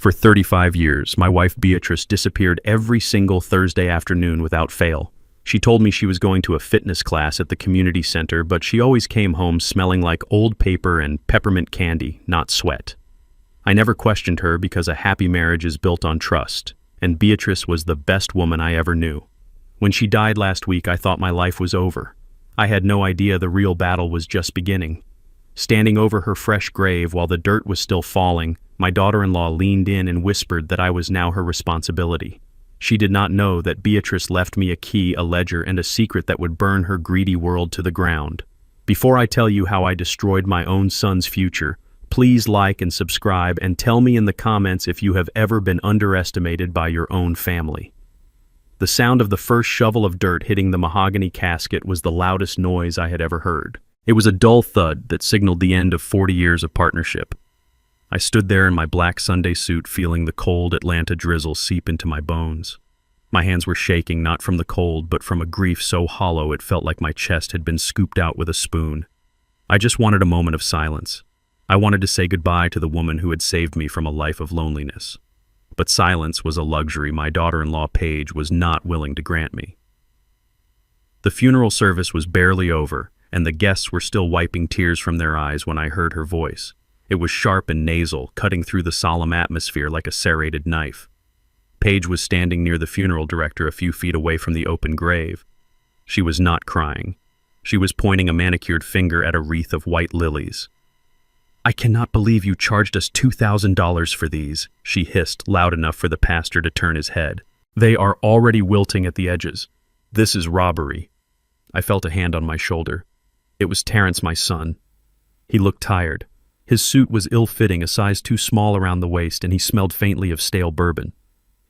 For 35 years, my wife Beatrice disappeared every single Thursday afternoon without fail. She told me she was going to a fitness class at the community center, but she always came home smelling like old paper and peppermint candy, not sweat. I never questioned her because a happy marriage is built on trust, and Beatrice was the best woman I ever knew. When she died last week, I thought my life was over. I had no idea the real battle was just beginning. Standing over her fresh grave while the dirt was still falling, my daughter-in-law leaned in and whispered that I was now her responsibility. She did not know that Beatrice left me a key, a ledger, and a secret that would burn her greedy world to the ground. Before I tell you how I destroyed my own son's future, please like and subscribe and tell me in the comments if you have ever been underestimated by your own family. The sound of the first shovel of dirt hitting the mahogany casket was the loudest noise I had ever heard. It was a dull thud that signaled the end of 40 years of partnership. I stood there in my black Sunday suit, feeling the cold Atlanta drizzle seep into my bones. My hands were shaking, not from the cold, but from a grief so hollow it felt like my chest had been scooped out with a spoon. I just wanted a moment of silence. I wanted to say goodbye to the woman who had saved me from a life of loneliness. But silence was a luxury my daughter-in-law Paige was not willing to grant me. The funeral service was barely over, and the guests were still wiping tears from their eyes when I heard her voice. It was sharp and nasal, cutting through the solemn atmosphere like a serrated knife. Paige was standing near the funeral director a few feet away from the open grave. She was not crying. She was pointing a manicured finger at a wreath of white lilies. "I cannot believe you charged us $2,000 for these," she hissed, loud enough for the pastor to turn his head. "They are already wilting at the edges. This is robbery." I felt a hand on my shoulder. It was Terrence, my son. He looked tired. His suit was ill-fitting, a size too small around the waist, and he smelled faintly of stale bourbon.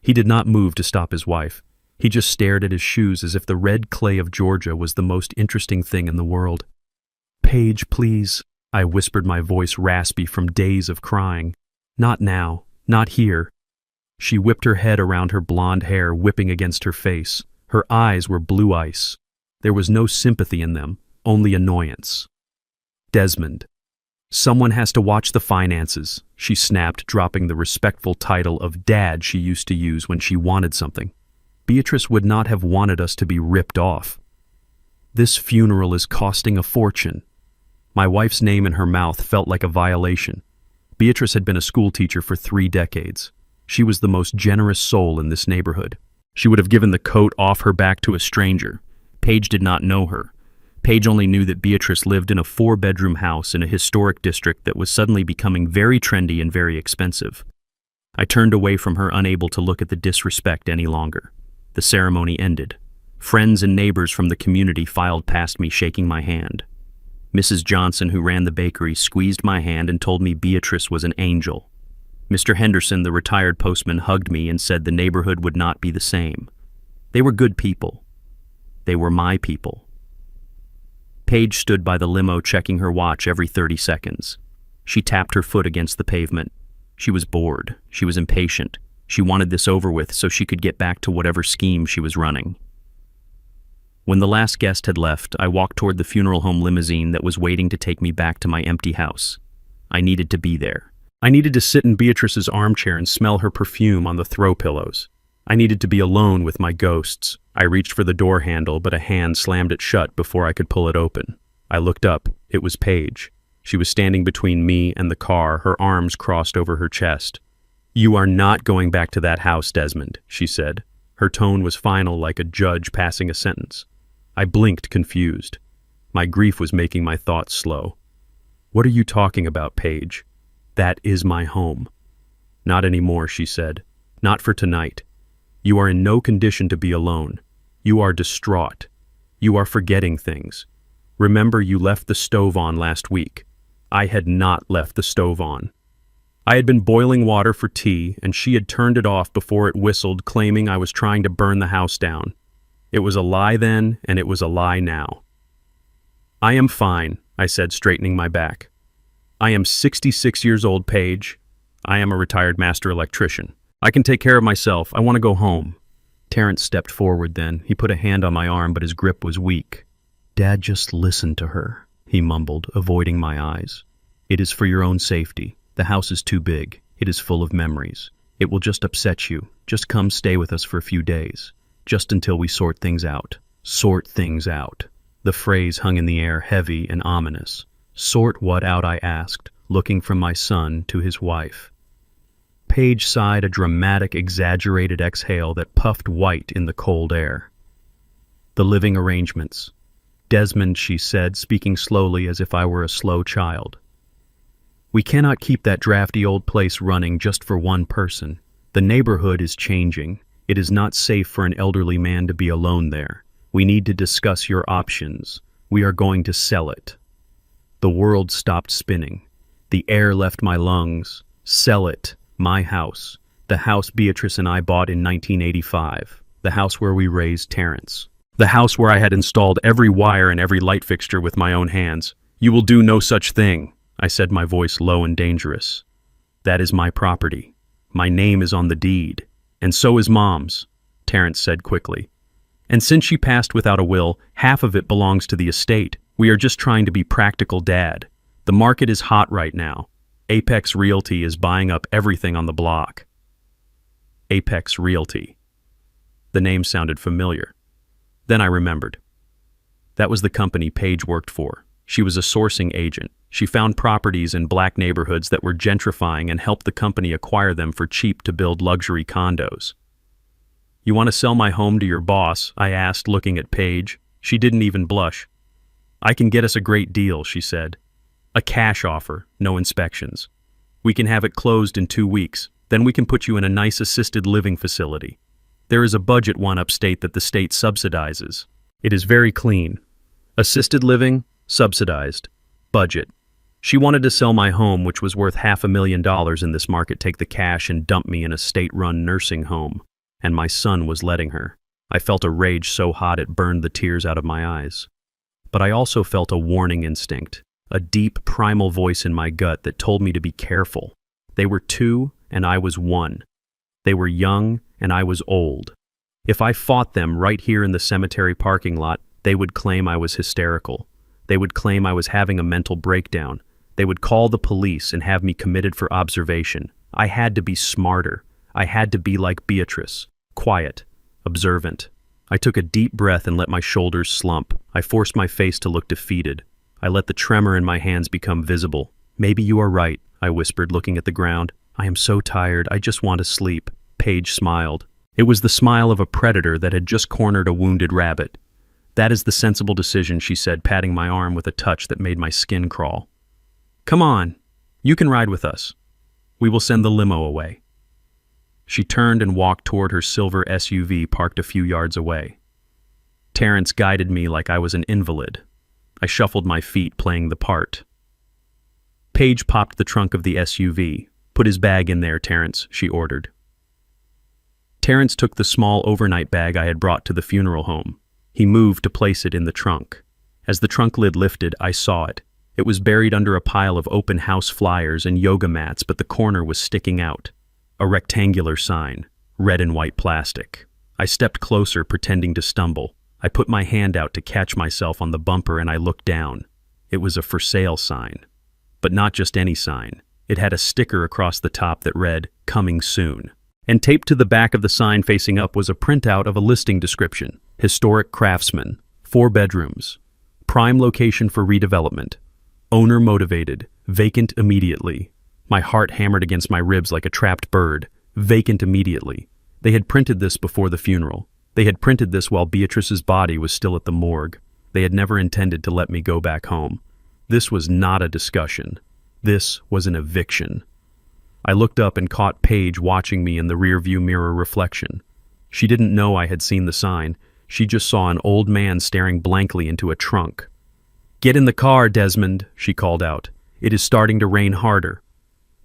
He did not move to stop his wife. He just stared at his shoes as if the red clay of Georgia was the most interesting thing in the world. "Paige, please," I whispered, my voice raspy from days of crying. "Not now. Not here." She whipped her head around, her blonde hair whipping against her face. Her eyes were blue ice. There was no sympathy in them, only annoyance. "Desmond. Someone has to watch the finances," she snapped, dropping the respectful title of Dad she used to use when she wanted something. Beatrice would not have wanted us to be ripped off. "This funeral is costing a fortune." My wife's name in her mouth felt like a violation. Beatrice had been a schoolteacher for 3 decades. She was the most generous soul in this neighborhood. She would have given the coat off her back to a stranger. Paige did not know her. Paige only knew that Beatrice lived in a 4-bedroom house in a historic district that was suddenly becoming very trendy and very expensive. I turned away from her, unable to look at the disrespect any longer. The ceremony ended. Friends and neighbors from the community filed past me, shaking my hand. Mrs. Johnson, who ran the bakery, squeezed my hand and told me Beatrice was an angel. Mr. Henderson, the retired postman, hugged me and said the neighborhood would not be the same. They were good people. They were my people. Paige stood by the limo, checking her watch every 30 seconds. She tapped her foot against the pavement. She was bored. She was impatient. She wanted this over with so she could get back to whatever scheme she was running. When the last guest had left, I walked toward the funeral home limousine that was waiting to take me back to my empty house. I needed to be there. I needed to sit in Beatrice's armchair and smell her perfume on the throw pillows. I needed to be alone with my ghosts. I reached for the door handle, but a hand slammed it shut before I could pull it open. I looked up. It was Paige. She was standing between me and the car, her arms crossed over her chest. "You are not going back to that house, Desmond," she said. Her tone was final, like a judge passing a sentence. I blinked, confused. My grief was making my thoughts slow. "What are you talking about, Paige? That is my home." "Not anymore," she said. "Not for tonight. You are in no condition to be alone. You are distraught. You are forgetting things. Remember, you left the stove on last week. I had not left the stove on. I had been boiling water for tea, and she had turned it off before it whistled, claiming I was trying to burn the house down. It was a lie then, and it was a lie now." "I am fine," I said, straightening my back. "I am 66 years old, Paige. I am a retired master electrician. I can take care of myself. I want to go home." Terrence stepped forward then. He put a hand on my arm, but his grip was weak. "Dad, just listen to her," he mumbled, avoiding my eyes. "It is for your own safety. The house is too big. It is full of memories. It will just upset you. Just come stay with us for a few days. Just until we sort things out. Sort things out. The phrase hung in the air, heavy and ominous. Sort what out, I asked, looking from my son to his wife. Paige sighed a dramatic, exaggerated exhale that puffed white in the cold air. The living arrangements. Desmond, she said, speaking slowly as if I were a slow child. We cannot keep that drafty old place running just for one person. The neighborhood is changing. It is not safe for an elderly man to be alone there. We need to discuss your options. We are going to sell it. The world stopped spinning. The air left my lungs. Sell it. My house. The house Beatrice and I bought in 1985. The house where we raised Terrence. The house where I had installed every wire and every light fixture with my own hands. You will do no such thing, I said, my voice low and dangerous. That is my property. My name is on the deed. And so is Mom's, Terrence said quickly. And since she passed without a will, half of it belongs to the estate. We are just trying to be practical, Dad. The market is hot right now. Apex Realty is buying up everything on the block. Apex Realty. The name sounded familiar. Then I remembered. That was the company Paige worked for. She was a sourcing agent. She found properties in black neighborhoods that were gentrifying and helped the company acquire them for cheap to build luxury condos. You want to sell my home to your boss? I asked, looking at Paige. She didn't even blush. I can get us a great deal, she said. A cash offer, no inspections. We can have it closed in 2 weeks. Then we can put you in a nice assisted living facility. There is a budget one upstate that the state subsidizes. It is very clean. Assisted living, subsidized. Budget. She wanted to sell my home, which was worth $500,000 in this market, take the cash and dump me in a state-run nursing home. And my son was letting her. I felt a rage so hot it burned the tears out of my eyes. But I also felt a warning instinct. A deep, primal voice in my gut that told me to be careful. They were 2, and I was 1. They were young, and I was old. If I fought them right here in the cemetery parking lot, they would claim I was hysterical. They would claim I was having a mental breakdown. They would call the police and have me committed for observation. I had to be smarter. I had to be like Beatrice. Quiet. Observant. I took a deep breath and let my shoulders slump. I forced my face to look defeated. I let the tremor in my hands become visible. Maybe you are right, I whispered, looking at the ground. I am so tired, I just want to sleep. Paige smiled. It was the smile of a predator that had just cornered a wounded rabbit. That is the sensible decision, she said, patting my arm with a touch that made my skin crawl. Come on, you can ride with us. We will send the limo away. She turned and walked toward her silver SUV parked a few yards away. Terrence guided me like I was an invalid. I shuffled my feet, playing the part. Paige popped the trunk of the SUV. Put his bag in there, Terrence, she ordered. Terrence took the small overnight bag I had brought to the funeral home. He moved to place it in the trunk. As the trunk lid lifted, I saw it. It was buried under a pile of open house flyers and yoga mats, but the corner was sticking out. A rectangular sign, red and white plastic. I stepped closer, pretending to stumble. I put my hand out to catch myself on the bumper and I looked down. It was a for sale sign. But not just any sign. It had a sticker across the top that read, "Coming soon." And taped to the back of the sign facing up was a printout of a listing description. Historic craftsman, 4 bedrooms. Prime location for redevelopment. Owner motivated. Vacant immediately. My heart hammered against my ribs like a trapped bird. Vacant immediately. They had printed this before the funeral. They had printed this while Beatrice's body was still at the morgue. They had never intended to let me go back home. This was not a discussion. This was an eviction. I looked up and caught Paige watching me in the rearview mirror reflection. She didn't know I had seen the sign. She just saw an old man staring blankly into a trunk. "Get in the car, Desmond," she called out. "It is starting to rain harder."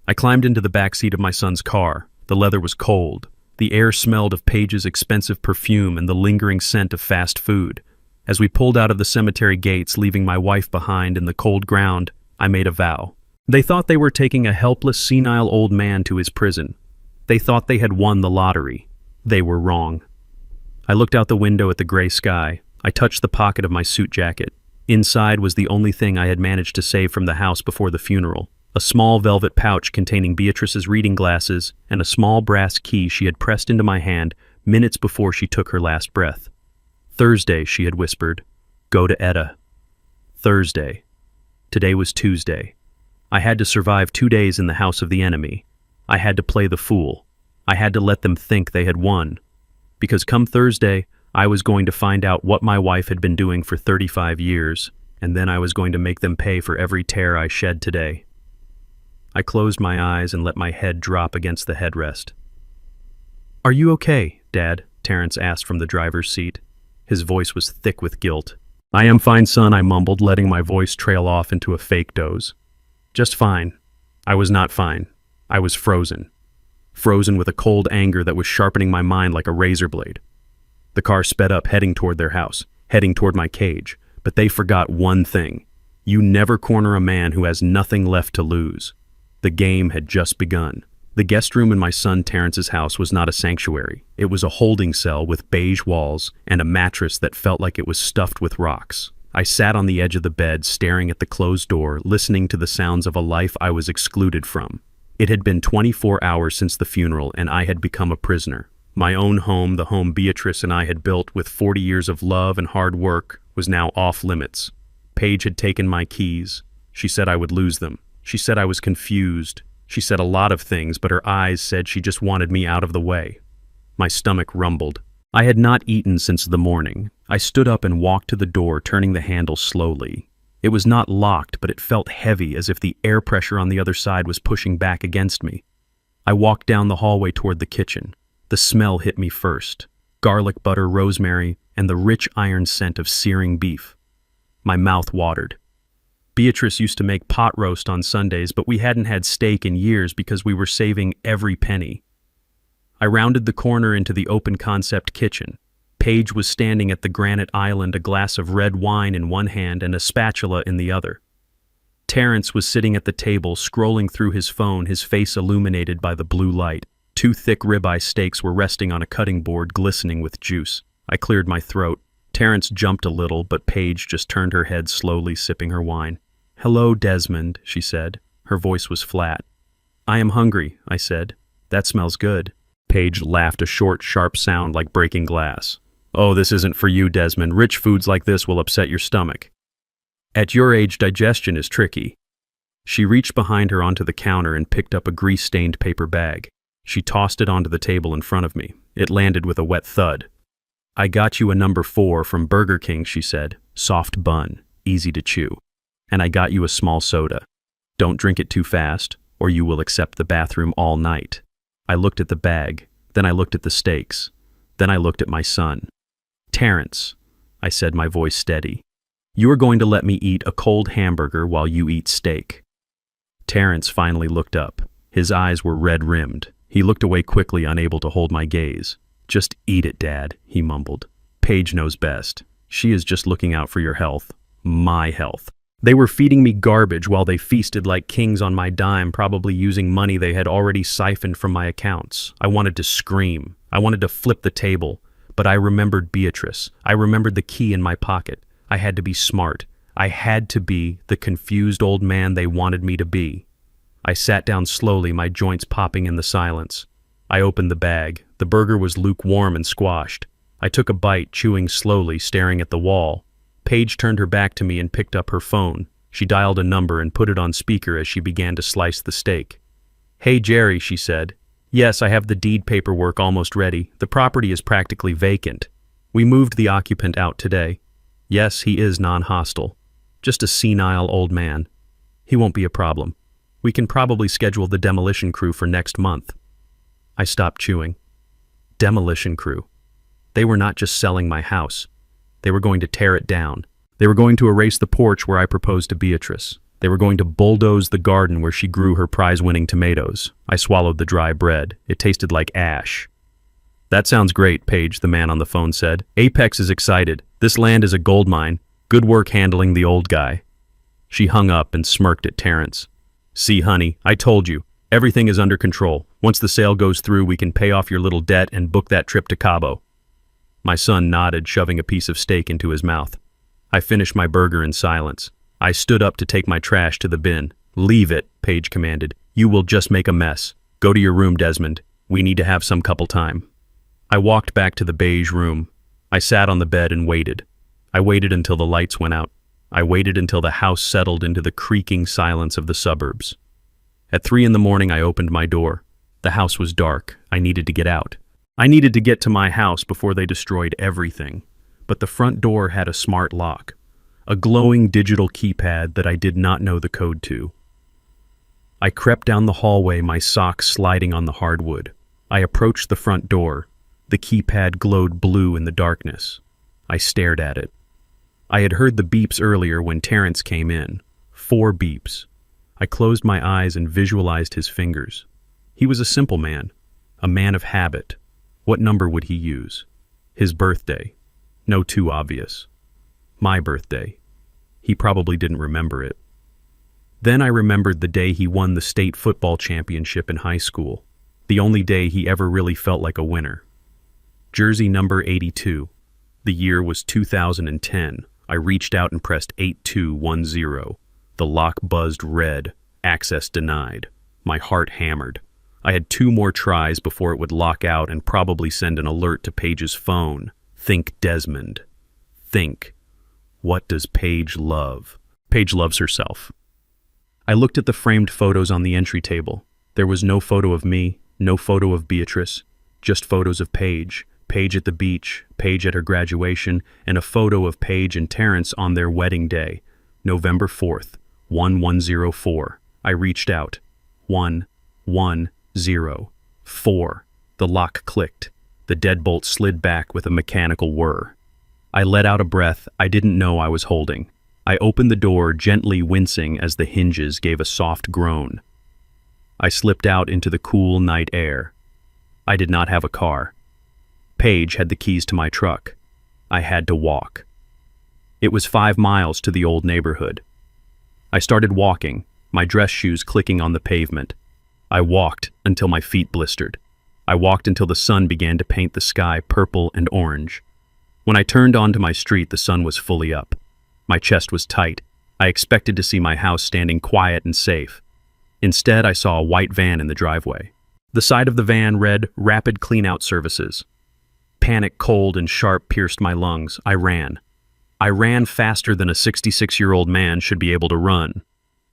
I climbed into the back seat of my son's car. The leather was cold. The air smelled of Paige's expensive perfume and the lingering scent of fast food. As we pulled out of the cemetery gates, leaving my wife behind in the cold ground, I made a vow. They thought they were taking a helpless, senile old man to his prison. They thought they had won the lottery. They were wrong. I looked out the window at the gray sky. I touched the pocket of my suit jacket. Inside was the only thing I had managed to save from the house before the funeral, a small velvet pouch containing Beatrice's reading glasses, and a small brass key she had pressed into my hand minutes before she took her last breath. Thursday, she had whispered. Go to Etta. Thursday. Today was Tuesday. I had to survive 2 days in the house of the enemy. I had to play the fool. I had to let them think they had won. Because come Thursday, I was going to find out what my wife had been doing for 35 years, and then I was going to make them pay for every tear I shed today. I closed my eyes and let my head drop against the headrest. Are you okay, Dad? Terrence asked from the driver's seat. His voice was thick with guilt. I am fine, son, I mumbled, letting my voice trail off into a fake doze. Just fine. I was not fine. I was frozen. Frozen with a cold anger that was sharpening my mind like a razor blade. The car sped up, heading toward their house, heading toward my cage. But they forgot one thing. You never corner a man who has nothing left to lose. The game had just begun. The guest room in my son Terrence's house was not a sanctuary. It was a holding cell with beige walls and a mattress that felt like it was stuffed with rocks. I sat on the edge of the bed, staring at the closed door, listening to the sounds of a life I was excluded from. It had been 24 hours since the funeral, and I had become a prisoner. My own home, the home Beatrice and I had built with 40 years of love and hard work, was now off limits. Paige had taken my keys. She said I would lose them. She said I was confused. She said a lot of things, but her eyes said she just wanted me out of the way. My stomach rumbled. I had not eaten since the morning. I stood up and walked to the door, turning the handle slowly. It was not locked, but it felt heavy, as if the air pressure on the other side was pushing back against me. I walked down the hallway toward the kitchen. The smell hit me first. Garlic butter, rosemary, and the rich iron scent of searing beef. My mouth watered. Beatrice used to make pot roast on Sundays, but we hadn't had steak in years because we were saving every penny. I rounded the corner into the open-concept kitchen. Paige was standing at the granite island, a glass of red wine in one hand and a spatula in the other. Terrence was sitting at the table, scrolling through his phone, his face illuminated by the blue light. 2 thick ribeye steaks were resting on a cutting board, glistening with juice. I cleared my throat. Terrence jumped a little, but Paige just turned her head slowly, sipping her wine. "Hello, Desmond," she said. Her voice was flat. "I am hungry," I said. "That smells good." Paige laughed, a short, sharp sound like breaking glass. "Oh, this isn't for you, Desmond. Rich foods like this will upset your stomach. At your age, digestion is tricky." She reached behind her onto the counter and picked up a grease-stained paper bag. She tossed it onto the table in front of me. It landed with a wet thud. "I got you a number 4 from Burger King," she said. "Soft bun, easy to chew. And I got you a small soda. Don't drink it too fast, or you will accept the bathroom all night." I looked at the bag, then I looked at the steaks, then I looked at my son. "Terrence," I said, my voice steady, "you are going to let me eat a cold hamburger while you eat steak." Terrence finally looked up. His eyes were red-rimmed. He looked away quickly, unable to hold my gaze. "Just eat it, Dad," he mumbled. "Paige knows best. She is just looking out for your health. My health." They were feeding me garbage while they feasted like kings on my dime, probably using money they had already siphoned from my accounts. I wanted to scream. I wanted to flip the table. But I remembered Beatrice. I remembered the key in my pocket. I had to be smart. I had to be the confused old man they wanted me to be. I sat down slowly, my joints popping in the silence. I opened the bag. The burger was lukewarm and squashed. I took a bite, chewing slowly, staring at the wall. Paige turned her back to me and picked up her phone. She dialed a number and put it on speaker as she began to slice the steak. "Hey, Jerry," she said. "Yes, I have the deed paperwork almost ready. The property is practically vacant. We moved the occupant out today. Yes, he is non-hostile. Just a senile old man. He won't be a problem. We can probably schedule the demolition crew for next month." I stopped chewing. Demolition crew. They were not just selling my house. They were going to tear it down. They were going to erase the porch where I proposed to Beatrice. They were going to bulldoze the garden where she grew her prize-winning tomatoes. I swallowed the dry bread. It tasted like ash. "That sounds great," Paige, the man on the phone, said. "Apex is excited. This land is a gold mine. Good work handling the old guy." She hung up and smirked at Terrence. "See, honey, I told you. Everything is under control. Once the sale goes through, we can pay off your little debt and book that trip to Cabo." My son nodded, shoving a piece of steak into his mouth. I finished my burger in silence. I stood up to take my trash to the bin. Leave it, Paige commanded. You will just make a mess. Go to your room, Desmond. We need to have some couple time. I walked back to the beige room. I sat on the bed and waited. I waited until the lights went out. I waited until the house settled into the creaking silence of the suburbs. At 3 in the morning, I opened my door. The house was dark. I needed to get out. I needed to get to my house before they destroyed everything. But the front door had a smart lock, a glowing digital keypad that I did not know the code to. I crept down the hallway, my socks sliding on the hardwood. I approached the front door. The keypad glowed blue in the darkness. I stared at it. I had heard the beeps earlier when Terrence came in. 4 beeps. I closed my eyes and visualized his fingers. He was a simple man, a man of habit. What number would he use? His birthday. No too obvious. My birthday. He probably didn't remember it. Then I remembered the day he won the state football championship in high school, the only day he ever really felt like a winner. Jersey number 82. The year was 2010. I reached out and pressed 8210. The lock buzzed red. Access denied. My heart hammered. I had 2 more tries before it would lock out and probably send an alert to Paige's phone. Think Desmond. Think. What does Paige love? Paige loves herself. I looked at the framed photos on the entry table. There was no photo of me, no photo of Beatrice, just photos of Paige. Paige at the beach, Paige at her graduation, and a photo of Paige and Terrence on their wedding day, November 4th, 1104. I reached out. 1-1-0-4. The lock clicked. The deadbolt slid back with a mechanical whir. I let out a breath I didn't know I was holding. I opened the door, gently wincing as the hinges gave a soft groan. I slipped out into the cool night air. I did not have a car. Paige had the keys to my truck. I had to walk. It was 5 miles to the old neighborhood. I started walking, my dress shoes clicking on the pavement. I walked until my feet blistered. I walked until the sun began to paint the sky purple and orange. When I turned onto my street, the sun was fully up. My chest was tight. I expected to see my house standing quiet and safe. Instead, I saw a white van in the driveway. The side of the van read, "Rapid Cleanout Services." Panic, cold and sharp, pierced my lungs. I ran. I ran faster than a 66-year-old man should be able to run.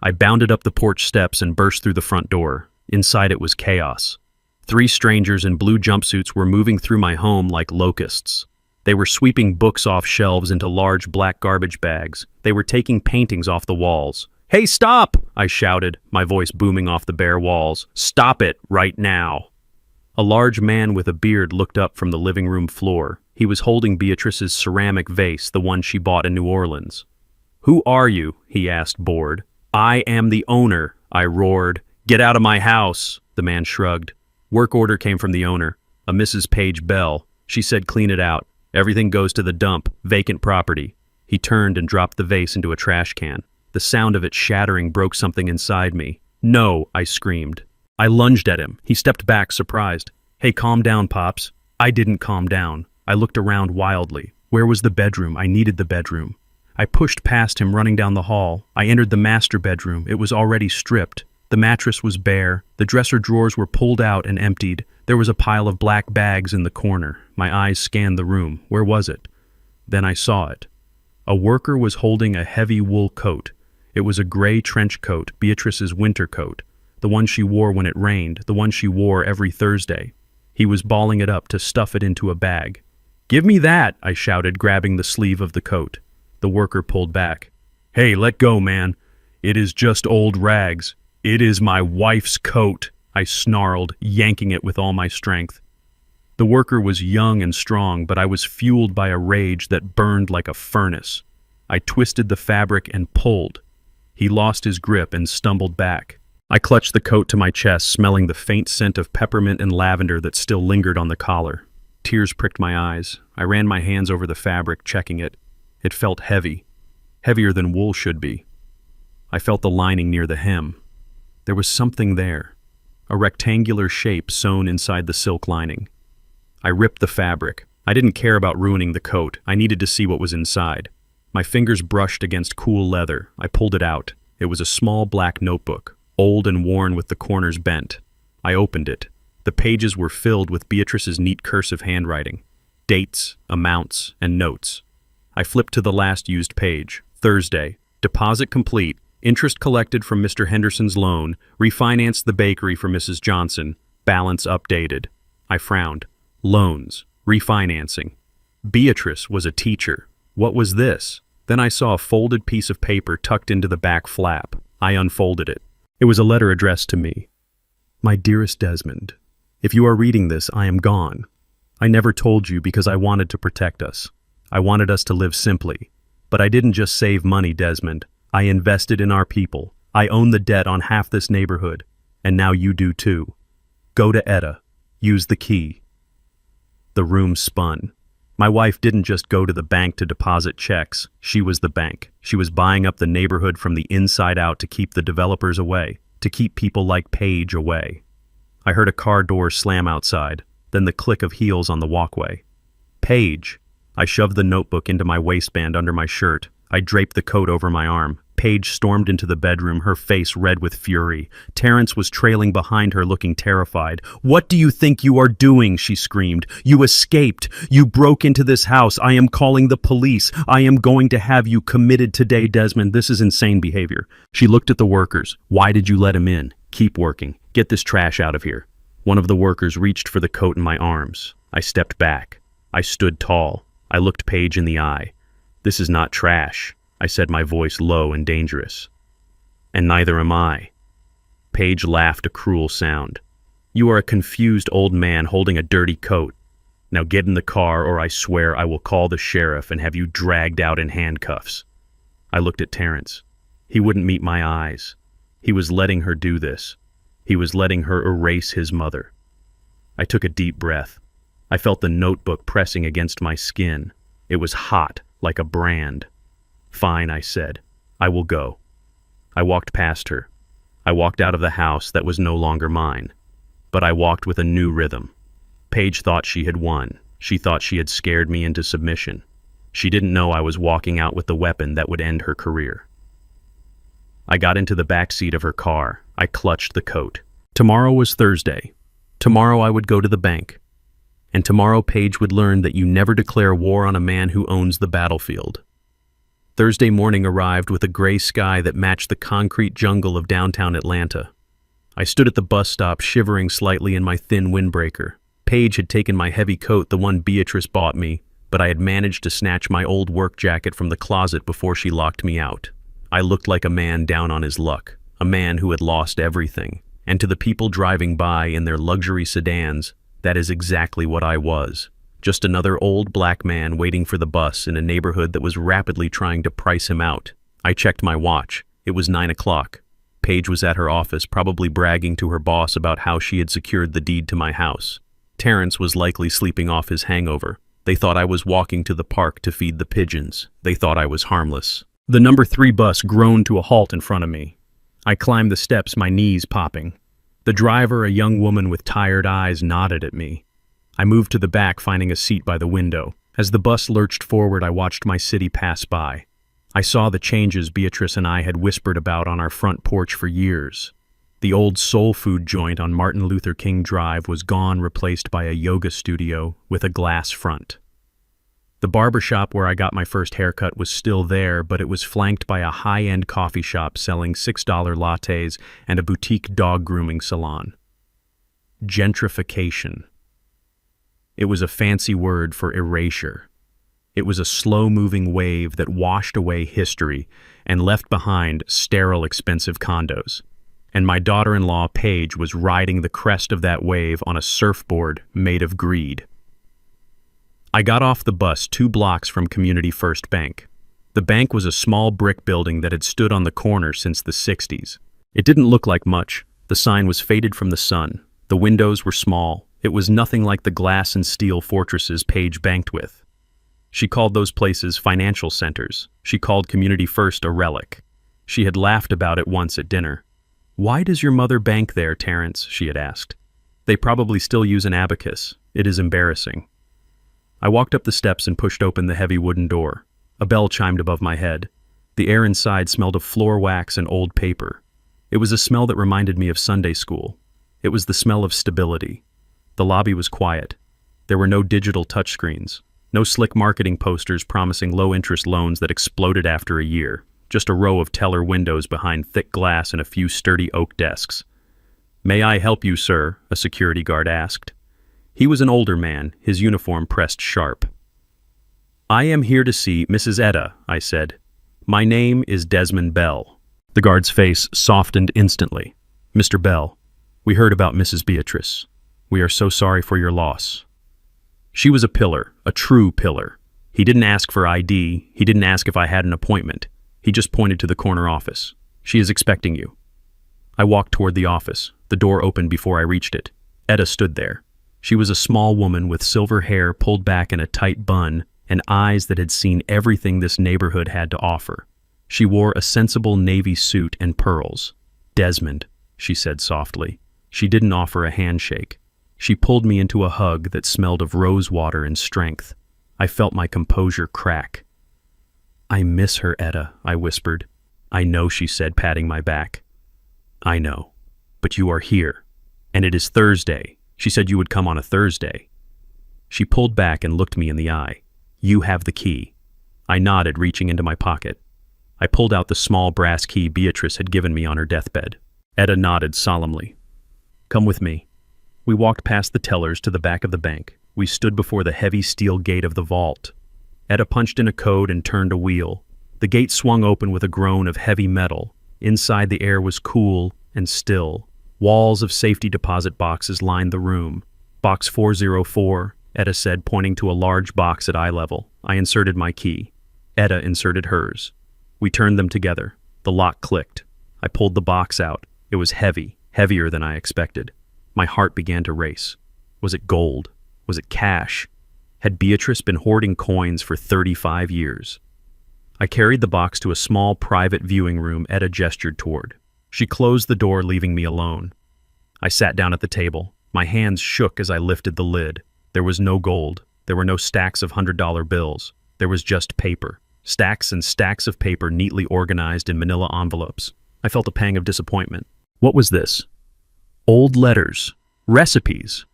I bounded up the porch steps and burst through the front door. Inside it was chaos. 3 strangers in blue jumpsuits were moving through my home like locusts. They were sweeping books off shelves into large black garbage bags. They were taking paintings off the walls. "Hey, stop!" I shouted, my voice booming off the bare walls. "Stop it, right now!" A large man with a beard looked up from the living room floor. He was holding Beatrice's ceramic vase, the one she bought in New Orleans. "Who are you?" he asked, bored. "I am the owner," I roared. "Get out of my house!" The man shrugged. Work order came from the owner, a Mrs. Paige Bell. She said, "Clean it out. Everything goes to the dump, vacant property." He turned and dropped the vase into a trash can. The sound of it shattering broke something inside me. "No," I screamed. I lunged at him. He stepped back, surprised. "Hey, calm down, Pops." I didn't calm down. I looked around wildly. Where was the bedroom? I needed the bedroom. I pushed past him, running down the hall. I entered the master bedroom. It was already stripped. The mattress was bare. The dresser drawers were pulled out and emptied. There was a pile of black bags in the corner. My eyes scanned the room. Where was it? Then I saw it. A worker was holding a heavy wool coat. It was a gray trench coat, Beatrice's winter coat, the one she wore when it rained, the one she wore every Thursday. He was balling it up to stuff it into a bag. "Give me that!" I shouted, grabbing the sleeve of the coat. The worker pulled back. "Hey, let go, man. It is just old rags. It is my wife's coat," I snarled, yanking it with all my strength. The worker was young and strong, but I was fueled by a rage that burned like a furnace. I twisted the fabric and pulled. He lost his grip and stumbled back. I clutched the coat to my chest, smelling the faint scent of peppermint and lavender that still lingered on the collar. Tears pricked my eyes. I ran my hands over the fabric, checking it. It felt heavy, heavier than wool should be. I felt the lining near the hem. There was something there, a rectangular shape sewn inside the silk lining. I ripped the fabric. I didn't care about ruining the coat. I needed to see what was inside. My fingers brushed against cool leather. I pulled it out. It was a small black notebook, old and worn with the corners bent. I opened it. The pages were filled with Beatrice's neat cursive handwriting. Dates, amounts, and notes. I flipped to the last used page. Thursday. Deposit complete. Interest collected from Mr. Henderson's loan. Refinanced the bakery for Mrs. Johnson. Balance updated. I frowned. Loans. Refinancing. Beatrice was a teacher. What was this? Then I saw a folded piece of paper tucked into the back flap. I unfolded it. It was a letter addressed to me. My dearest Desmond, if you are reading this, I am gone. I never told you because I wanted to protect us. I wanted us to live simply. But I didn't just save money, Desmond. I invested in our people. I own the debt on half this neighborhood. And now you do too. Go to Etta. Use the key. The room spun. My wife didn't just go to the bank to deposit checks. She was the bank. She was buying up the neighborhood from the inside out to keep the developers away, to keep people like Paige away. I heard a car door slam outside, then the click of heels on the walkway. Paige. I shoved the notebook into my waistband under my shirt. I draped the coat over my arm. Paige stormed into the bedroom, her face red with fury. Terrence was trailing behind her, looking terrified. "What do you think you are doing?" she screamed. "You escaped. You broke into this house. I am calling the police. I am going to have you committed today, Desmond. This is insane behavior." She looked at the workers. "Why did you let him in? Keep working. Get this trash out of here." One of the workers reached for the coat in my arms. I stepped back. I stood tall. I looked Paige in the eye. "This is not trash," I said, my voice low and dangerous. "And neither am I." Paige laughed a cruel sound. "You are a confused old man holding a dirty coat. Now get in the car or I swear I will call the sheriff and have you dragged out in handcuffs." I looked at Terrence. He wouldn't meet my eyes. He was letting her do this. He was letting her erase his mother. I took a deep breath. I felt the notebook pressing against my skin. It was hot, like a brand. "Fine," I said. "I will go." I walked past her. I walked out of the house that was no longer mine. But I walked with a new rhythm. Paige thought she had won. She thought she had scared me into submission. She didn't know I was walking out with the weapon that would end her career. I got into the back seat of her car. I clutched the coat. Tomorrow was Thursday. Tomorrow I would go to the bank. And tomorrow Paige would learn that you never declare war on a man who owns the battlefield. Thursday morning arrived with a gray sky that matched the concrete jungle of downtown Atlanta. I stood at the bus stop, shivering slightly in my thin windbreaker. Paige had taken my heavy coat, the one Beatrice bought me, but I had managed to snatch my old work jacket from the closet before she locked me out. I looked like a man down on his luck, a man who had lost everything. And to the people driving by in their luxury sedans, that is exactly what I was. Just another old black man waiting for the bus in a neighborhood that was rapidly trying to price him out. I checked my watch. It was 9 o'clock. Paige was at her office, probably bragging to her boss about how she had secured the deed to my house. Terrence was likely sleeping off his hangover. They thought I was walking to the park to feed the pigeons. They thought I was harmless. The number 3 bus groaned to a halt in front of me. I climbed the steps, my knees popping. The driver, a young woman with tired eyes, nodded at me. I moved to the back, finding a seat by the window. As the bus lurched forward, I watched my city pass by. I saw the changes Beatrice and I had whispered about on our front porch for years. The old soul food joint on Martin Luther King Drive was gone, replaced by a yoga studio with a glass front. The barbershop where I got my first haircut was still there, but it was flanked by a high-end coffee shop selling $6 lattes and a boutique dog grooming salon. Gentrification. It was a fancy word for erasure. It was a slow-moving wave that washed away history and left behind sterile, expensive condos. And my daughter-in-law, Paige, was riding the crest of that wave on a surfboard made of greed. I got off the bus 2 blocks from Community First Bank. The bank was a small brick building that had stood on the corner since the 60s. It didn't look like much. The sign was faded from the sun. The windows were small. It was nothing like the glass and steel fortresses Paige banked with. She called those places financial centers. She called Community First a relic. She had laughed about it once at dinner. "Why does your mother bank there, Terrence?" she had asked. "They probably still use an abacus. It is embarrassing." I walked up the steps and pushed open the heavy wooden door. A bell chimed above my head. The air inside smelled of floor wax and old paper. It was a smell that reminded me of Sunday school. It was the smell of stability. The lobby was quiet. There were no digital touchscreens, no slick marketing posters promising low-interest loans that exploded after a year, just a row of teller windows behind thick glass and a few sturdy oak desks. "May I help you, sir?" a security guard asked. He was an older man, his uniform pressed sharp. "I am here to see Mrs. Etta," I said. "My name is Desmond Bell." The guard's face softened instantly. "Mr. Bell, we heard about Mrs. Beatrice. We are so sorry for your loss." She was a pillar, a true pillar. He didn't ask for ID. He didn't ask if I had an appointment. He just pointed to the corner office. "She is expecting you." I walked toward the office. The door opened before I reached it. Etta stood there. She was a small woman with silver hair pulled back in a tight bun and eyes that had seen everything this neighborhood had to offer. She wore a sensible navy suit and pearls. "Desmond," she said softly. She didn't offer a handshake. She pulled me into a hug that smelled of rose water and strength. I felt my composure crack. "I miss her, Etta," I whispered. "I know," she said, patting my back. "I know. But you are here. And it is Thursday. She said you would come on a Thursday." She pulled back and looked me in the eye. "You have the key." I nodded, reaching into my pocket. I pulled out the small brass key Beatrice had given me on her deathbed. Etta nodded solemnly. "Come with me." We walked past the tellers to the back of the bank. We stood before the heavy steel gate of the vault. Etta punched in a code and turned a wheel. The gate swung open with a groan of heavy metal. Inside, the air was cool and still. Walls of safety deposit boxes lined the room. "Box 404, Etta said, pointing to a large box at eye level. I inserted my key. Etta inserted hers. We turned them together. The lock clicked. I pulled the box out. It was heavy, heavier than I expected. My heart began to race. Was it gold? Was it cash? Had Beatrice been hoarding coins for 35 years? I carried the box to a small private viewing room Etta gestured toward. She closed the door, leaving me alone. I sat down at the table. My hands shook as I lifted the lid. There was no gold. There were no stacks of $100 bills. There was just paper. Stacks and stacks of paper neatly organized in manila envelopes. I felt a pang of disappointment. What was this? Old letters. Recipes.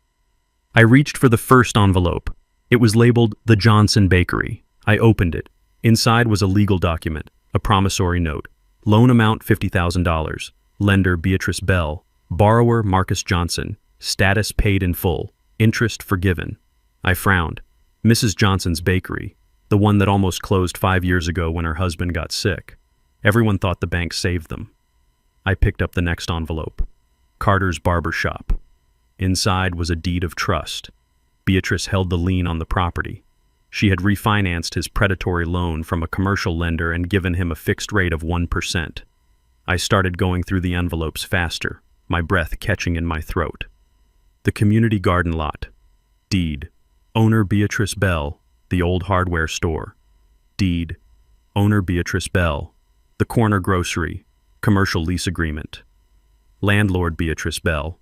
I reached for the first envelope. It was labeled The Johnson Bakery. I opened it. Inside was a legal document, a promissory note. Loan amount $50,000. Lender Beatrice Bell. Borrower Marcus Johnson. Status paid in full. Interest forgiven. I frowned. Mrs. Johnson's Bakery. The one that almost closed 5 years ago when her husband got sick. Everyone thought the bank saved them. I picked up the next envelope. Carter's Barber Shop. Inside was a deed of trust. Beatrice held the lien on the property. She had refinanced his predatory loan from a commercial lender and given him a fixed rate of 1%. I started going through the envelopes faster, my breath catching in my throat. The community garden lot. Deed. Owner Beatrice Bell, the old hardware store. Deed. Owner Beatrice Bell, the corner grocery, commercial lease agreement. Landlord Beatrice Bell.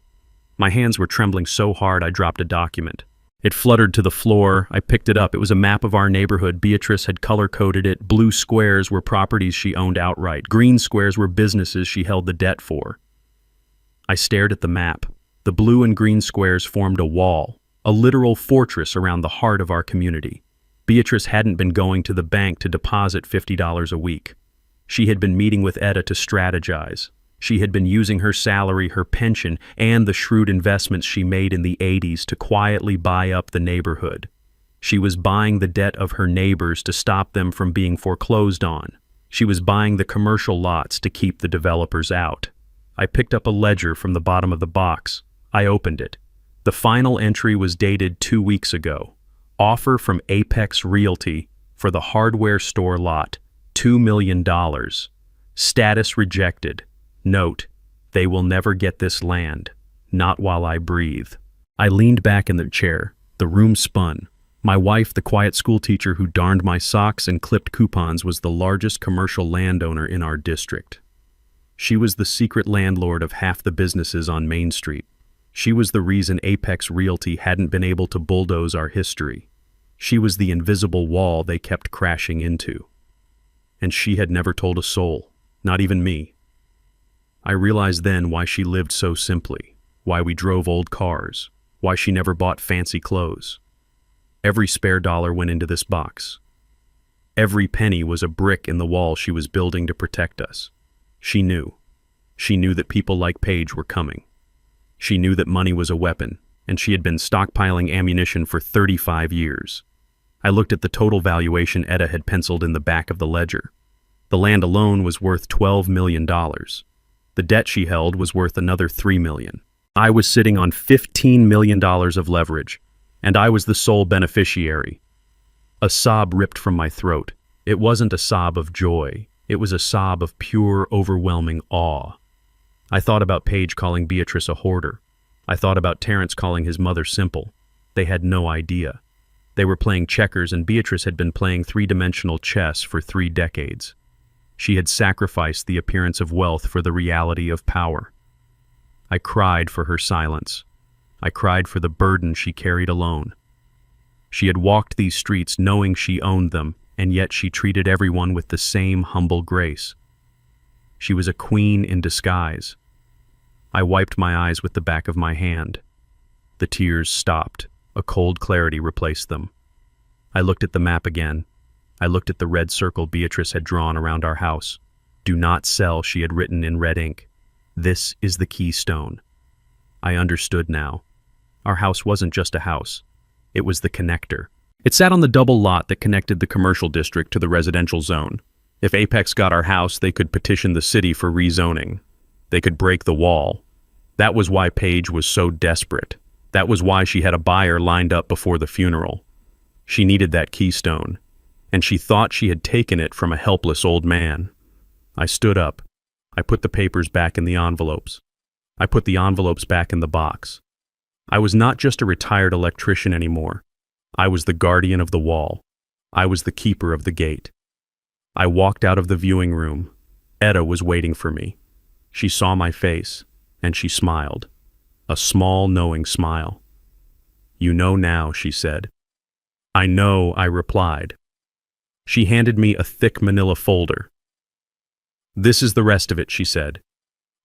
My hands were trembling so hard I dropped a document. It fluttered to the floor. I picked it up. It was a map of our neighborhood. Beatrice had color-coded it. Blue squares were properties she owned outright. Green squares were businesses she held the debt for. I stared at the map. The blue and green squares formed a wall, a literal fortress around the heart of our community. Beatrice hadn't been going to the bank to deposit $50 a week. She had been meeting with Etta to strategize. She had been using her salary, her pension, and the shrewd investments she made in the 80s to quietly buy up the neighborhood. She was buying the debt of her neighbors to stop them from being foreclosed on. She was buying the commercial lots to keep the developers out. I picked up a ledger from the bottom of the box. I opened it. The final entry was dated 2 weeks ago. Offer from Apex Realty for the hardware store lot, $2 million. Status rejected. Note, they will never get this land. Not while I breathe. I leaned back in the chair. The room spun. My wife, the quiet schoolteacher who darned my socks and clipped coupons, was the largest commercial landowner in our district. She was the secret landlord of half the businesses on Main Street. She was the reason Apex Realty hadn't been able to bulldoze our history. She was the invisible wall they kept crashing into. and she had never told a soul, not even me. I realized then why she lived so simply, why we drove old cars, why she never bought fancy clothes. Every spare dollar went into this box. Every penny was a brick in the wall she was building to protect us. She knew. She knew that people like Paige were coming. She knew that money was a weapon, and she had been stockpiling ammunition for 35 years. I looked at the total valuation Etta had penciled in the back of the ledger. The land alone was worth $12 million. The debt she held was worth another $3 million. I was sitting on $15 million of leverage, and I was the sole beneficiary. A sob ripped from my throat. It wasn't a sob of joy. It was a sob of pure, overwhelming awe. I thought about Paige calling Beatrice a hoarder. I thought about Terrence calling his mother simple. They had no idea. They were playing checkers, and Beatrice had been playing three-dimensional chess for 3 decades. She had sacrificed the appearance of wealth for the reality of power. I cried for her silence. I cried for the burden she carried alone. She had walked these streets knowing she owned them, and yet she treated everyone with the same humble grace. She was a queen in disguise. I wiped my eyes with the back of my hand. The tears stopped. A cold clarity replaced them. I looked at the map again. I looked at the red circle Beatrice had drawn around our house. "Do not sell," she had written in red ink. "This is the keystone." I understood now. Our house wasn't just a house. It was the connector. It sat on the double lot that connected the commercial district to the residential zone. If Apex got our house, they could petition the city for rezoning. They could break the wall. That was why Paige was so desperate. That was why she had a buyer lined up before the funeral. She needed that keystone, and she thought she had taken it from a helpless old man. I stood up. I put the papers back in the envelopes. I put the envelopes back in the box. I was not just a retired electrician anymore. I was the guardian of the wall. I was the keeper of the gate. I walked out of the viewing room. Etta was waiting for me. She saw my face, and she smiled. A small, knowing smile. "You know now," she said. "I know," I replied. She handed me a thick manila folder. "This is the rest of it," she said.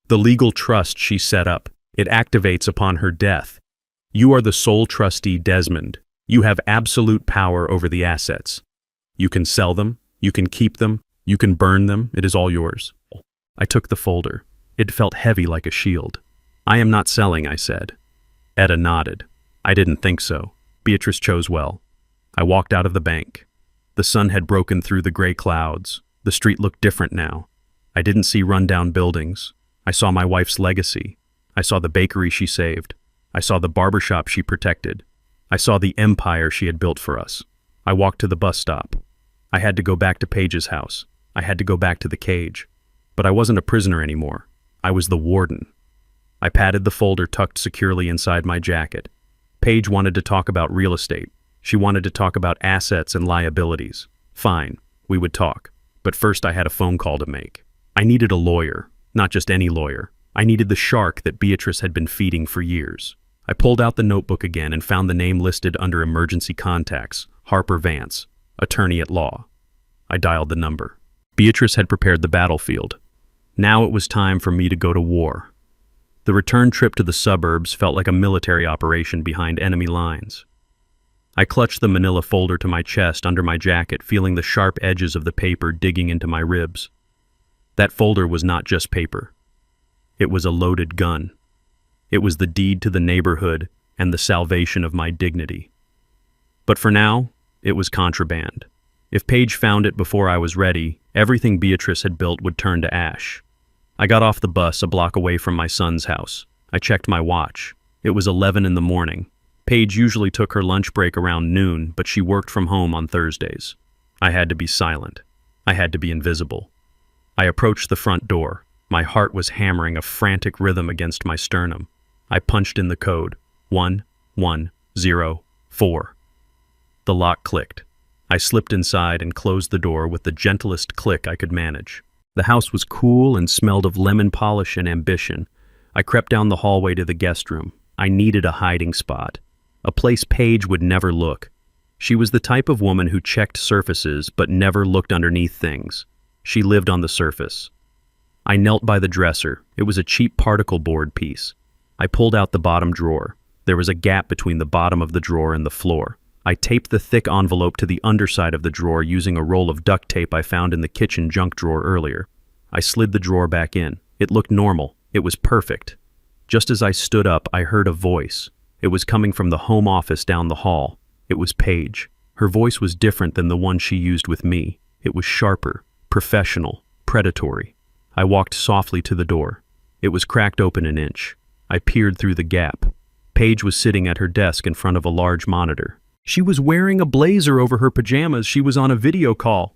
"The legal trust she set up. It activates upon her death. You are the sole trustee, Desmond. You have absolute power over the assets. You can sell them, you can keep them, you can burn them, it is all yours." I took the folder. It felt heavy like a shield. "I am not selling," I said. Etta nodded. "I didn't think so." Beatrice chose well. I walked out of the bank. The sun had broken through the gray clouds. The street looked different now. I didn't see rundown buildings. I saw my wife's legacy. I saw the bakery she saved. I saw the barbershop she protected. I saw the empire she had built for us. I walked to the bus stop. I had to go back to Paige's house. I had to go back to the cage. But I wasn't a prisoner anymore. I was the warden. I patted the folder tucked securely inside my jacket. Paige wanted to talk about real estate. She wanted to talk about assets and liabilities. Fine, we would talk. But first I had a phone call to make. I needed a lawyer, not just any lawyer. I needed the shark that Beatrice had been feeding for years. I pulled out the notebook again and found the name listed under emergency contacts, Harper Vance, attorney at law. I dialed the number. Beatrice had prepared the battlefield. Now it was time for me to go to war. The return trip to the suburbs felt like a military operation behind enemy lines. I clutched the manila folder to my chest under my jacket, feeling the sharp edges of the paper digging into my ribs. That folder was not just paper. It was a loaded gun. It was the deed to the neighborhood and the salvation of my dignity. But for now, it was contraband. If Paige found it before I was ready, everything Beatrice had built would turn to ash. I got off the bus a block away from my son's house. I checked my watch. It was 11 in the morning. Paige usually took her lunch break around noon, but she worked from home on Thursdays. I had to be silent. I had to be invisible. I approached the front door. My heart was hammering a frantic rhythm against my sternum. I punched in the code, 1104. The lock clicked. I slipped inside and closed the door with the gentlest click I could manage. The house was cool and smelled of lemon polish and ambition. I crept down the hallway to the guest room. I needed a hiding spot, a place Paige would never look. She was the type of woman who checked surfaces but never looked underneath things. She lived on the surface. I knelt by the dresser. It was a cheap particle board piece. I pulled out the bottom drawer. There was a gap between the bottom of the drawer and the floor. I taped the thick envelope to the underside of the drawer using a roll of duct tape I found in the kitchen junk drawer earlier. I slid the drawer back in. It looked normal. It was perfect. Just as I stood up, I heard a voice. It was coming from the home office down the hall. It was Paige. Her voice was different than the one she used with me. It was sharper, professional, predatory. I walked softly to the door. It was cracked open an inch. I peered through the gap. Paige was sitting at her desk in front of a large monitor. She was wearing a blazer over her pajamas. She was on a video call.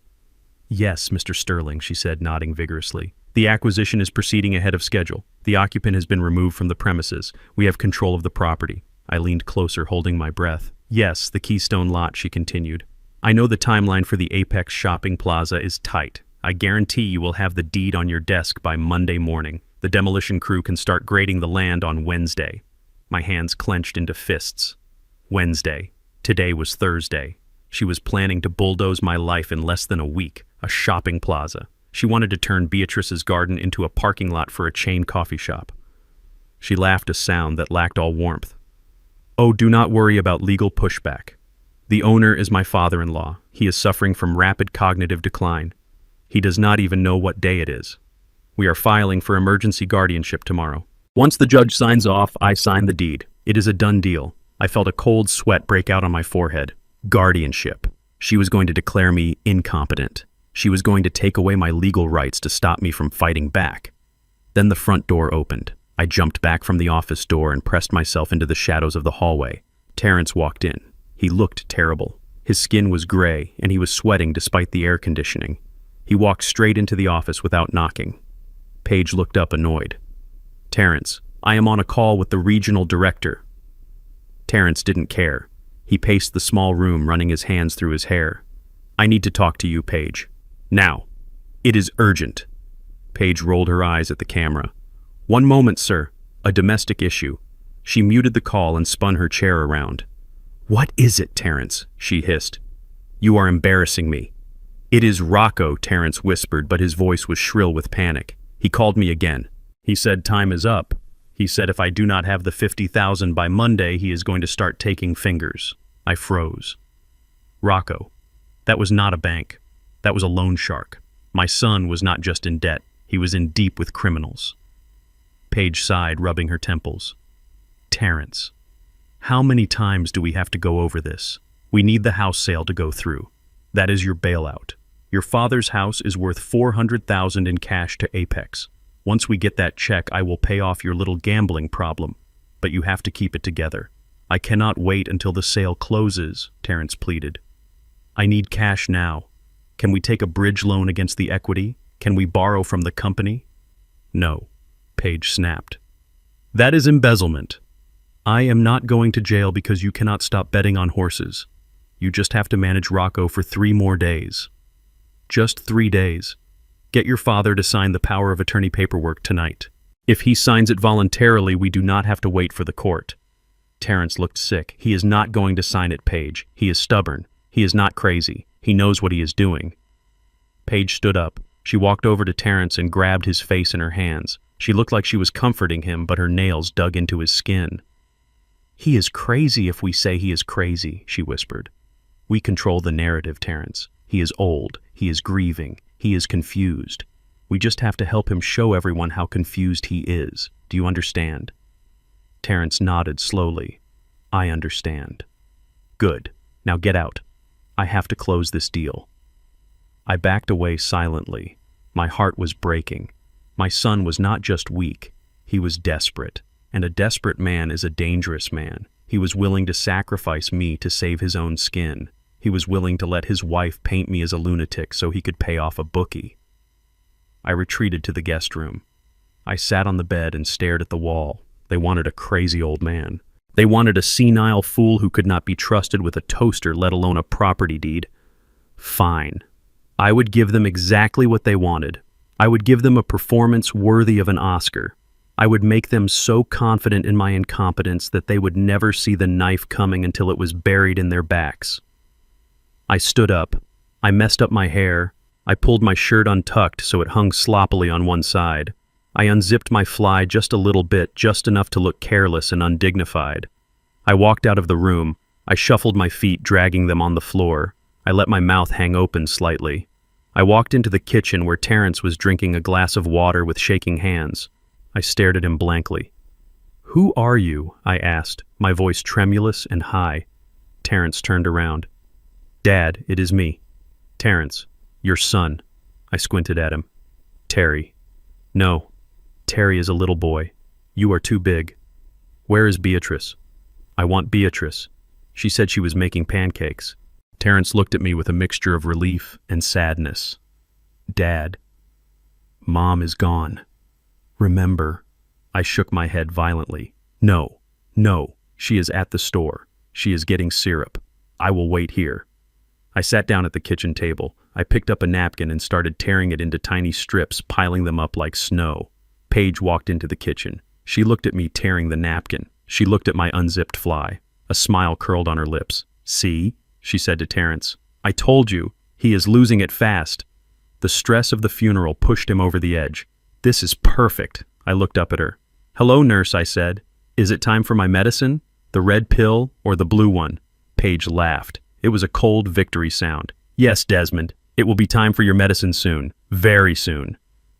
"Yes, Mr. Sterling," she said, nodding vigorously. "The acquisition is proceeding ahead of schedule. The occupant has been removed from the premises. We have control of the property." I leaned closer, holding my breath. "Yes, the Keystone lot," she continued. "I know the timeline for the Apex shopping plaza is tight. I guarantee you will have the deed on your desk by Monday morning. The demolition crew can start grading the land on Wednesday." My hands clenched into fists. Wednesday. Today was Thursday. She was planning to bulldoze my life in less than a week. A shopping plaza. She wanted to turn Beatrice's garden into a parking lot for a chain coffee shop. She laughed a sound that lacked all warmth. "Oh, do not worry about legal pushback. The owner is my father-in-law. He is suffering from rapid cognitive decline. He does not even know what day it is. We are filing for emergency guardianship tomorrow. Once the judge signs off, I sign the deed. It is a done deal." I felt a cold sweat break out on my forehead. Guardianship. She was going to declare me incompetent. She was going to take away my legal rights to stop me from fighting back. Then the front door opened. I jumped back from the office door and pressed myself into the shadows of the hallway. Terrence walked in. He looked terrible. His skin was gray, and he was sweating despite the air conditioning. He walked straight into the office without knocking. Paige looked up annoyed. "Terrence, I am on a call with the regional director." Terrence didn't care. He paced the small room, running his hands through his hair. "I need to talk to you, Paige. Now. It is urgent." Paige rolled her eyes at the camera. "One moment, sir. A domestic issue." She muted the call and spun her chair around. "What is it, Terrence?" she hissed. "You are embarrassing me." "It is Rocco," Terrence whispered, but his voice was shrill with panic. "He called me again. He said time is up. He said if I do not have the 50,000 by Monday, he is going to start taking fingers." I froze. Rocco. That was not a bank. That was a loan shark. My son was not just in debt. He was in deep with criminals. Paige sighed, rubbing her temples. "Terrence, how many times do we have to go over this? We need the house sale to go through. That is your bailout. Your father's house is worth 400,000 in cash to Apex. Once we get that check, I will pay off your little gambling problem. But you have to keep it together. I cannot wait until the sale closes," Terrence pleaded. "I need cash now. Can we take a bridge loan against the equity? Can we borrow from the company?" "No," Paige snapped. "That is embezzlement. I am not going to jail because you cannot stop betting on horses. You just have to manage Rocco for 3 more days. Just 3 days. Get your father to sign the power of attorney paperwork tonight. If he signs it voluntarily, we do not have to wait for the court." Terrence looked sick. "He is not going to sign it, Paige. He is stubborn. He is not crazy. He knows what he is doing." Paige stood up. She walked over to Terrence and grabbed his face in her hands. She looked like she was comforting him, but her nails dug into his skin. "He is crazy if we say he is crazy," she whispered. "We control the narrative, Terrence. He is old. He is grieving. He is confused. We just have to help him show everyone how confused he is. Do you understand?" Terrence nodded slowly. "I understand." "Good. Now get out. I have to close this deal." I backed away silently. My heart was breaking. My son was not just weak. He was desperate. And a desperate man is a dangerous man. He was willing to sacrifice me to save his own skin. He was willing to let his wife paint me as a lunatic so he could pay off a bookie. I retreated to the guest room. I sat on the bed and stared at the wall. They wanted a crazy old man. They wanted a senile fool who could not be trusted with a toaster, let alone a property deed. Fine. I would give them exactly what they wanted. I would give them a performance worthy of an Oscar. I would make them so confident in my incompetence that they would never see the knife coming until it was buried in their backs. I stood up. I messed up my hair. I pulled my shirt untucked so it hung sloppily on one side. I unzipped my fly just a little bit, just enough to look careless and undignified. I walked out of the room. I shuffled my feet, dragging them on the floor. I let my mouth hang open slightly. I walked into the kitchen where Terrence was drinking a glass of water with shaking hands. I stared at him blankly. "Who are you?" I asked, my voice tremulous and high. Terrence turned around. "Dad, it is me. Terrence, your son." I squinted at him. "Terry." "No, Terry is a little boy. You are too big." "Where is Beatrice?" "I want Beatrice. She said she was making pancakes." Terrence looked at me with a mixture of relief and sadness. "Dad, Mom is gone. Remember?" I shook my head violently. No, she is at the store. She is getting syrup. I will wait here." I sat down at the kitchen table. I picked up a napkin and started tearing it into tiny strips, piling them up like snow. Paige walked into the kitchen. She looked at me tearing the napkin. She looked at my unzipped fly. A smile curled on her lips. "See?" she said to Terrence. "I told you, he is losing it fast." The stress of the funeral pushed him over the edge. "This is perfect." I looked up at her. "Hello, nurse," I said. "Is it time for my medicine? The red pill or the blue one?" Paige laughed. It was a cold victory sound. "Yes, Desmond. It will be time for your medicine soon. Very soon."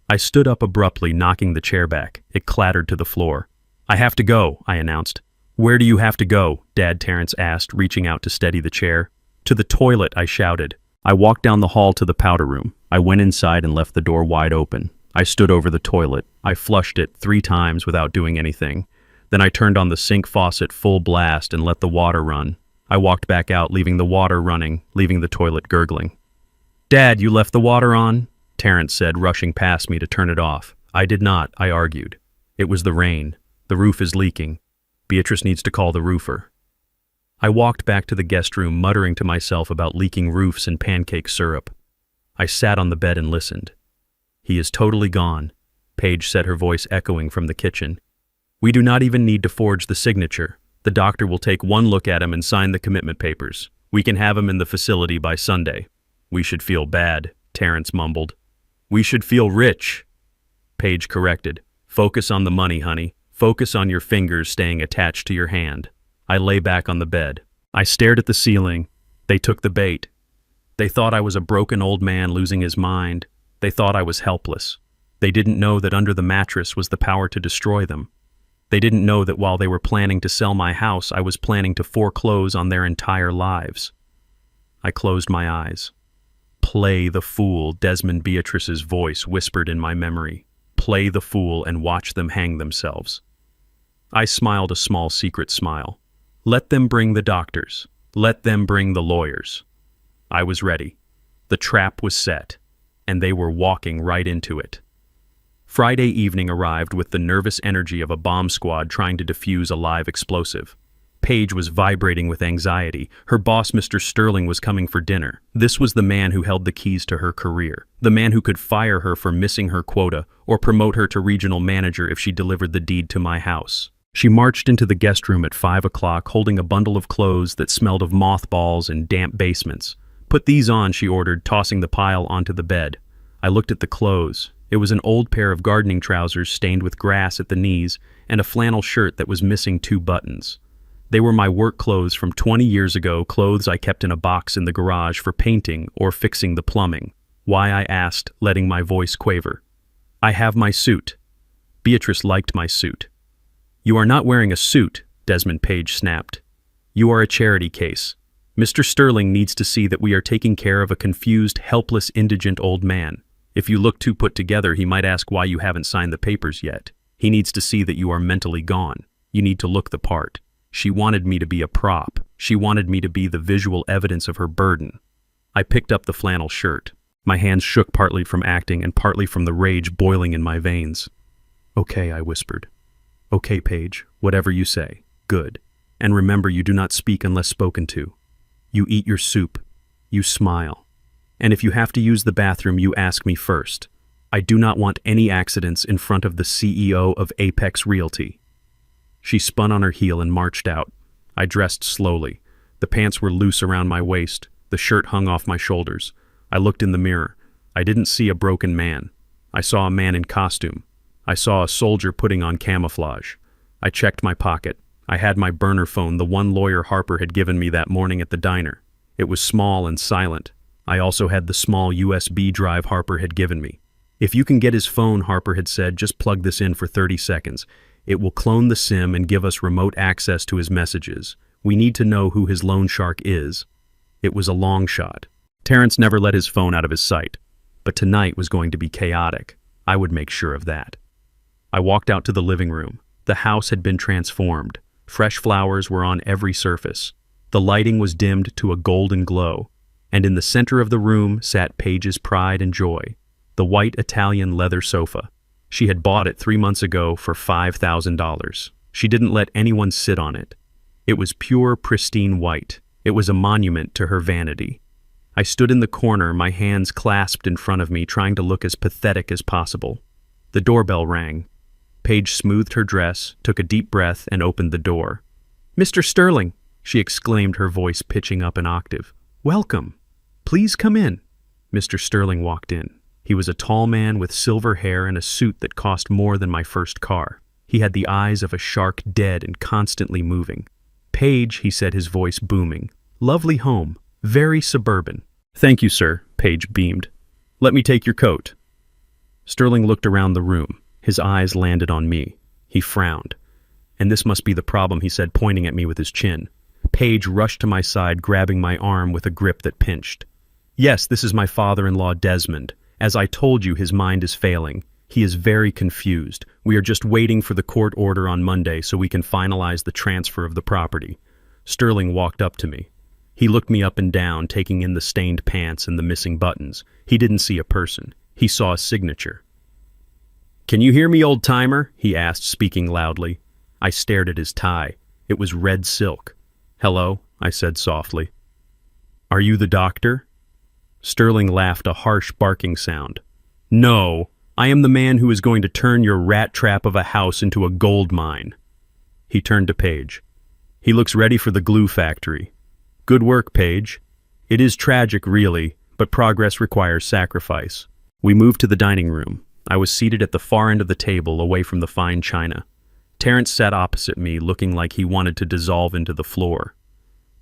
I stood up abruptly, knocking the chair back. It clattered to the floor. "I have to go," I announced. "Where do you have to go?" Dad Terrence asked, reaching out to steady the chair. "To the toilet," I shouted. I walked down the hall to the powder room. I went inside and left the door wide open. I stood over the toilet. I flushed it 3 times without doing anything. Then I turned on the sink faucet full blast and let the water run. I walked back out, leaving the water running, leaving the toilet gurgling. "Dad, you left the water on?" Terrence said, rushing past me to turn it off. "I did not," I argued. "It was the rain. The roof is leaking. Beatrice needs to call the roofer." I walked back to the guest room, muttering to myself about leaking roofs and pancake syrup. I sat on the bed and listened. "He is totally gone," Paige said, her voice echoing from the kitchen. "We do not even need to forge the signature. The doctor will take one look at him and sign the commitment papers. We can have him in the facility by Sunday." "We should feel bad," Terrence mumbled. "We should feel rich," Paige corrected. "Focus on the money, honey. Focus on your fingers staying attached to your hand." I lay back on the bed. I stared at the ceiling. They took the bait. They thought I was a broken old man losing his mind. They thought I was helpless. They didn't know that under the mattress was the power to destroy them. They didn't know that while they were planning to sell my house, I was planning to foreclose on their entire lives. I closed my eyes. "Play the fool," Desmond Beatrice's voice whispered in my memory. "Play the fool and watch them hang themselves." I smiled a small secret smile. Let them bring the doctors. Let them bring the lawyers. I was ready. The trap was set, and they were walking right into it. Friday evening arrived with the nervous energy of a bomb squad trying to defuse a live explosive. Paige was vibrating with anxiety. Her boss, Mr. Sterling, was coming for dinner. This was the man who held the keys to her career, the man who could fire her for missing her quota or promote her to regional manager if she delivered the deed to my house. She marched into the guest room at 5 o'clock, holding a bundle of clothes that smelled of mothballs and damp basements. "Put these on," she ordered, tossing the pile onto the bed. I looked at the clothes. It was an old pair of gardening trousers stained with grass at the knees and a flannel shirt that was missing 2 buttons. They were my work clothes from 20 years ago, clothes I kept in a box in the garage for painting or fixing the plumbing. "Why?" I asked, letting my voice quaver. "I have my suit." Beatrice liked my suit. "You are not wearing a suit," Desmond Paige snapped. "You are a charity case. Mr. Sterling needs to see that we are taking care of a confused, helpless, indigent old man. If you look too put together, he might ask why you haven't signed the papers yet. He needs to see that you are mentally gone. You need to look the part." She wanted me to be a prop. She wanted me to be the visual evidence of her burden. I picked up the flannel shirt. My hands shook, partly from acting and partly from the rage boiling in my veins. "Okay," I whispered. "Okay, Paige, whatever you say. Good. And remember, you do not speak unless spoken to. You eat your soup. You smile. And if you have to use the bathroom, you ask me first. I do not want any accidents in front of the CEO of Apex Realty." She spun on her heel and marched out. I dressed slowly. The pants were loose around my waist. The shirt hung off my shoulders. I looked in the mirror. I didn't see a broken man. I saw a man in costume. I saw a soldier putting on camouflage. I checked my pocket. I had my burner phone, the one lawyer Harper had given me that morning at the diner. It was small and silent. I also had the small USB drive Harper had given me. If you can get his phone, Harper had said, just plug this in for 30 seconds. It will clone the SIM and give us remote access to his messages. We need to know who his loan shark is. It was a long shot. Terrence never let his phone out of his sight. But tonight was going to be chaotic. I would make sure of that. I walked out to the living room. The house had been transformed. Fresh flowers were on every surface. The lighting was dimmed to a golden glow. And in the center of the room sat Paige's pride and joy, the white Italian leather sofa. She had bought it 3 months ago for $5,000. She didn't let anyone sit on it. It was pure, pristine white. It was a monument to her vanity. I stood in the corner, my hands clasped in front of me, trying to look as pathetic as possible. The doorbell rang. Paige smoothed her dress, took a deep breath, and opened the door. "Mr. Sterling," she exclaimed, her voice pitching up an octave. "Welcome. Please come in." Mr. Sterling walked in. He was a tall man with silver hair and a suit that cost more than my first car. He had the eyes of a shark, dead and constantly moving. "Paige," he said, his voice booming. "Lovely home. Very suburban." "Thank you, sir," Paige beamed. "Let me take your coat." Sterling looked around the room. His eyes landed on me. He frowned. "And this must be the problem," he said, pointing at me with his chin. Paige rushed to my side, grabbing my arm with a grip that pinched. "Yes, this is my father-in-law, Desmond. As I told you, his mind is failing. He is very confused. We are just waiting for the court order on Monday so we can finalize the transfer of the property." Sterling walked up to me. He looked me up and down, taking in the stained pants and the missing buttons. He didn't see a person. He saw a signature. "Can you hear me, old-timer?" he asked, speaking loudly. I stared at his tie. It was red silk. "Hello," I said softly. "Are you the doctor?" Sterling laughed, a harsh barking sound. "No, I am the man who is going to turn your rat trap of a house into a gold mine." He turned to Paige. "He looks ready for the glue factory." "Good work, Paige. It is tragic, really, but progress requires sacrifice." We moved to the dining room. I was seated at the far end of the table, away from the fine china. Terrence sat opposite me, looking like he wanted to dissolve into the floor.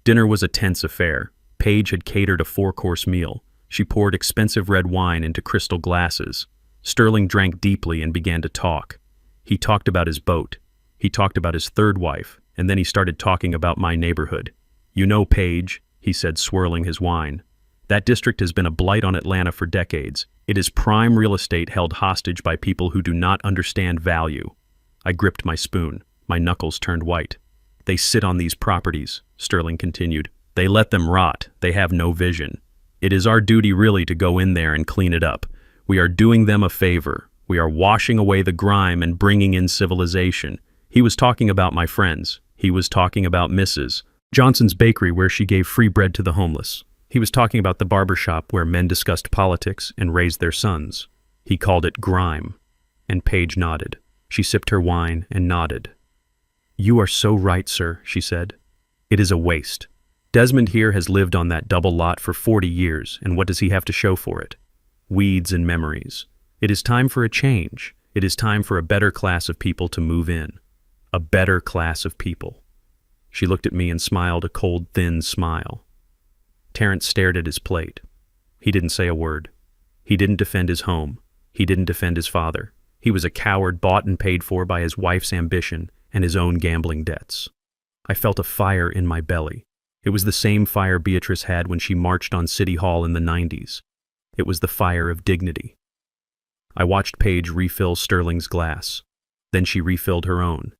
Dinner was a tense affair. Paige had catered a 4-course meal. She poured expensive red wine into crystal glasses. Sterling drank deeply and began to talk. He talked about his boat. He talked about his third wife, and then he started talking about my neighborhood. "You know, Paige," he said, swirling his wine, "that district has been a blight on Atlanta for decades. It is prime real estate held hostage by people who do not understand value." I gripped my spoon. My knuckles turned white. "They sit on these properties," Sterling continued. "They let them rot. They have no vision. It is our duty really to go in there and clean it up. We are doing them a favor. We are washing away the grime and bringing in civilization." He was talking about my friends. He was talking about Mrs. Johnson's bakery, where she gave free bread to the homeless. He was talking about the barber shop where men discussed politics and raised their sons. He called it grime. And Paige nodded. She sipped her wine and nodded. "You are so right, sir," she said. "It is a waste. Desmond here has lived on that double lot for 40 years, and what does he have to show for it? Weeds and memories. It is time for a change. It is time for a better class of people to move in. A better class of people." She looked at me and smiled a cold, thin smile. Terrence stared at his plate. He didn't say a word. He didn't defend his home. He didn't defend his father. He was a coward bought and paid for by his wife's ambition and his own gambling debts. I felt a fire in my belly. It was the same fire Beatrice had when she marched on City Hall in the 90s. It was the fire of dignity. I watched Paige refill Sterling's glass. Then she refilled her own.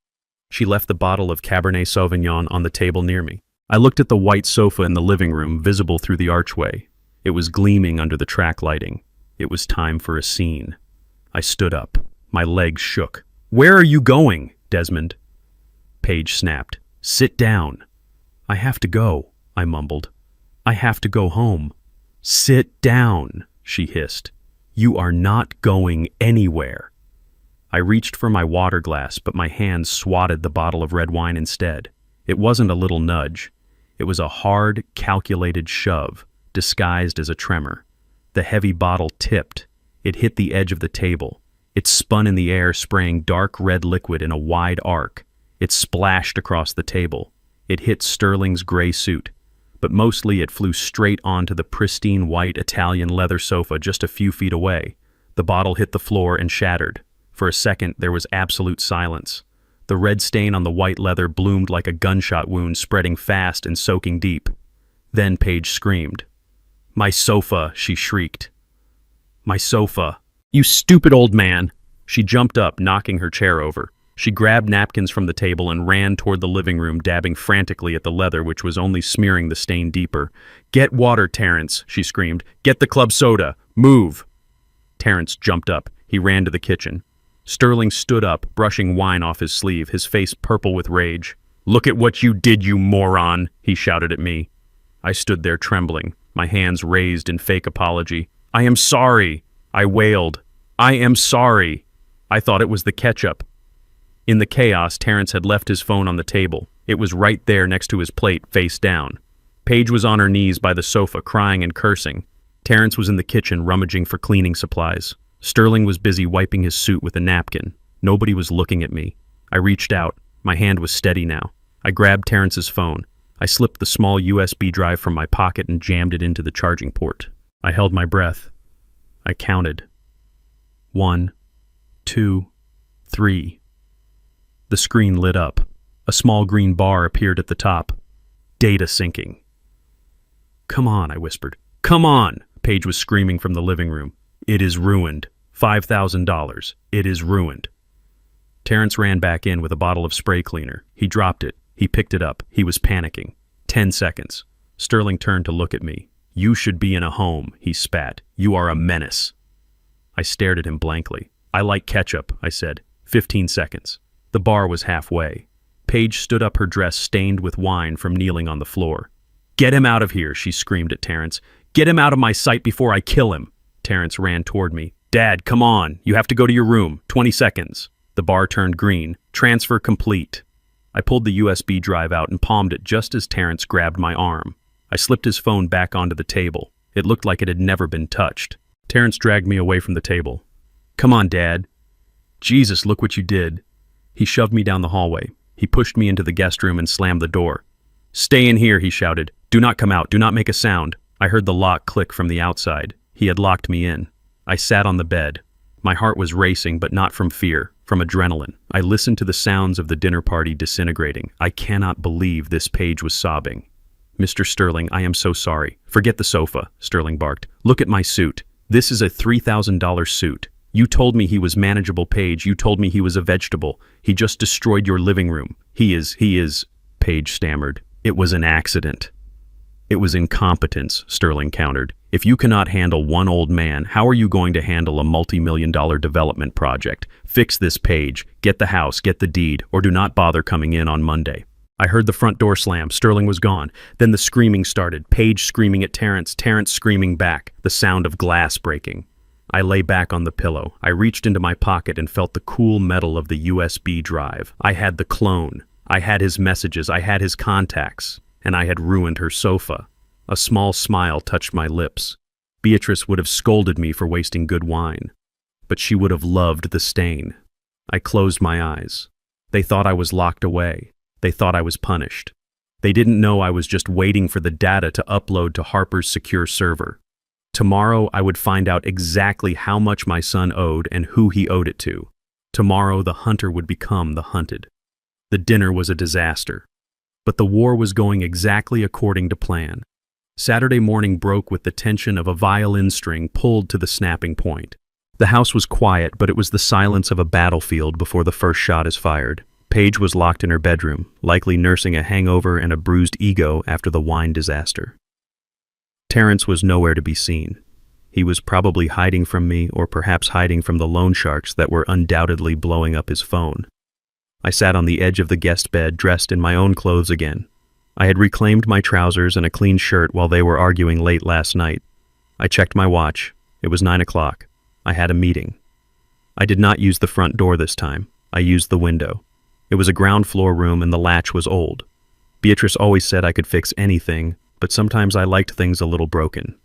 She left the bottle of Cabernet Sauvignon on the table near me. I looked at the white sofa in the living room, visible through the archway. It was gleaming under the track lighting. It was time for a scene. I stood up. My legs shook. "Where are you going, Desmond?" Paige snapped. "Sit down." "I have to go," I mumbled. "I have to go home." "Sit down," she hissed. "You are not going anywhere." I reached for my water glass, but my hand swatted the bottle of red wine instead. It wasn't a little nudge. It was a hard, calculated shove, disguised as a tremor. The heavy bottle tipped. It hit the edge of the table. It spun in the air, spraying dark red liquid in a wide arc. It splashed across the table. It hit Sterling's gray suit. But mostly it flew straight onto the pristine white Italian leather sofa just a few feet away. The bottle hit the floor and shattered. For a second, there was absolute silence. The red stain on the white leather bloomed like a gunshot wound, spreading fast and soaking deep. Then Paige screamed. "My sofa," she shrieked. "My sofa. You stupid old man!" She jumped up, knocking her chair over. She grabbed napkins from the table and ran toward the living room, dabbing frantically at the leather, which was only smearing the stain deeper. "Get water, Terrence," she screamed. "Get the club soda. Move!" Terrence jumped up. He ran to the kitchen. Sterling stood up, brushing wine off his sleeve, his face purple with rage. "Look at what you did, you moron!" he shouted at me. I stood there trembling, my hands raised in fake apology. "I am sorry," I wailed. "I am sorry." I thought it was the ketchup. In the chaos, Terrence had left his phone on the table. It was right there next to his plate, face down. Paige was on her knees by the sofa, crying and cursing. Terrence was in the kitchen, rummaging for cleaning supplies. Sterling was busy wiping his suit with a napkin. Nobody was looking at me. I reached out. My hand was steady now. I grabbed Terrence's phone. I slipped the small USB drive from my pocket and jammed it into the charging port. I held my breath. I counted. 1, 2, 3. The screen lit up. A small green bar appeared at the top. Data syncing. "Come on," I whispered. "Come on!" Paige was screaming from the living room. "It is ruined. $5,000. It is ruined." Terrence ran back in with a bottle of spray cleaner. He dropped it. He picked it up. He was panicking. 10 seconds. Sterling turned to look at me. "You should be in a home," he spat. "You are a menace." I stared at him blankly. "I like ketchup," I said. 15 seconds. The bar was halfway. Paige stood up, her dress stained with wine from kneeling on the floor. "Get him out of here," she screamed at Terrence. "Get him out of my sight before I kill him." Terrence ran toward me. "Dad, come on. You have to go to your room. 20 seconds. The bar turned green. "Transfer complete." I pulled the USB drive out and palmed it just as Terrence grabbed my arm. I slipped his phone back onto the table. It looked like it had never been touched. Terrence dragged me away from the table. "Come on, Dad." "Jesus, look what you did." He shoved me down the hallway. He pushed me into the guest room and slammed the door. "Stay in here," he shouted. "Do not come out. Do not make a sound." I heard the lock click from the outside. He had locked me in. I sat on the bed. My heart was racing, but not from fear, from adrenaline. I listened to the sounds of the dinner party disintegrating. I cannot believe this. Paige was sobbing. "Mr. Sterling, I am so sorry." "Forget the sofa," Sterling barked. "Look at my suit. This is a $3,000 suit. You told me he was manageable, Paige. You told me he was a vegetable. He just destroyed your living room. He is, Paige stammered. "It was an accident." "It was incompetence," Sterling countered. "If you cannot handle one old man, how are you going to handle a multi-million-dollar development project? Fix this, Paige. Get the house, get the deed, or do not bother coming in on Monday." I heard the front door slam. Sterling was gone. Then the screaming started. Paige screaming at Terrence, Terrence screaming back, the sound of glass breaking. I lay back on the pillow. I reached into my pocket and felt the cool metal of the USB drive. I had the clone. I had his messages. I had his contacts. And I had ruined her sofa. A small smile touched my lips. Beatrice would have scolded me for wasting good wine. But she would have loved the stain. I closed my eyes. They thought I was locked away. They thought I was punished. They didn't know I was just waiting for the data to upload to Harper's secure server. Tomorrow I would find out exactly how much my son owed and who he owed it to. Tomorrow the hunter would become the hunted. The dinner was a disaster. But the war was going exactly according to plan. Saturday morning broke with the tension of a violin string pulled to the snapping point. The house was quiet, but it was the silence of a battlefield before the first shot is fired. Paige was locked in her bedroom, likely nursing a hangover and a bruised ego after the wine disaster. Terrence was nowhere to be seen. He was probably hiding from me, or perhaps hiding from the loan sharks that were undoubtedly blowing up his phone. I sat on the edge of the guest bed, dressed in my own clothes again. I had reclaimed my trousers and a clean shirt while they were arguing late last night. I checked my watch. It was 9 o'clock. I had a meeting. I did not use the front door this time. I used the window. It was a ground floor room and the latch was old. Beatrice always said I could fix anything, but sometimes I liked things a little broken.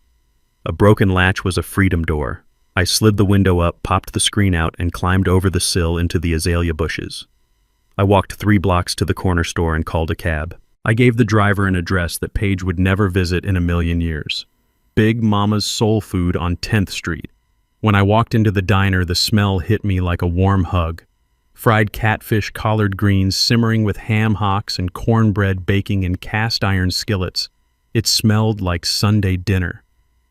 A broken latch was a freedom door. I slid the window up, popped the screen out, and climbed over the sill into the azalea bushes. I walked 3 blocks to the corner store and called a cab. I gave the driver an address that Paige would never visit in a million years. Big Mama's Soul Food on 10th Street. When I walked into the diner, the smell hit me like a warm hug. Fried catfish, collard greens simmering with ham hocks, and cornbread baking in cast-iron skillets. It smelled like Sunday dinner.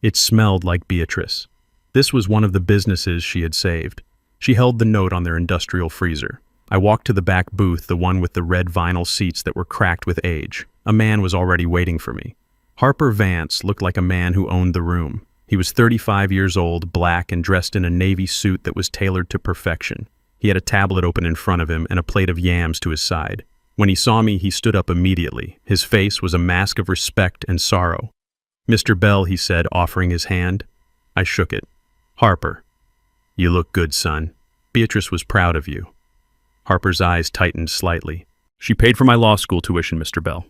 It smelled like Beatrice. This was one of the businesses she had saved. She held the note on their industrial freezer. I walked to the back booth, the one with the red vinyl seats that were cracked with age. A man was already waiting for me. Harper Vance looked like a man who owned the room. He was 35 years old, black, and dressed in a navy suit that was tailored to perfection. He had a tablet open in front of him and a plate of yams to his side. When he saw me, he stood up immediately. His face was a mask of respect and sorrow. "Mr. Bell," he said, offering his hand. I shook it. "Harper, you look good, son. Beatrice was proud of you." Harper's eyes tightened slightly. "She paid for my law school tuition, Mr. Bell.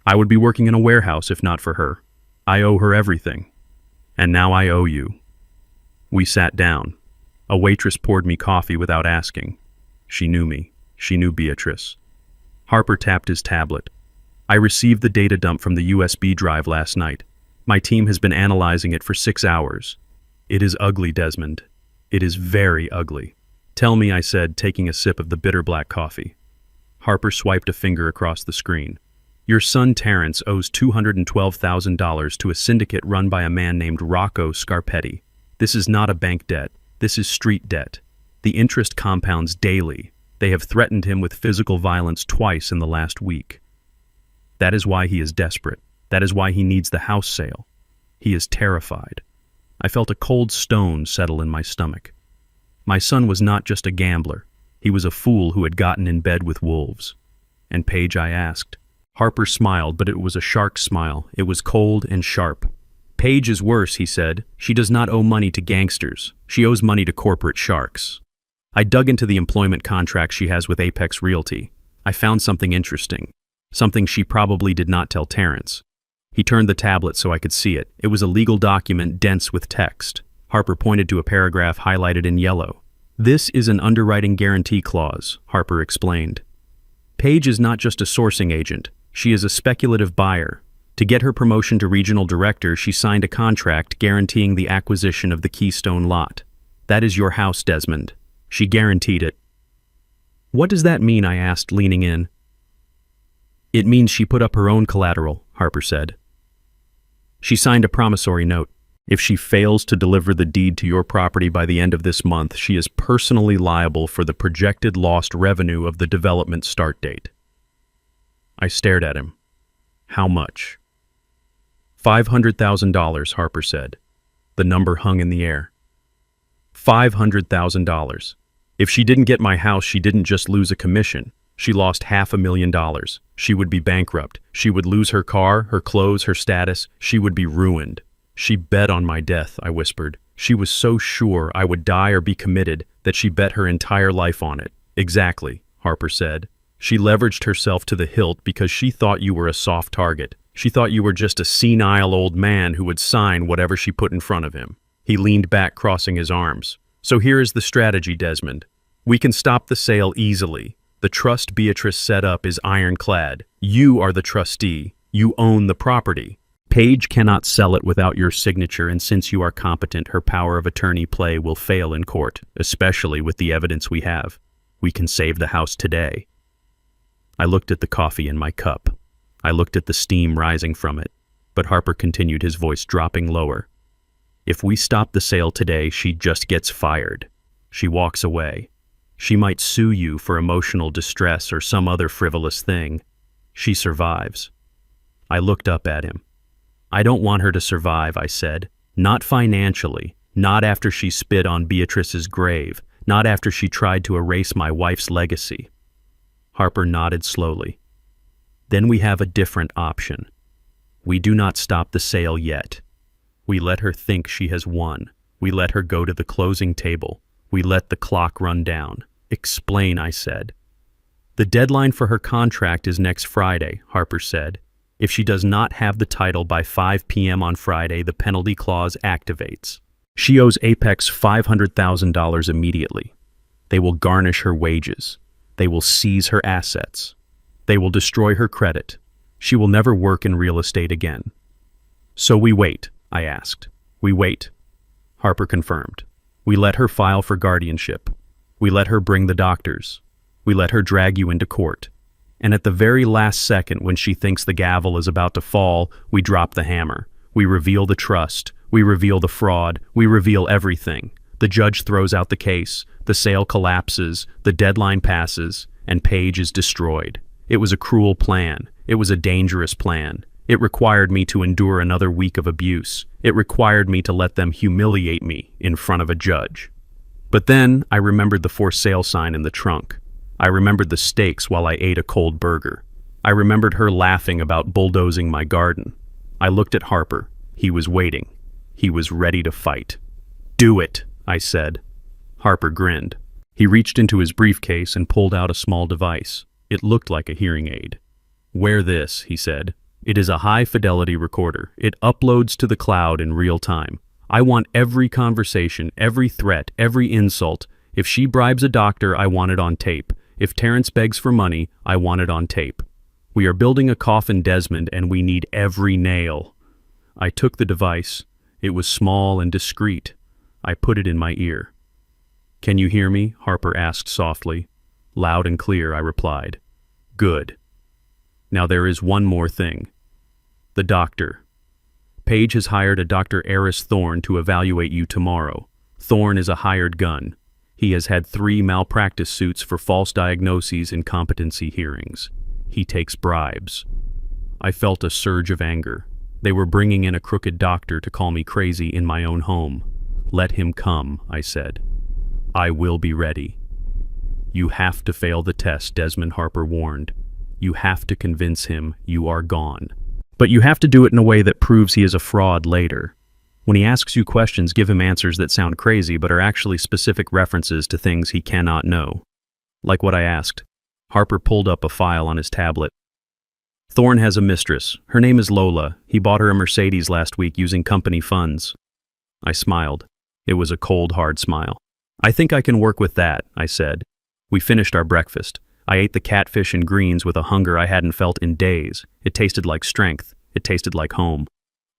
I would be working in a warehouse if not for her. I owe her everything. And now I owe you." We sat down. A waitress poured me coffee without asking. She knew me. She knew Beatrice. Harper tapped his tablet. "I received the data dump from the USB drive last night. My team has been analyzing it for 6 hours. It is ugly, Desmond. It is very ugly." "Tell me," I said, taking a sip of the bitter black coffee. Harper swiped a finger across the screen. "Your son Terrence owes $212,000 to a syndicate run by a man named Rocco Scarpetti. This is not a bank debt. This is street debt. The interest compounds daily. They have threatened him with physical violence twice in the last week. That is why he is desperate. That is why he needs the house sale. He is terrified." I felt a cold stone settle in my stomach. My son was not just a gambler. He was a fool who had gotten in bed with wolves. "And Paige?" I asked. Harper smiled, but it was a shark smile. It was cold and sharp. "Paige is worse," he said. "She does not owe money to gangsters. She owes money to corporate sharks." I dug into the employment contract she has with Apex Realty. I found something interesting. Something she probably did not tell Terrence. He turned the tablet so I could see it. It was a legal document dense with text. Harper pointed to a paragraph highlighted in yellow. "This is an underwriting guarantee clause," Harper explained. "Paige is not just a sourcing agent. She is a speculative buyer. To get her promotion to regional director, she signed a contract guaranteeing the acquisition of the Keystone lot. That is your house, Desmond. She guaranteed it." "What does that mean?" I asked, leaning in. "It means she put up her own collateral," Harper said. "She signed a promissory note. If she fails to deliver the deed to your property by the end of this month, she is personally liable for the projected lost revenue of the development start date." I stared at him. "How much?" $500,000, Harper said. The number hung in the air. $500,000. If she didn't get my house, she didn't just lose a commission. She lost $500,000. She would be bankrupt. She would lose her car, her clothes, her status. She would be ruined. "She bet on my death," I whispered. "She was so sure I would die or be committed that she bet her entire life on it." "Exactly," Harper said. "She leveraged herself to the hilt because she thought you were a soft target. She thought you were just a senile old man who would sign whatever she put in front of him." He leaned back, crossing his arms. "So here is the strategy, Desmond. We can stop the sale easily. The trust Beatrice set up is ironclad. You are the trustee. You own the property. Paige cannot sell it without your signature, and since you are competent, her power of attorney play will fail in court, especially with the evidence we have. We can save the house today." I looked at the coffee in my cup. I looked at the steam rising from it, but Harper continued, his voice dropping lower. "If we stop the sale today, she just gets fired. She walks away. She might sue you for emotional distress or some other frivolous thing. She survives." I looked up at him. "I don't want her to survive," I said. "Not financially, not after she spit on Beatrice's grave, not after she tried to erase my wife's legacy." Harper nodded slowly. "Then we have a different option. We do not stop the sale yet. We let her think she has won. We let her go to the closing table. We let the clock run down." "Explain," I said. "The deadline for her contract is next Friday," Harper said. If she does not have the title by 5 p.m. on Friday, the penalty clause activates. She owes Apex $500,000 immediately. They will garnish her wages. They will seize her assets. They will destroy her credit. She will never work in real estate again. So we wait, I asked. We wait. Harper confirmed. We let her file for guardianship. We let her bring the doctors. We let her drag you into court. And at the very last second, when she thinks the gavel is about to fall, we drop the hammer. We reveal the trust. We reveal the fraud. We reveal everything. The judge throws out the case. The sale collapses. The deadline passes. And Paige is destroyed. It was a cruel plan. It was a dangerous plan. It required me to endure another week of abuse. It required me to let them humiliate me in front of a judge. But then I remembered the for sale sign in the trunk. I remembered the steaks while I ate a cold burger. I remembered her laughing about bulldozing my garden. I looked at Harper. He was waiting. He was ready to fight. "Do it," I said. Harper grinned. He reached into his briefcase and pulled out a small device. It looked like a hearing aid. "Wear this," he said. "It is a high-fidelity recorder. It uploads to the cloud in real time. I want every conversation, every threat, every insult. If she bribes a doctor, I want it on tape. If Terrence begs for money, I want it on tape. We are building a coffin, Desmond, and we need every nail." I took the device. It was small and discreet. I put it in my ear. "Can you hear me?" Harper asked softly. "Loud and clear," I replied. "Good. Now there is one more thing. The doctor. Paige has hired a Dr. Eris Thorne to evaluate you tomorrow. Thorne is a hired gun. He has had 3 malpractice suits for false diagnoses and competency hearings. He takes bribes." I felt a surge of anger. They were bringing in a crooked doctor to call me crazy in my own home. "Let him come," I said. "I will be ready." "You have to fail the test," Desmond Harper warned. "You have to convince him you are gone. But you have to do it in a way that proves he is a fraud later. When he asks you questions, give him answers that sound crazy but are actually specific references to things he cannot know." Like what I asked. Harper pulled up a file on his tablet. "Thorne has a mistress. Her name is Lola. He bought her a Mercedes last week using company funds." I smiled. It was a cold, hard smile. "I think I can work with that," I said. We finished our breakfast. I ate the catfish and greens with a hunger I hadn't felt in days. It tasted like strength. It tasted like home.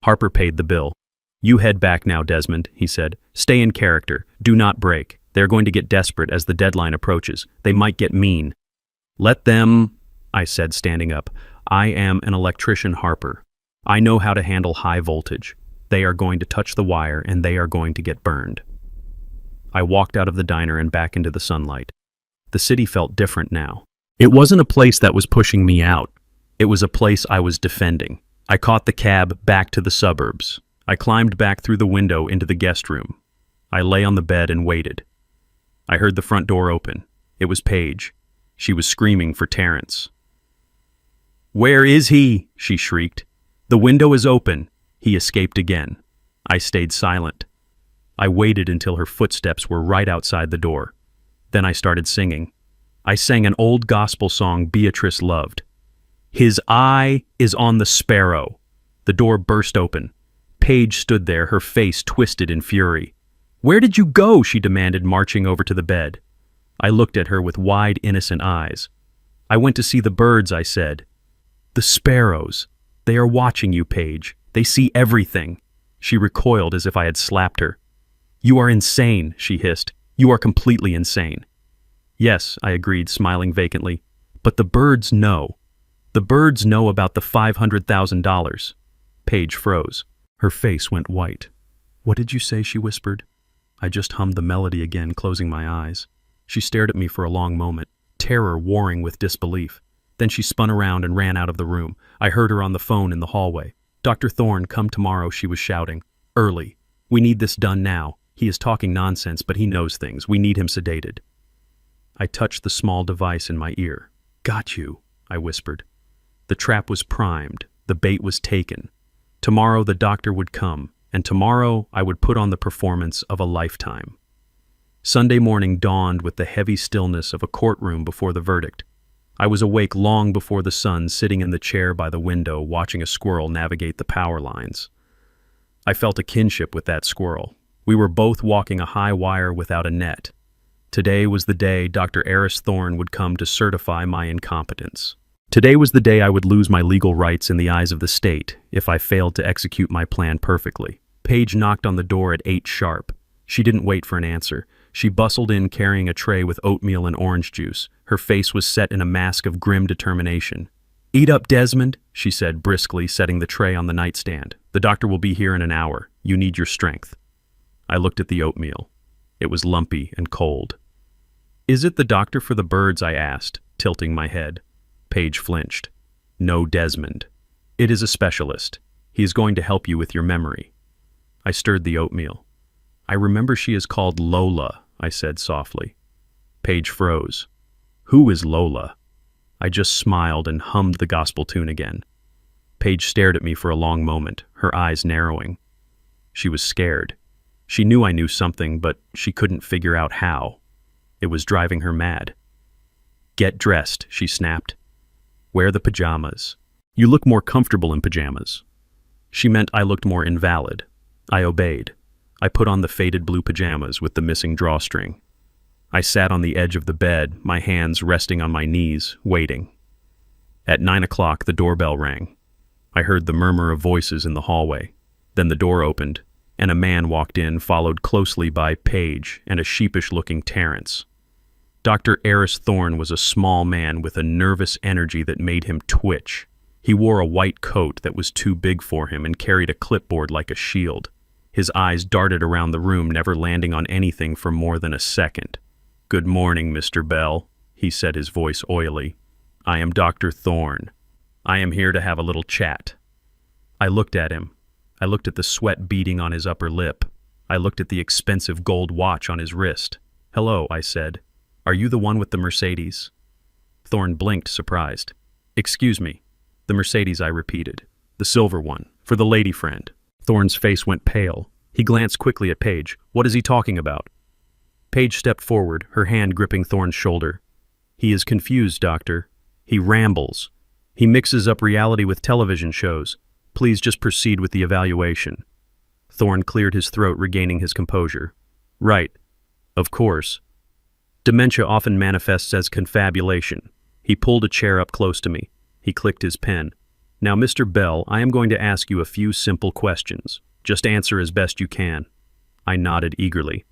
Harper paid the bill. "You head back now, Desmond," he said. "Stay in character. Do not break. They're going to get desperate as the deadline approaches. They might get mean." "Let them," I said, standing up. "I am an electrician, Harper. I know how to handle high voltage. They are going to touch the wire and they are going to get burned." I walked out of the diner and back into the sunlight. The city felt different now. It wasn't a place that was pushing me out. It was a place I was defending. I caught the cab back to the suburbs. I climbed back through the window into the guest room. I lay on the bed and waited. I heard the front door open. It was Paige. She was screaming for Terrence. "Where is he?" she shrieked. "The window is open." He escaped again. I stayed silent. I waited until her footsteps were right outside the door. Then I started singing. I sang an old gospel song Beatrice loved. "His eye is on the sparrow." The door burst open. Paige stood there, her face twisted in fury. "Where did you go?" she demanded, marching over to the bed. I looked at her with wide, innocent eyes. "I went to see the birds," I said. "The sparrows. They are watching you, Paige. They see everything." She recoiled as if I had slapped her. "You are insane," she hissed. "You are completely insane." "Yes," I agreed, smiling vacantly. "But the birds know. The birds know about the $500,000. Paige froze. Her face went white. "What did you say?" she whispered. I just hummed the melody again, closing my eyes. She stared at me for a long moment, terror warring with disbelief. Then she spun around and ran out of the room. I heard her on the phone in the hallway. "Dr. Thorne, come tomorrow," she was shouting. "Early. We need this done now. He is talking nonsense, but he knows things. We need him sedated." I touched the small device in my ear. "Got you," I whispered. The trap was primed. The bait was taken. Tomorrow the doctor would come, and tomorrow I would put on the performance of a lifetime. Sunday morning dawned with the heavy stillness of a courtroom before the verdict. I was awake long before the sun, sitting in the chair by the window, watching a squirrel navigate the power lines. I felt a kinship with that squirrel. We were both walking a high wire without a net. Today was the day Dr. Eris Thorne would come to certify my incompetence. Today was the day I would lose my legal rights in the eyes of the state if I failed to execute my plan perfectly. Paige knocked on the door at 8 sharp. She didn't wait for an answer. She bustled in carrying a tray with oatmeal and orange juice. Her face was set in a mask of grim determination. "Eat up, Desmond," she said briskly, setting the tray on the nightstand. "The doctor will be here in an hour. You need your strength." I looked at the oatmeal. It was lumpy and cold. "Is it the doctor for the birds?" I asked, tilting my head. Paige flinched. "No, Desmond. It is a specialist. He is going to help you with your memory." I stirred the oatmeal. "I remember she is called Lola," I said softly. Paige froze. "Who is Lola?" I just smiled and hummed the gospel tune again. Paige stared at me for a long moment, her eyes narrowing. She was scared. She knew I knew something, but she couldn't figure out how. It was driving her mad. "Get dressed," she snapped. "Wear the pajamas. You look more comfortable in pajamas." She meant I looked more invalid. I obeyed. I put on the faded blue pajamas with the missing drawstring. I sat on the edge of the bed, my hands resting on my knees, waiting. At 9 o'clock, the doorbell rang. I heard the murmur of voices in the hallway. Then the door opened, and a man walked in, followed closely by Paige and a sheepish-looking Terrence. Dr. Eris Thorne was a small man with a nervous energy that made him twitch. He wore a white coat that was too big for him and carried a clipboard like a shield. His eyes darted around the room, never landing on anything for more than a second. "Good morning, Mr. Bell," he said, his voice oily. "I am Dr. Thorne. I am here to have a little chat." I looked at him. I looked at the sweat beading on his upper lip. I looked at the expensive gold watch on his wrist. "Hello," I said. "Are you the one with the Mercedes?" Thorne blinked, surprised. "Excuse me." "The Mercedes," I repeated. "The silver one, for the lady friend." Thorne's face went pale. He glanced quickly at Paige. "What is he talking about?" Paige stepped forward, her hand gripping Thorne's shoulder. "He is confused, doctor. He rambles. He mixes up reality with television shows. Please just proceed with the evaluation." Thorne cleared his throat, regaining his composure. "Right. Of course. Dementia often manifests as confabulation." He pulled a chair up close to me. He clicked his pen. "Now, Mr. Bell, I am going to ask you a few simple questions. Just answer as best you can." I nodded eagerly.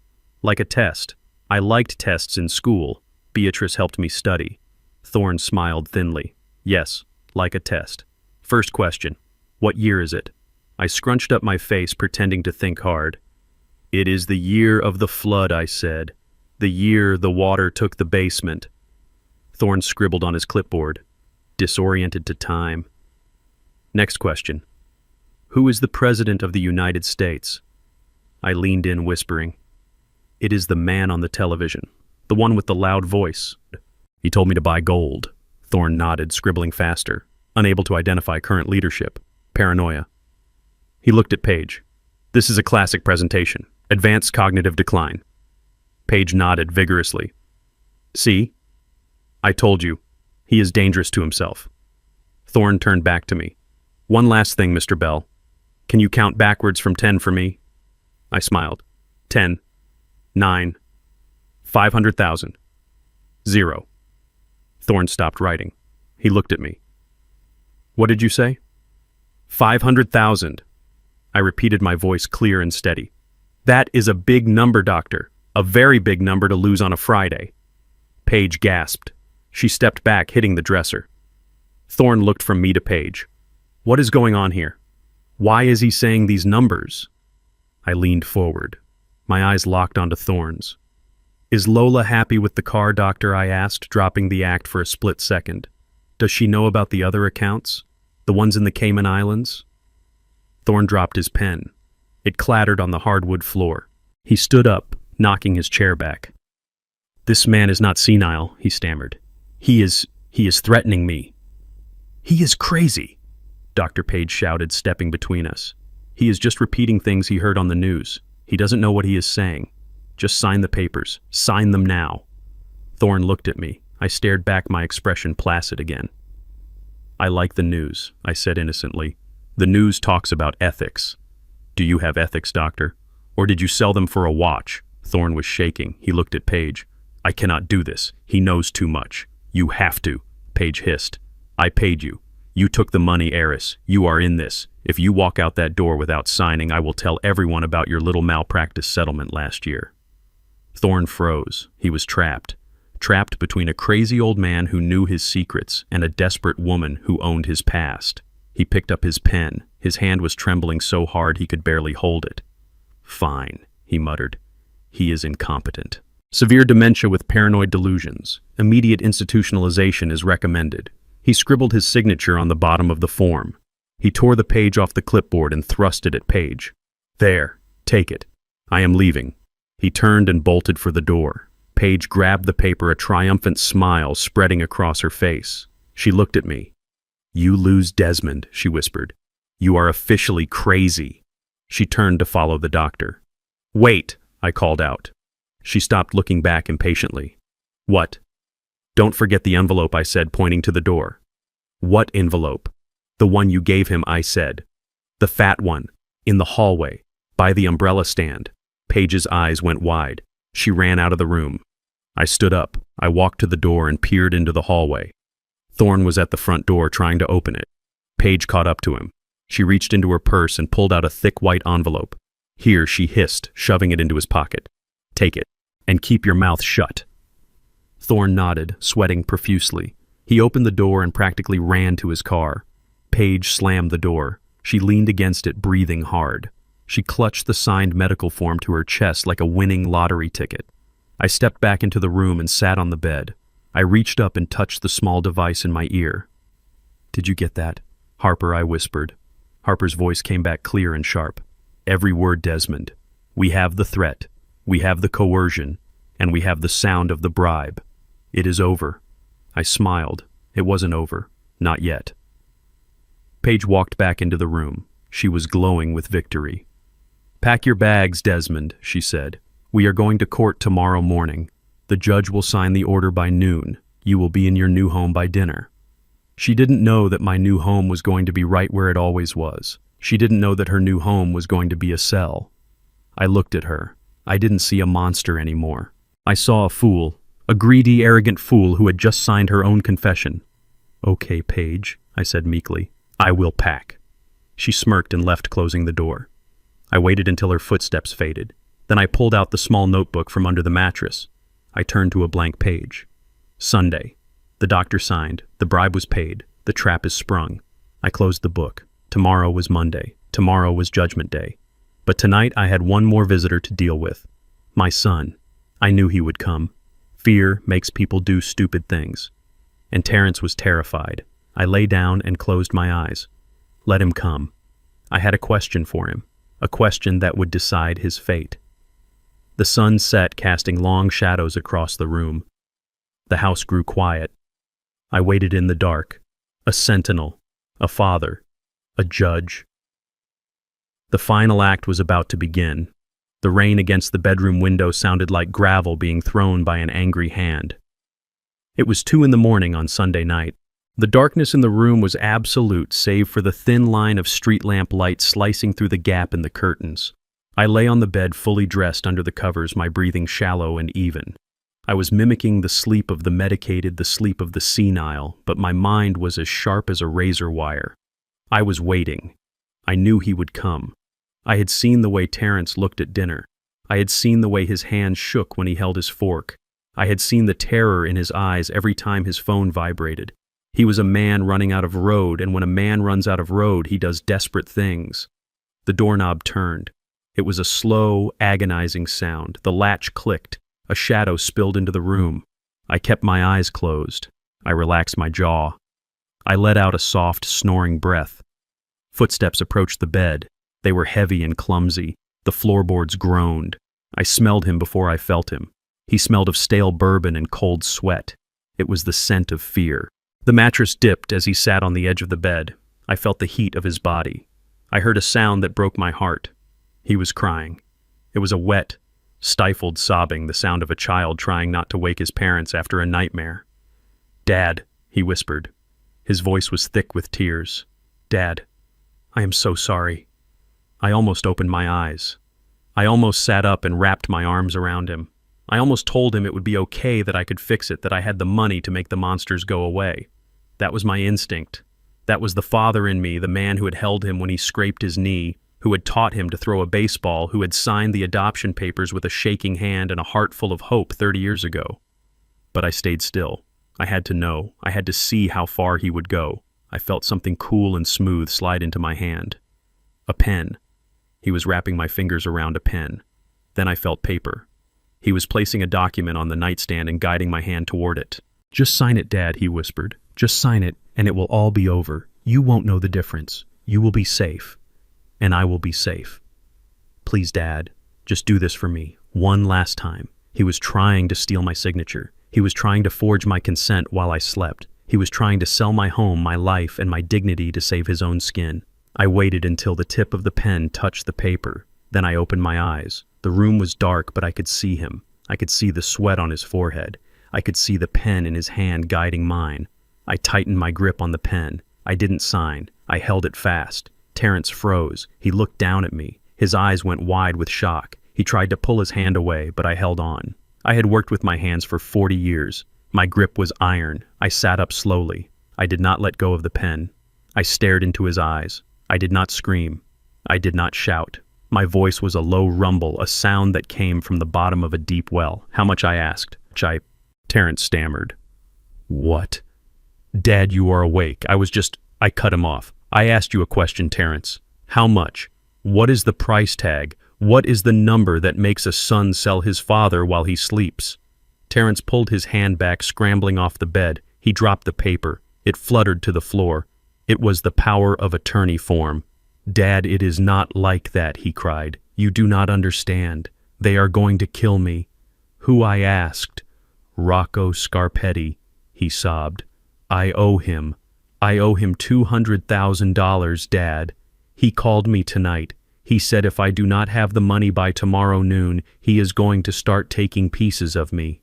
"Like a test. I liked tests in school. Beatrice helped me study." Thorne smiled thinly. "Yes, like a test. First question. What year is it?" I scrunched up my face, pretending to think hard. "It is the year of the flood," I said. "The year the water took the basement." Thorne scribbled on his clipboard, disoriented to time. "Next question. Who is the President of the United States?" I leaned in, whispering. "It is the man on the television, the one with the loud voice. He told me to buy gold." Thorne nodded, scribbling faster, unable to identify current leadership. Paranoia. He looked at Paige. "This is a classic presentation. Advanced cognitive decline." Paige nodded vigorously. "See? I told you. He is dangerous to himself." Thorne turned back to me. "One last thing, Mr. Bell. Can you count backwards from 10 for me?" I smiled. 10, 9, 500,000, 0. Thorne stopped writing. He looked at me. "What did you say?" 500,000. I repeated, my voice clear and steady. "That is a big number, doctor. A very big number to lose on a Friday." Paige gasped. She stepped back, hitting the dresser. Thorne looked from me to Paige. "What is going on here? Why is he saying these numbers?" I leaned forward. My eyes locked onto Thorne's. "Is Lola happy with the car, doctor?" I asked, dropping the act for a split second. "Does she know about the other accounts? The ones in the Cayman Islands?" Thorne dropped his pen. It clattered on the hardwood floor. He stood up, knocking his chair back. "This man is not senile," he stammered. He is threatening me." "He is crazy," Dr. Page shouted, stepping between us. "He is just repeating things he heard on the news. He doesn't know what he is saying. Just sign the papers. Sign them now." Thorne looked at me. I stared back, my expression placid again. I like the news, I said innocently. The news talks about ethics. Do you have ethics, doctor? Or did you sell them for a watch? Thorne was shaking. He looked at Paige. I cannot do this. He knows too much. You have to, Paige hissed. I paid you. You took the money, heiress. You are in this. If you walk out that door without signing, I will tell everyone about your little malpractice settlement last year. Thorne froze. He was trapped. Trapped between a crazy old man who knew his secrets and a desperate woman who owned his past. He picked up his pen. His hand was trembling so hard he could barely hold it. Fine, he muttered. He is incompetent. Severe dementia with paranoid delusions. Immediate institutionalization is recommended. He scribbled his signature on the bottom of the form. He tore the page off the clipboard and thrust it at Paige. There, take it. I am leaving. He turned and bolted for the door. Paige grabbed the paper, a triumphant smile spreading across her face. She looked at me. You lose Desmond, she whispered. You are officially crazy. She turned to follow the doctor. Wait, I called out. She stopped, looking back impatiently. What? Don't forget the envelope, I said, pointing to the door. What envelope? The one you gave him, I said. The fat one, in the hallway, by the umbrella stand. Paige's eyes went wide. She ran out of the room. I stood up. I walked to the door and peered into the hallway. Thorne was at the front door trying to open it. Paige caught up to him. She reached into her purse and pulled out a thick white envelope. Here, she hissed, shoving it into his pocket. Take it, and keep your mouth shut. Thorne nodded, sweating profusely. He opened the door and practically ran to his car. Paige slammed the door. She leaned against it, breathing hard. She clutched the signed medical form to her chest like a winning lottery ticket. I stepped back into the room and sat on the bed. I reached up and touched the small device in my ear. Did you get that? Harper, I whispered. Harper's voice came back clear and sharp. Every word, Desmond. We have the threat. We have the coercion. And we have the sound of the bribe. It is over. I smiled. It wasn't over. Not yet. Paige walked back into the room. She was glowing with victory. Pack your bags, Desmond, she said. We are going to court tomorrow morning. The judge will sign the order by noon. You will be in your new home by dinner. She didn't know that my new home was going to be right where it always was. She didn't know that her new home was going to be a cell. I looked at her. I didn't see a monster anymore. I saw a fool, a greedy, arrogant fool who had just signed her own confession. Okay, Paige, I said meekly. I will pack. She smirked and left, closing the door. I waited until her footsteps faded. Then I pulled out the small notebook from under the mattress. I turned to a blank page. Sunday. The doctor signed. The bribe was paid. The trap is sprung. I closed the book. Tomorrow was Monday. Tomorrow was Judgment Day. But tonight I had one more visitor to deal with. My son. I knew he would come. Fear makes people do stupid things. And Terrence was terrified. I lay down and closed my eyes. Let him come. I had a question for him. A question that would decide his fate. The sun set, casting long shadows across the room. The house grew quiet. I waited in the dark. A sentinel. A father. A judge. The final act was about to begin. The rain against the bedroom window sounded like gravel being thrown by an angry hand. It was 2 a.m. on Sunday night. The darkness in the room was absolute, save for the thin line of street lamp light slicing through the gap in the curtains. I lay on the bed fully dressed under the covers, my breathing shallow and even. I was mimicking the sleep of the medicated, the sleep of the senile, but my mind was as sharp as a razor wire. I was waiting. I knew he would come. I had seen the way Terrence looked at dinner. I had seen the way his hand shook when he held his fork. I had seen the terror in his eyes every time his phone vibrated. He was a man running out of road, and when a man runs out of road, he does desperate things. The doorknob turned. It was a slow, agonizing sound. The latch clicked. A shadow spilled into the room. I kept my eyes closed. I relaxed my jaw. I let out a soft, snoring breath. Footsteps approached the bed. They were heavy and clumsy. The floorboards groaned. I smelled him before I felt him. He smelled of stale bourbon and cold sweat. It was the scent of fear. The mattress dipped as he sat on the edge of the bed. I felt the heat of his body. I heard a sound that broke my heart. He was crying. It was a wet, stifled sobbing, the sound of a child trying not to wake his parents after a nightmare. "Dad," he whispered. His voice was thick with tears. "Dad, I am so sorry." I almost opened my eyes. I almost sat up and wrapped my arms around him. I almost told him it would be okay, that I could fix it, that I had the money to make the monsters go away. That was my instinct. That was the father in me, the man who had held him when he scraped his knee, who had taught him to throw a baseball, who had signed the adoption papers with a shaking hand and a heart full of hope 30 years ago. But I stayed still. I had to know. I had to see how far he would go. I felt something cool and smooth slide into my hand. A pen. He was wrapping my fingers around a pen. Then I felt paper. He was placing a document on the nightstand and guiding my hand toward it. "Just sign it, Dad," he whispered. "Just sign it, and it will all be over. You won't know the difference. You will be safe. And I will be safe. Please, Dad, just do this for me, one last time." He was trying to steal my signature. He was trying to forge my consent while I slept. He was trying to sell my home, my life, and my dignity to save his own skin. I waited until the tip of the pen touched the paper. Then I opened my eyes. The room was dark, but I could see him. I could see the sweat on his forehead. I could see the pen in his hand guiding mine. I tightened my grip on the pen. I didn't sign. I held it fast. Terrence froze. He looked down at me. His eyes went wide with shock. He tried to pull his hand away, but I held on. I had worked with my hands for 40 years. My grip was iron. I sat up slowly. I did not let go of the pen. I stared into his eyes. I did not scream. I did not shout. My voice was a low rumble, a sound that came from the bottom of a deep well. "How much?" I asked. Terrence stammered. "What?" "Dad, you are awake. I cut him off. "I asked you a question, Terrence. How much? What is the price tag? What is the number that makes a son sell his father while he sleeps?" Terrence pulled his hand back, scrambling off the bed. He dropped the paper. It fluttered to the floor. It was the power of attorney form. "Dad, it is not like that," he cried. "You do not understand. They are going to kill me." "Who?" I asked. "Rocco Scarpetti," he sobbed. I owe him $200,000, Dad. He called me tonight. He said if I do not have the money by tomorrow noon, he is going to start taking pieces of me.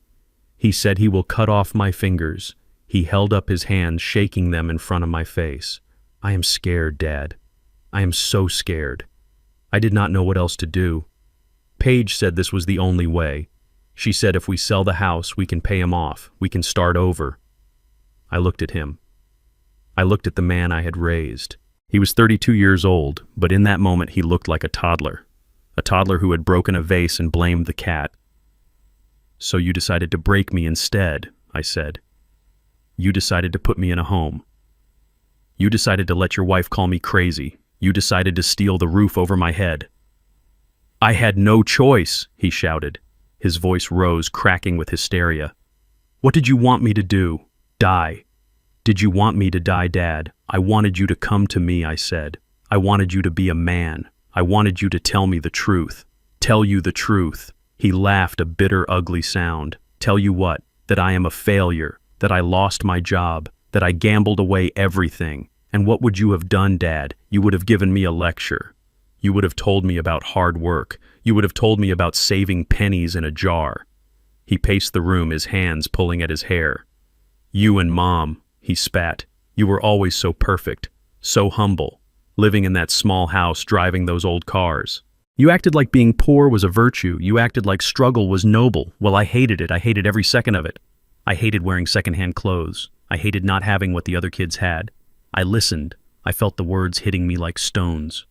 He said he will cut off my fingers. He held up his hands, shaking them in front of my face. I am scared, Dad. I am so scared. I did not know what else to do. Paige said this was the only way. She said if we sell the house, we can pay him off. We can start over. I looked at him. I looked at the man I had raised. He was 32 years old, but in that moment he looked like a toddler who had broken a vase and blamed the cat. "So you decided to break me instead," I said. "You decided to put me in a home. You decided to let your wife call me crazy. You decided to steal the roof over my head." "I had no choice," he shouted. His voice rose, cracking with hysteria. "What did you want me to do? Die? Did you want me to die, Dad? I wanted you to come to me," I said. "I wanted you to be a man. I wanted you to tell me the truth. Tell you the truth." He laughed, a bitter, ugly sound. "Tell you what? That I am a failure, that I lost my job, that I gambled away everything. And what would you have done, Dad? You would have given me a lecture. You would have told me about hard work. You would have told me about saving pennies in a jar." He paced the room, his hands pulling at his hair. "You and Mom," he spat. "You were always so perfect, so humble, living in that small house, driving those old cars. You acted like being poor was a virtue. You acted like struggle was noble. Well, I hated it. I hated every second of it. I hated wearing secondhand clothes. I hated not having what the other kids had. I listened. I felt the words hitting me like stones.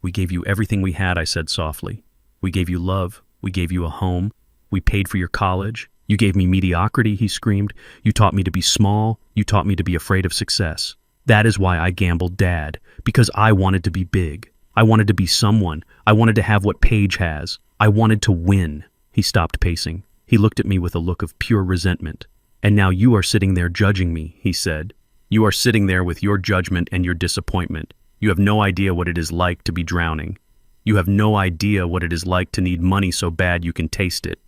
We gave you everything we had," I said softly. "We gave you love. We gave you a home. We paid for your college. You gave me mediocrity," he screamed. "You taught me to be small. You taught me to be afraid of success. That is why I gambled, Dad, because I wanted to be big. I wanted to be someone. I wanted to have what Paige has. I wanted to win." He stopped pacing. He looked at me with a look of pure resentment. "And now you are sitting there judging me," he said. "You are sitting there with your judgment and your disappointment. You have no idea what it is like to be drowning. You have no idea what it is like to need money so bad you can taste it."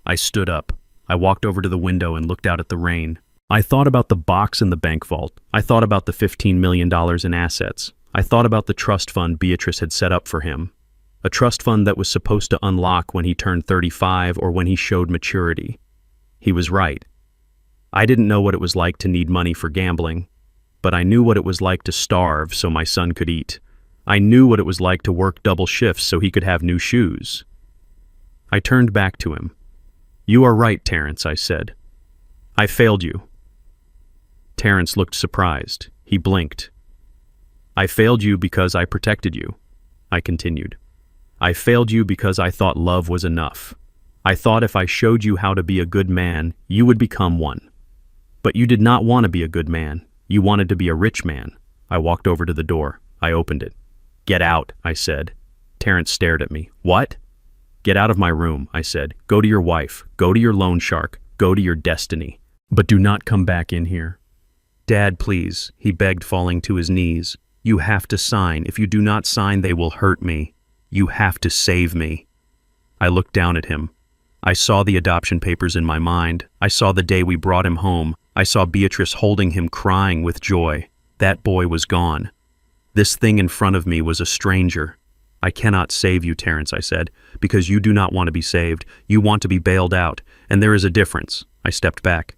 I stood up. I walked over to the window and looked out at the rain. I thought about the box in the bank vault. I thought about the $15 million in assets. I thought about the trust fund Beatrice had set up for him. A trust fund that was supposed to unlock when he turned 35 or when he showed maturity. He was right. I didn't know what it was like to need money for gambling, but I knew what it was like to starve so my son could eat. I knew what it was like to work double shifts so he could have new shoes. I turned back to him. "You are right, Terrence," I said. "I failed you." Terrence looked surprised. He blinked. "I failed you because I protected you," I continued. "I failed you because I thought love was enough. I thought if I showed you how to be a good man, you would become one. But you did not want to be a good man. You wanted to be a rich man." I walked over to the door. I opened it. "Get out," I said. Terrence stared at me. "What?" "Get out of my room," I said. "Go to your wife. Go to your loan shark. Go to your destiny. But do not come back in here." "Dad, please," he begged, falling to his knees. "You have to sign. If you do not sign, they will hurt me. You have to save me." I looked down at him. I saw the adoption papers in my mind. I saw the day we brought him home. I saw Beatrice holding him, crying with joy. That boy was gone. This thing in front of me was a stranger. "I cannot save you, Terrence," I said, "because you do not want to be saved. You want to be bailed out, and there is a difference." I stepped back.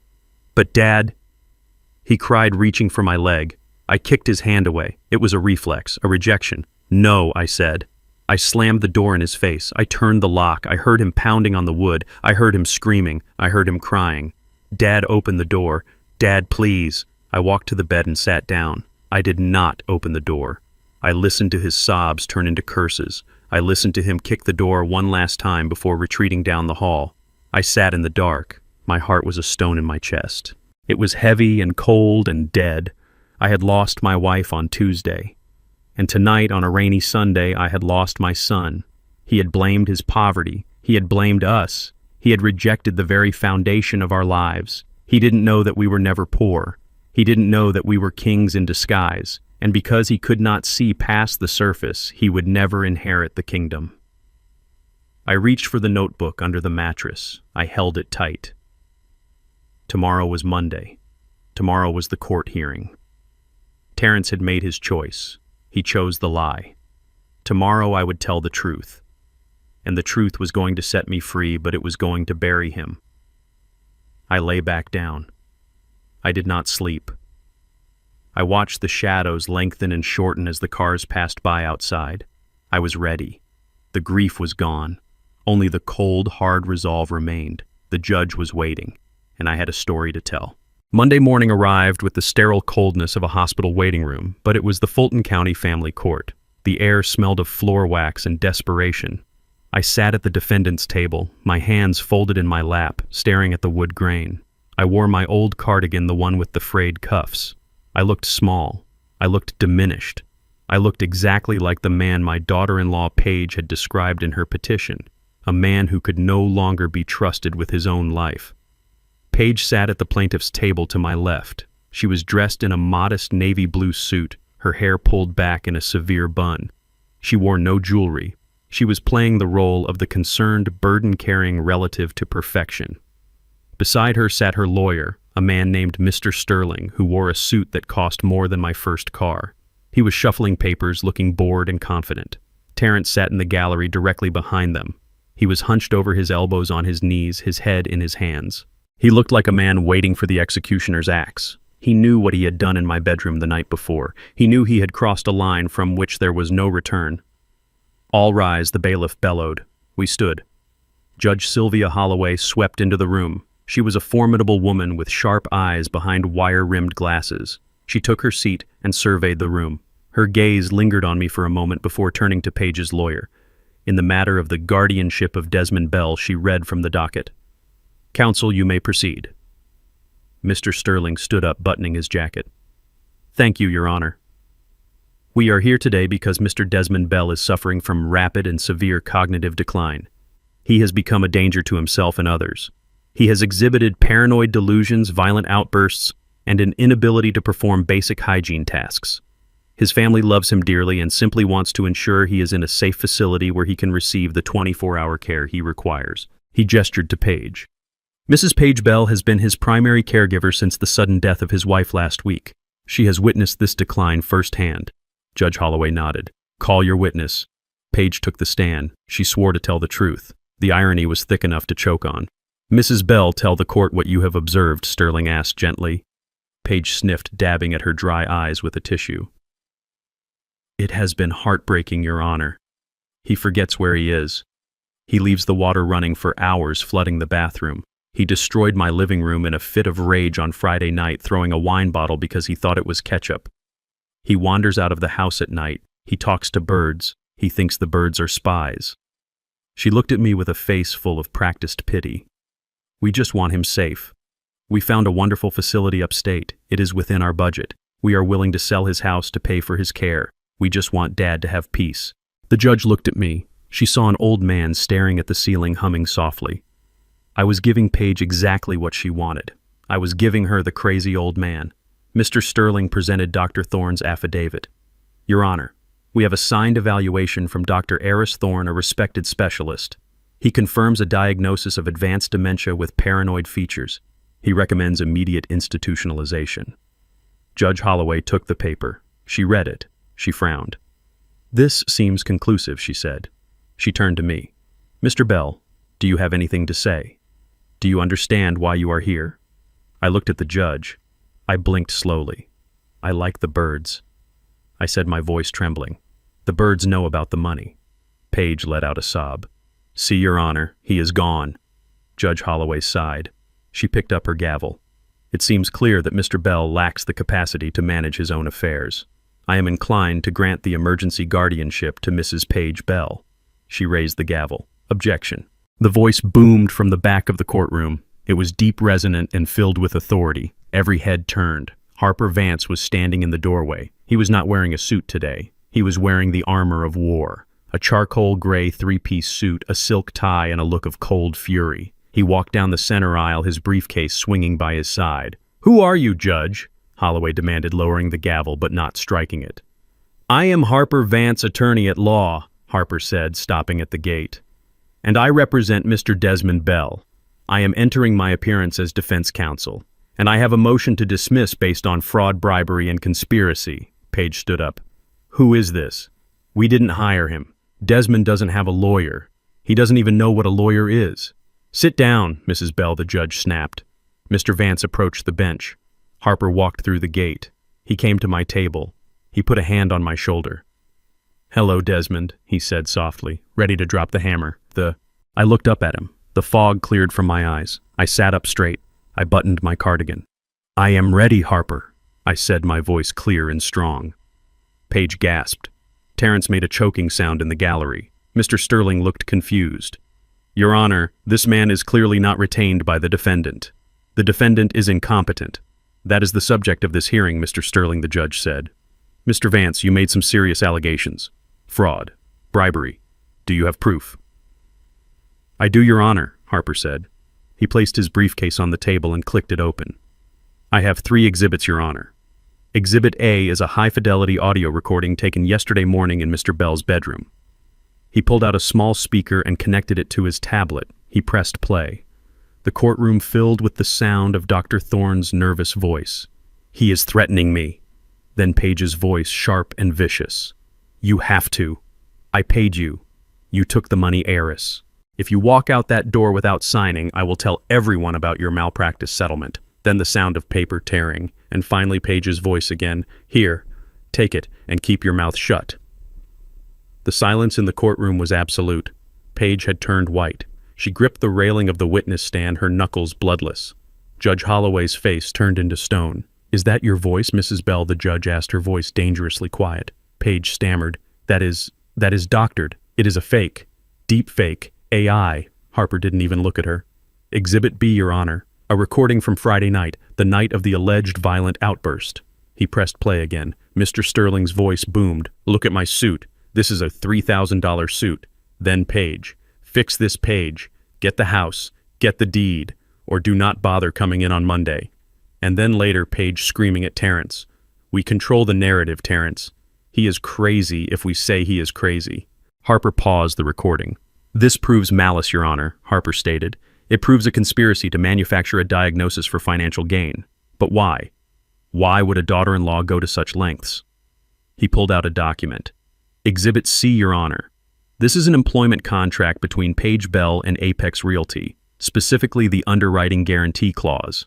"But Dad," he cried, reaching for my leg. I kicked his hand away. It was a reflex, a rejection. "No," I said. I slammed the door in his face. I turned the lock. I heard him pounding on the wood. I heard him screaming. I heard him crying. Dad opened the door. "Dad, please." I walked to the bed and sat down. I did not open the door. I listened to his sobs turn into curses. I listened to him kick the door one last time before retreating down the hall. I sat in the dark. My heart was a stone in my chest. It was heavy and cold and dead. I had lost my wife on Tuesday. And tonight, on a rainy Sunday, I had lost my son. He had blamed his poverty. He had blamed us. He had rejected the very foundation of our lives. He didn't know that we were never poor. He didn't know that we were kings in disguise. And because he could not see past the surface, he would never inherit the kingdom. I reached for the notebook under the mattress. I held it tight. Tomorrow was Monday. Tomorrow was the court hearing. Terrence had made his choice. He chose the lie. Tomorrow I would tell the truth. And the truth was going to set me free, but it was going to bury him. I lay back down. I did not sleep. I watched the shadows lengthen and shorten as the cars passed by outside. I was ready. The grief was gone. Only the cold, hard resolve remained. The judge was waiting, and I had a story to tell. Monday morning arrived with the sterile coldness of a hospital waiting room, but it was the Fulton County Family Court. The air smelled of floor wax and desperation. I sat at the defendant's table, my hands folded in my lap, staring at the wood grain. I wore my old cardigan, the one with the frayed cuffs. I looked small. I looked diminished. I looked exactly like the man my daughter-in-law Paige had described in her petition, a man who could no longer be trusted with his own life. Paige sat at the plaintiff's table to my left. She was dressed in a modest navy blue suit, her hair pulled back in a severe bun. She wore no jewelry. She was playing the role of the concerned, burden-carrying relative to perfection. Beside her sat her lawyer, a man named Mr. Sterling, who wore a suit that cost more than my first car. He was shuffling papers, looking bored and confident. Terrence sat in the gallery directly behind them. He was hunched over his elbows on his knees, his head in his hands. He looked like a man waiting for the executioner's axe. He knew what he had done in my bedroom the night before. He knew he had crossed a line from which there was no return. "All rise," the bailiff bellowed. We stood. Judge Sylvia Holloway swept into the room. She was a formidable woman with sharp eyes behind wire-rimmed glasses. She took her seat and surveyed the room. Her gaze lingered on me for a moment before turning to Paige's lawyer. In the matter of the guardianship of Desmond Bell, she read from the docket. "Counsel, you may proceed." Mr. Sterling stood up, buttoning his jacket. "Thank you, Your Honor. We are here today because Mr. Desmond Bell is suffering from rapid and severe cognitive decline. He has become a danger to himself and others. He has exhibited paranoid delusions, violent outbursts, and an inability to perform basic hygiene tasks. His family loves him dearly and simply wants to ensure he is in a safe facility where he can receive the 24-hour care he requires." He gestured to Paige. "Mrs. Paige Bell has been his primary caregiver since the sudden death of his wife last week. She has witnessed this decline firsthand." Judge Holloway nodded. "Call your witness." Paige took the stand. She swore to tell the truth. The irony was thick enough to choke on. Mrs. Bell, tell the court what you have observed, Sterling asked gently. Page sniffed, dabbing at her dry eyes with a tissue. It has been heartbreaking, Your Honor. He forgets where he is. He leaves the water running for hours, flooding the bathroom. He destroyed my living room in a fit of rage on Friday night, throwing a wine bottle because he thought it was ketchup. He wanders out of the house at night. He talks to birds. He thinks the birds are spies. She looked at me with a face full of practiced pity. We just want him safe. We found a wonderful facility upstate. It is within our budget. We are willing to sell his house to pay for his care. We just want Dad to have peace. The judge looked at me. She saw an old man staring at the ceiling, humming softly. I was giving Paige exactly what she wanted. I was giving her the crazy old man. Mr. Sterling presented Dr. Thorne's affidavit. Your Honor, we have a signed evaluation from Dr. Eris Thorne, a respected specialist. He confirms a diagnosis of advanced dementia with paranoid features. He recommends immediate institutionalization. Judge Holloway took the paper. She read it. She frowned. This seems conclusive, she said. She turned to me. Mr. Bell, do you have anything to say? Do you understand why you are here? I looked at the judge. I blinked slowly. I like the birds. I said, my voice trembling. The birds know about the money. Paige let out a sob. See, Your Honor, he is gone. Judge Holloway sighed. She picked up her gavel. It seems clear that Mr. Bell lacks the capacity to manage his own affairs. I am inclined to grant the emergency guardianship to Mrs. Paige Bell. She raised the gavel. Objection. The voice boomed from the back of the courtroom. It was deep, resonant, and filled with authority. Every head turned. Harper Vance was standing in the doorway. He was not wearing a suit today. He was wearing the armor of war. A charcoal gray three-piece suit, a silk tie, and a look of cold fury. He walked down the center aisle, his briefcase swinging by his side. Who are you, Judge? Holloway demanded, lowering the gavel but not striking it. I am Harper Vance, attorney at law, Harper said, stopping at the gate. And I represent Mr. Desmond Bell. I am entering my appearance as defense counsel, and I have a motion to dismiss based on fraud, bribery, and conspiracy. Paige stood up. Who is this? We didn't hire him. Desmond doesn't have a lawyer. He doesn't even know what a lawyer is. Sit down, Mrs. Bell, the judge snapped. Mr. Vance approached the bench. Harper walked through the gate. He came to my table. He put a hand on my shoulder. Hello, Desmond, he said softly, ready to drop the hammer. I looked up at him. The fog cleared from my eyes. I sat up straight. I buttoned my cardigan. I am ready, Harper, I said, my voice clear and strong. Paige gasped. Terrence made a choking sound in the gallery. Mr. Sterling looked confused. Your Honor, this man is clearly not retained by the defendant. The defendant is incompetent. That is the subject of this hearing, Mr. Sterling, the judge said. Mr. Vance, you made some serious allegations. Fraud. Bribery. Do you have proof? I do, Your Honor, Harper said. He placed his briefcase on the table and clicked it open. I have 3 exhibits, Your Honor. Exhibit A is a high-fidelity audio recording taken yesterday morning in Mr. Bell's bedroom. He pulled out a small speaker and connected it to his tablet. He pressed play. The courtroom filled with the sound of Dr. Thorne's nervous voice. He is threatening me. Then Paige's voice, sharp and vicious. You have to. I paid you. You took the money, heiress. If you walk out that door without signing, I will tell everyone about your malpractice settlement. Then the sound of paper tearing, and finally Paige's voice again. Here, take it, and keep your mouth shut. The silence in the courtroom was absolute. Paige had turned white. She gripped the railing of the witness stand, her knuckles bloodless. Judge Holloway's face turned into stone. Is that your voice, Mrs. Bell? The judge asked, her voice dangerously quiet. Paige stammered. That is doctored. It is a fake. Deep fake. AI. Harper didn't even look at her. Exhibit B, Your Honor. A recording from Friday night, the night of the alleged violent outburst. He pressed play again. Mr. Sterling's voice boomed. Look at my suit. This is a $3,000 suit. Then Paige. Fix this page. Get the house. Get the deed. Or do not bother coming in on Monday. And then later Paige screaming at Terrence. We control the narrative, Terrence. He is crazy if we say he is crazy. Harper paused the recording. This proves malice, Your Honor, Harper stated. It proves a conspiracy to manufacture a diagnosis for financial gain. But why? Why would a daughter-in-law go to such lengths? He pulled out a document. Exhibit C, Your Honor. This is an employment contract between Paige Bell and Apex Realty, specifically the underwriting guarantee clause.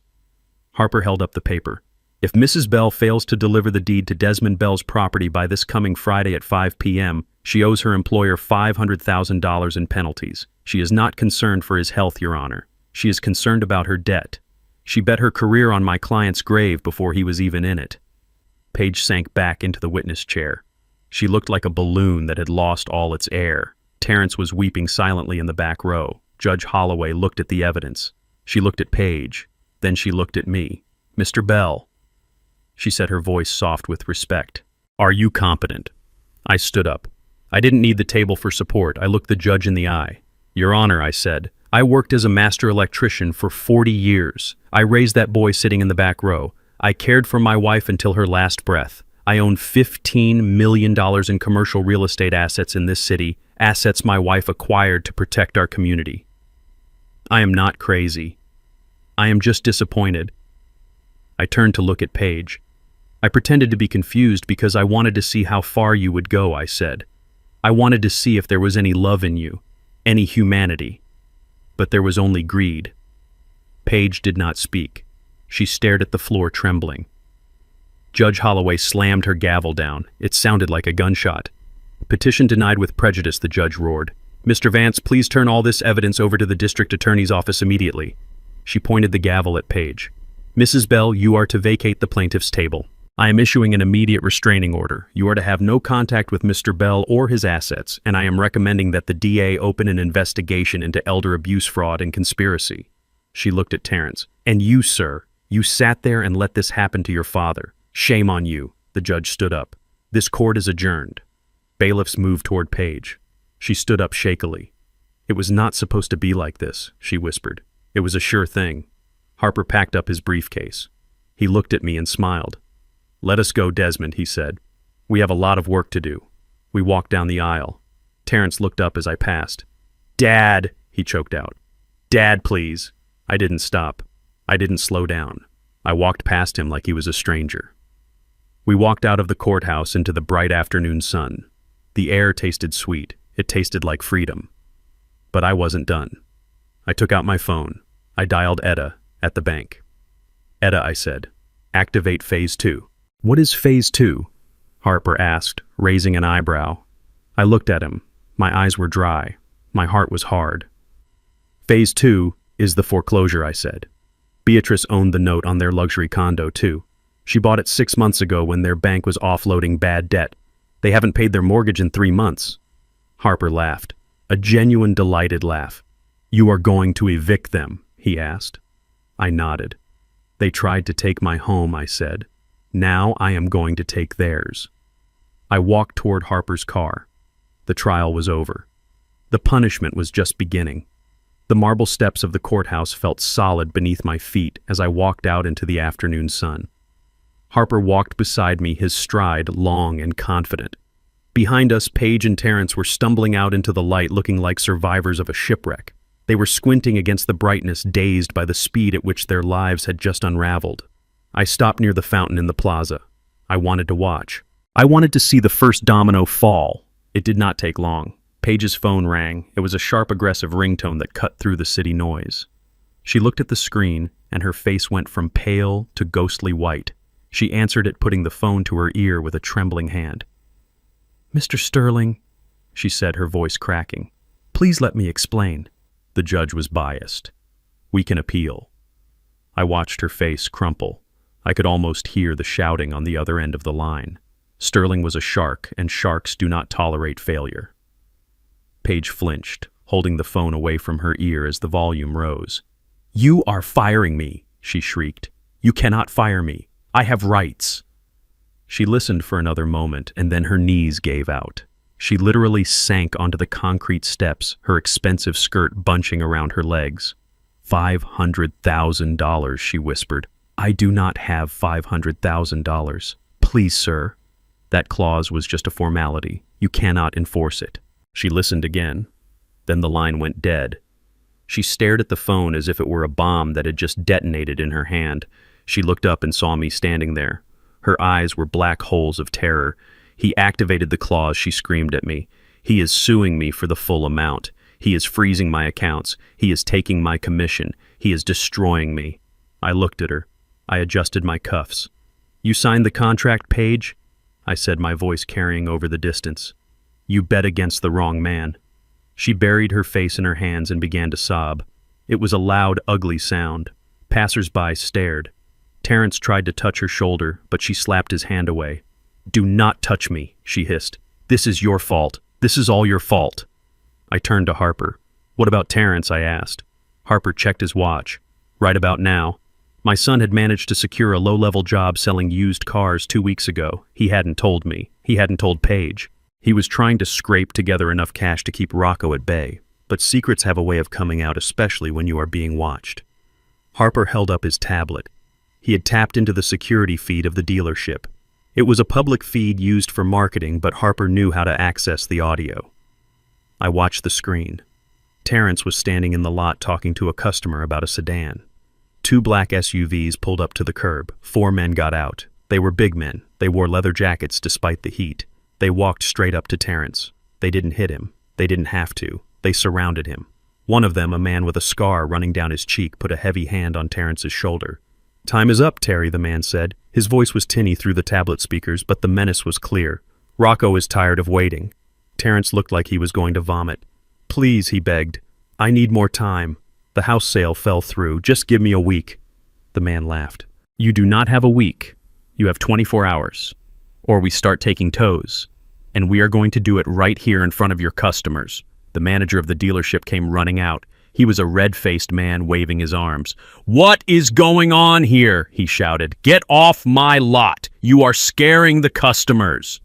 Harper held up the paper. If Mrs. Bell fails to deliver the deed to Desmond Bell's property by this coming Friday at 5 p.m., she owes her employer $500,000 in penalties. She is not concerned for his health, Your Honor. She is concerned about her debt. She bet her career on my client's grave before he was even in it. Paige sank back into the witness chair. She looked like a balloon that had lost all its air. Terrence was weeping silently in the back row. Judge Holloway looked at the evidence. She looked at Paige. Then she looked at me. Mr. Bell, she said, her voice soft with respect. Are you competent? I stood up. I didn't need the table for support. I looked the judge in the eye. Your Honor, I said, I worked as a master electrician for 40 years. I raised that boy sitting in the back row. I cared for my wife until her last breath. I own $15 million in commercial real estate assets in this city, assets my wife acquired to protect our community. I am not crazy. I am just disappointed. I turned to look at Paige. I pretended to be confused because I wanted to see how far you would go, I said. I wanted to see if there was any love in you, any humanity. But there was only greed. Paige did not speak. She stared at the floor, trembling. Judge Holloway slammed her gavel down. It sounded like a gunshot. Petition denied with prejudice, the judge roared. Mr. Vance, please turn all this evidence over to the district attorney's office immediately. She pointed the gavel at Paige. Mrs. Bell, you are to vacate the plaintiff's table. I am issuing an immediate restraining order. You are to have no contact with Mr. Bell or his assets, and I am recommending that the DA open an investigation into elder abuse, fraud, and conspiracy. She looked at Terrence. And you, sir, you sat there and let this happen to your father. Shame on you. The judge stood up. This court is adjourned. Bailiffs moved toward Paige. She stood up shakily. It was not supposed to be like this, she whispered. It was a sure thing. Harper packed up his briefcase. He looked at me and smiled. Let us go, Desmond, he said. We have a lot of work to do. We walked down the aisle. Terrence looked up as I passed. Dad, he choked out. Dad, please. I didn't stop. I didn't slow down. I walked past him like he was a stranger. We walked out of the courthouse into the bright afternoon sun. The air tasted sweet. It tasted like freedom. But I wasn't done. I took out my phone. I dialed Etta at the bank. Etta, I said, activate Phase 2. What is Phase 2? Harper asked, raising an eyebrow. I looked at him. My eyes were dry. My heart was hard. Phase 2 is the foreclosure, I said. Beatrice owned the note on their luxury condo, too. She bought it 6 months ago when their bank was offloading bad debt. They haven't paid their mortgage in 3 months. Harper laughed, a genuine, delighted laugh. You are going to evict them, he asked. I nodded. They tried to take my home, I said. Now I am going to take theirs. I walked toward Harper's car. The trial was over. The punishment was just beginning. The marble steps of the courthouse felt solid beneath my feet as I walked out into the afternoon sun. Harper walked beside me, his stride long and confident. Behind us, Paige and Terrence were stumbling out into the light, looking like survivors of a shipwreck. They were squinting against the brightness, dazed by the speed at which their lives had just unraveled. I stopped near the fountain in the plaza. I wanted to watch. I wanted to see the first domino fall. It did not take long. Paige's phone rang. It was a sharp, aggressive ringtone that cut through the city noise. She looked at the screen, and her face went from pale to ghostly white. She answered it, putting the phone to her ear with a trembling hand. Mr. Sterling, she said, her voice cracking, please let me explain. The judge was biased. We can appeal. I watched her face crumple. I could almost hear the shouting on the other end of the line. Sterling was a shark, and sharks do not tolerate failure. Paige flinched, holding the phone away from her ear as the volume rose. You are firing me, she shrieked. You cannot fire me. I have rights. She listened for another moment, and then her knees gave out. She literally sank onto the concrete steps, her expensive skirt bunching around her legs. $500,000, she whispered. I do not have $500,000. Please, sir. That clause was just a formality. You cannot enforce it. She listened again. Then the line went dead. She stared at the phone as if it were a bomb that had just detonated in her hand. She looked up and saw me standing there. Her eyes were black holes of terror. He activated the clause, she screamed at me. He is suing me for the full amount. He is freezing my accounts. He is taking my commission. He is destroying me. I looked at her. I adjusted my cuffs. You signed the contract, Paige? I said, my voice carrying over the distance. You bet against the wrong man. She buried her face in her hands and began to sob. It was a loud, ugly sound. Passers-by stared. Terrence tried to touch her shoulder, but she slapped his hand away. Do not touch me, she hissed. This is your fault. This is all your fault. I turned to Harper. What about Terrence? I asked. Harper checked his watch. Right about now. My son had managed to secure a low-level job selling used cars 2 weeks ago. He hadn't told me. He hadn't told Paige. He was trying to scrape together enough cash to keep Rocco at bay. But secrets have a way of coming out, especially when you are being watched. Harper held up his tablet. He had tapped into the security feed of the dealership. It was a public feed used for marketing, but Harper knew how to access the audio. I watched the screen. Terrence was standing in the lot talking to a customer about a sedan. 2 black SUVs pulled up to the curb. 4 men got out. They were big men. They wore leather jackets despite the heat. They walked straight up to Terrence. They didn't hit him. They didn't have to. They surrounded him. One of them, a man with a scar running down his cheek, put a heavy hand on Terrence's shoulder. Time is up, Terry, the man said. His voice was tinny through the tablet speakers, but the menace was clear. Rocco is tired of waiting. Terrence looked like he was going to vomit. Please, he begged. I need more time. The house sale fell through. Just give me a week. The man laughed. You do not have a week. You have 24 hours. Or we start taking tows. And we are going to do it right here in front of your customers. The manager of the dealership came running out. He was a red-faced man waving his arms. What is going on here? He shouted. Get off my lot. You are scaring the customers.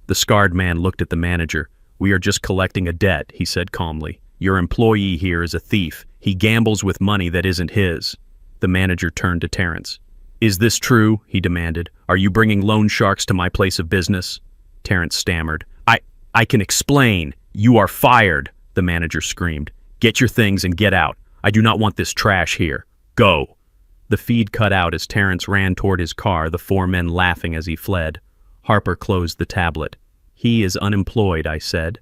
The scarred man looked at the manager. We are just collecting a debt, he said calmly. Your employee here is a thief. He gambles with money that isn't his. The manager turned to Terrence. Is this true? He demanded. Are you bringing loan sharks to my place of business? Terrence stammered. I can explain. You are fired, the manager screamed. Get your things and get out. I do not want this trash here. Go. The feed cut out as Terrence ran toward his car, the 4 men laughing as he fled. Harper closed the tablet. He is unemployed, I said.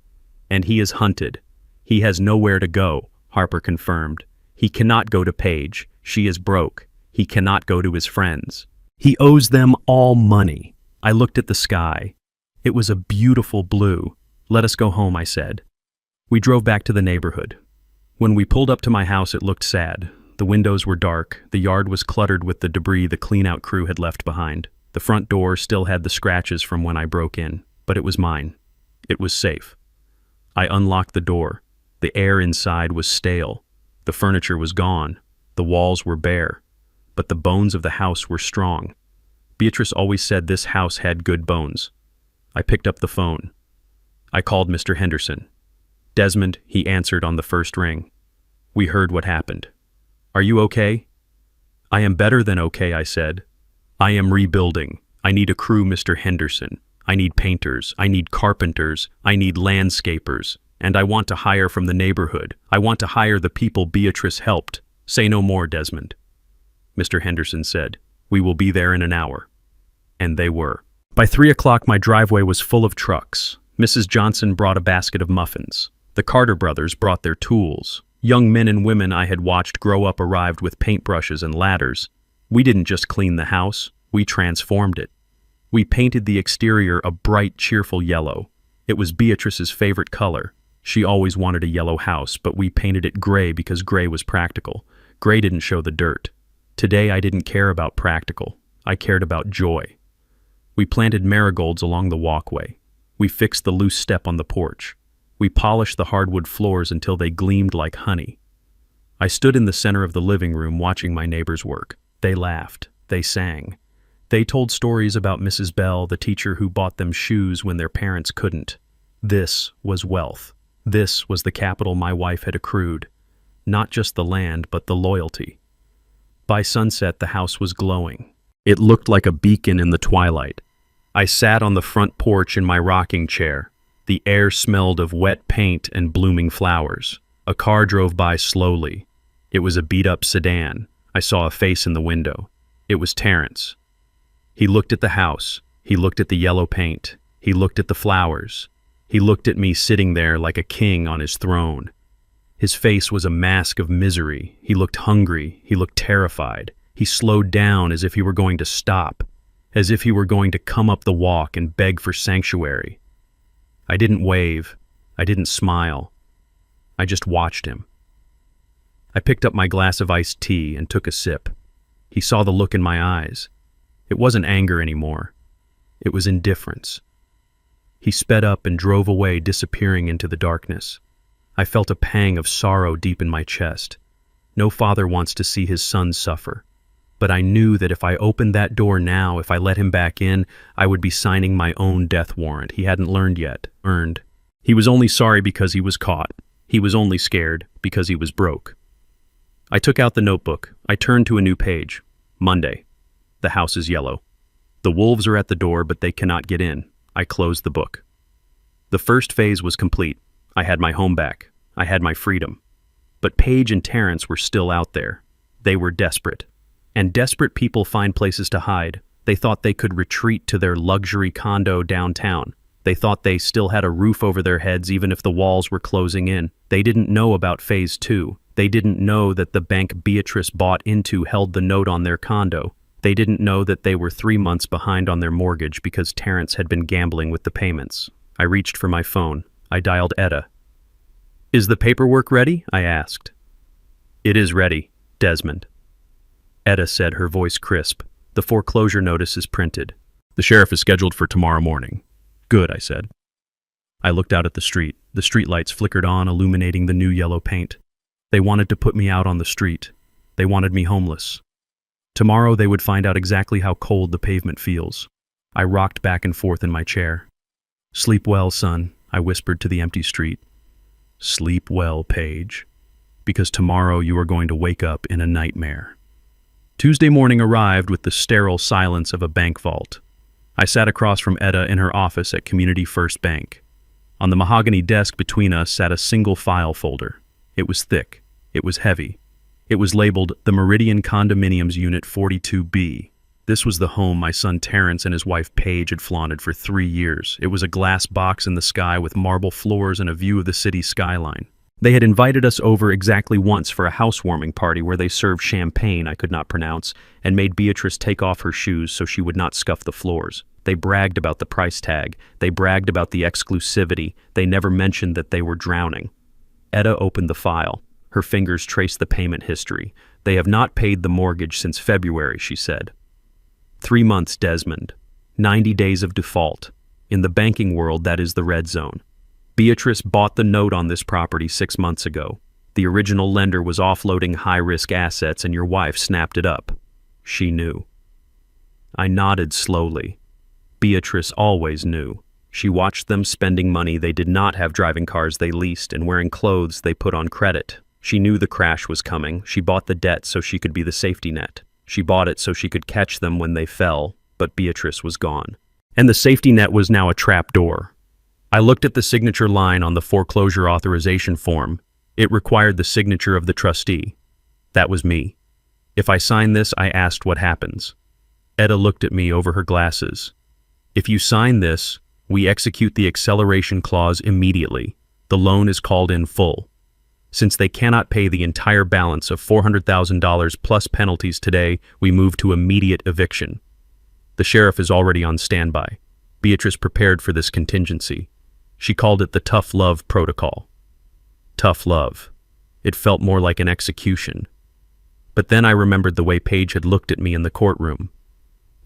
And he is hunted. He has nowhere to go, Harper confirmed. He cannot go to Paige. She is broke. He cannot go to his friends. He owes them all money. I looked at the sky. It was a beautiful blue. Let us go home, I said. We drove back to the neighborhood. When we pulled up to my house, it looked sad. The windows were dark. The yard was cluttered with the debris the clean-out crew had left behind. The front door still had the scratches from when I broke in, but it was mine. It was safe. I unlocked the door. The air inside was stale. The furniture was gone. The walls were bare. But the bones of the house were strong. Beatrice always said this house had good bones. I picked up the phone. I called Mr. Henderson. Desmond, he answered on the first ring. We heard what happened. Are you okay? I am better than okay, I said. I am rebuilding. I need a crew, Mr. Henderson. I need painters. I need carpenters. I need landscapers. And I want to hire from the neighborhood. I want to hire the people Beatrice helped. Say no more, Desmond. Mr. Henderson said. We will be there in an hour. And they were. By 3 o'clock, my driveway was full of trucks. Mrs. Johnson brought a basket of muffins. The Carter brothers brought their tools. Young men and women I had watched grow up arrived with paintbrushes and ladders. We didn't just clean the house, we transformed it. We painted the exterior a bright, cheerful yellow. It was Beatrice's favorite color. She always wanted a yellow house, but we painted it gray because gray was practical. Gray didn't show the dirt. Today I didn't care about practical. I cared about joy. We planted marigolds along the walkway. We fixed the loose step on the porch. We polished the hardwood floors until they gleamed like honey. I stood in the center of the living room watching my neighbors work. They laughed. They sang. They told stories about Mrs. Bell, the teacher who bought them shoes when their parents couldn't. This was wealth. This was the capital my wife had accrued. Not just the land, but the loyalty. By sunset, the house was glowing. It looked like a beacon in the twilight. I sat on the front porch in my rocking chair. The air smelled of wet paint and blooming flowers. A car drove by slowly. It was a beat-up sedan. I saw a face in the window. It was Terrence. He looked at the house. He looked at the yellow paint. He looked at the flowers. He looked at me sitting there like a king on his throne. His face was a mask of misery. He looked hungry. He looked terrified. He slowed down as if he were going to stop, as if he were going to come up the walk and beg for sanctuary. I didn't wave. I didn't smile. I just watched him. I picked up my glass of iced tea and took a sip. He saw the look in my eyes. It wasn't anger anymore. It was indifference. He sped up and drove away, disappearing into the darkness. I felt a pang of sorrow deep in my chest. No father wants to see his son suffer. But I knew that if I opened that door now, if I let him back in, I would be signing my own death warrant. He hadn't learned yet. Earned. He was only sorry because he was caught. He was only scared because he was broke. I took out the notebook. I turned to a new page. Monday. The house is yellow. The wolves are at the door, but they cannot get in. I closed the book. The first phase was complete. I had my home back. I had my freedom. But Paige and Terrence were still out there. They were desperate. And desperate people find places to hide. They thought they could retreat to their luxury condo downtown. They thought they still had a roof over their heads even if the walls were closing in. They didn't know about phase 2. They didn't know that the bank Beatrice bought into held the note on their condo. They didn't know that they were 3 months behind on their mortgage because Terrence had been gambling with the payments. I reached for my phone. I dialed Etta. "Is the paperwork ready?" I asked. "It is ready, Desmond." Etta said, her voice crisp. "The foreclosure notice is printed. The sheriff is scheduled for tomorrow morning." "Good," I said. I looked out at the street. The streetlights flickered on, illuminating the new yellow paint. They wanted to put me out on the street. They wanted me homeless. Tomorrow they would find out exactly how cold the pavement feels. I rocked back and forth in my chair. "Sleep well, son," I whispered to the empty street. "Sleep well, Paige, because tomorrow you are going to wake up in a nightmare." Tuesday morning arrived with the sterile silence of a bank vault. I sat across from Etta in her office at Community First Bank. On the mahogany desk between us sat a single file folder. It was thick. It was heavy. It was labeled the Meridian Condominiums Unit 42B. This was the home my son Terrence and his wife Paige had flaunted for 3 years. It was a glass box in the sky with marble floors and a view of the city skyline. They had invited us over exactly once for a housewarming party where they served champagne I could not pronounce and made Beatrice take off her shoes so she would not scuff the floors. They bragged about the price tag. They bragged about the exclusivity. They never mentioned that they were drowning. Etta opened the file. Her fingers traced the payment history. "They have not paid the mortgage since February," she said. 3 months, Desmond. 90 days of default. In the banking world, that is the red zone. Beatrice bought the note on this property 6 months ago. The original lender was offloading high-risk assets and your wife snapped it up. She knew. I nodded slowly. Beatrice always knew. She watched them spending money they did not have, driving cars they leased, and wearing clothes they put on credit. She knew the crash was coming. She bought the debt so she could be the safety net. She bought it so she could catch them when they fell, but Beatrice was gone. And the safety net was now a trap door. I looked at the signature line on the foreclosure authorization form. It required the signature of the trustee. That was me. If I sign this, I asked what happens. Etta looked at me over her glasses. "If you sign this, we execute the acceleration clause immediately. The loan is called in full. Since they cannot pay the entire balance of $400,000 plus penalties today, we move to immediate eviction. The sheriff is already on standby." Beatrice prepared for this contingency. She called it the tough love protocol. Tough love. It felt more like an execution. But then I remembered the way Paige had looked at me in the courtroom.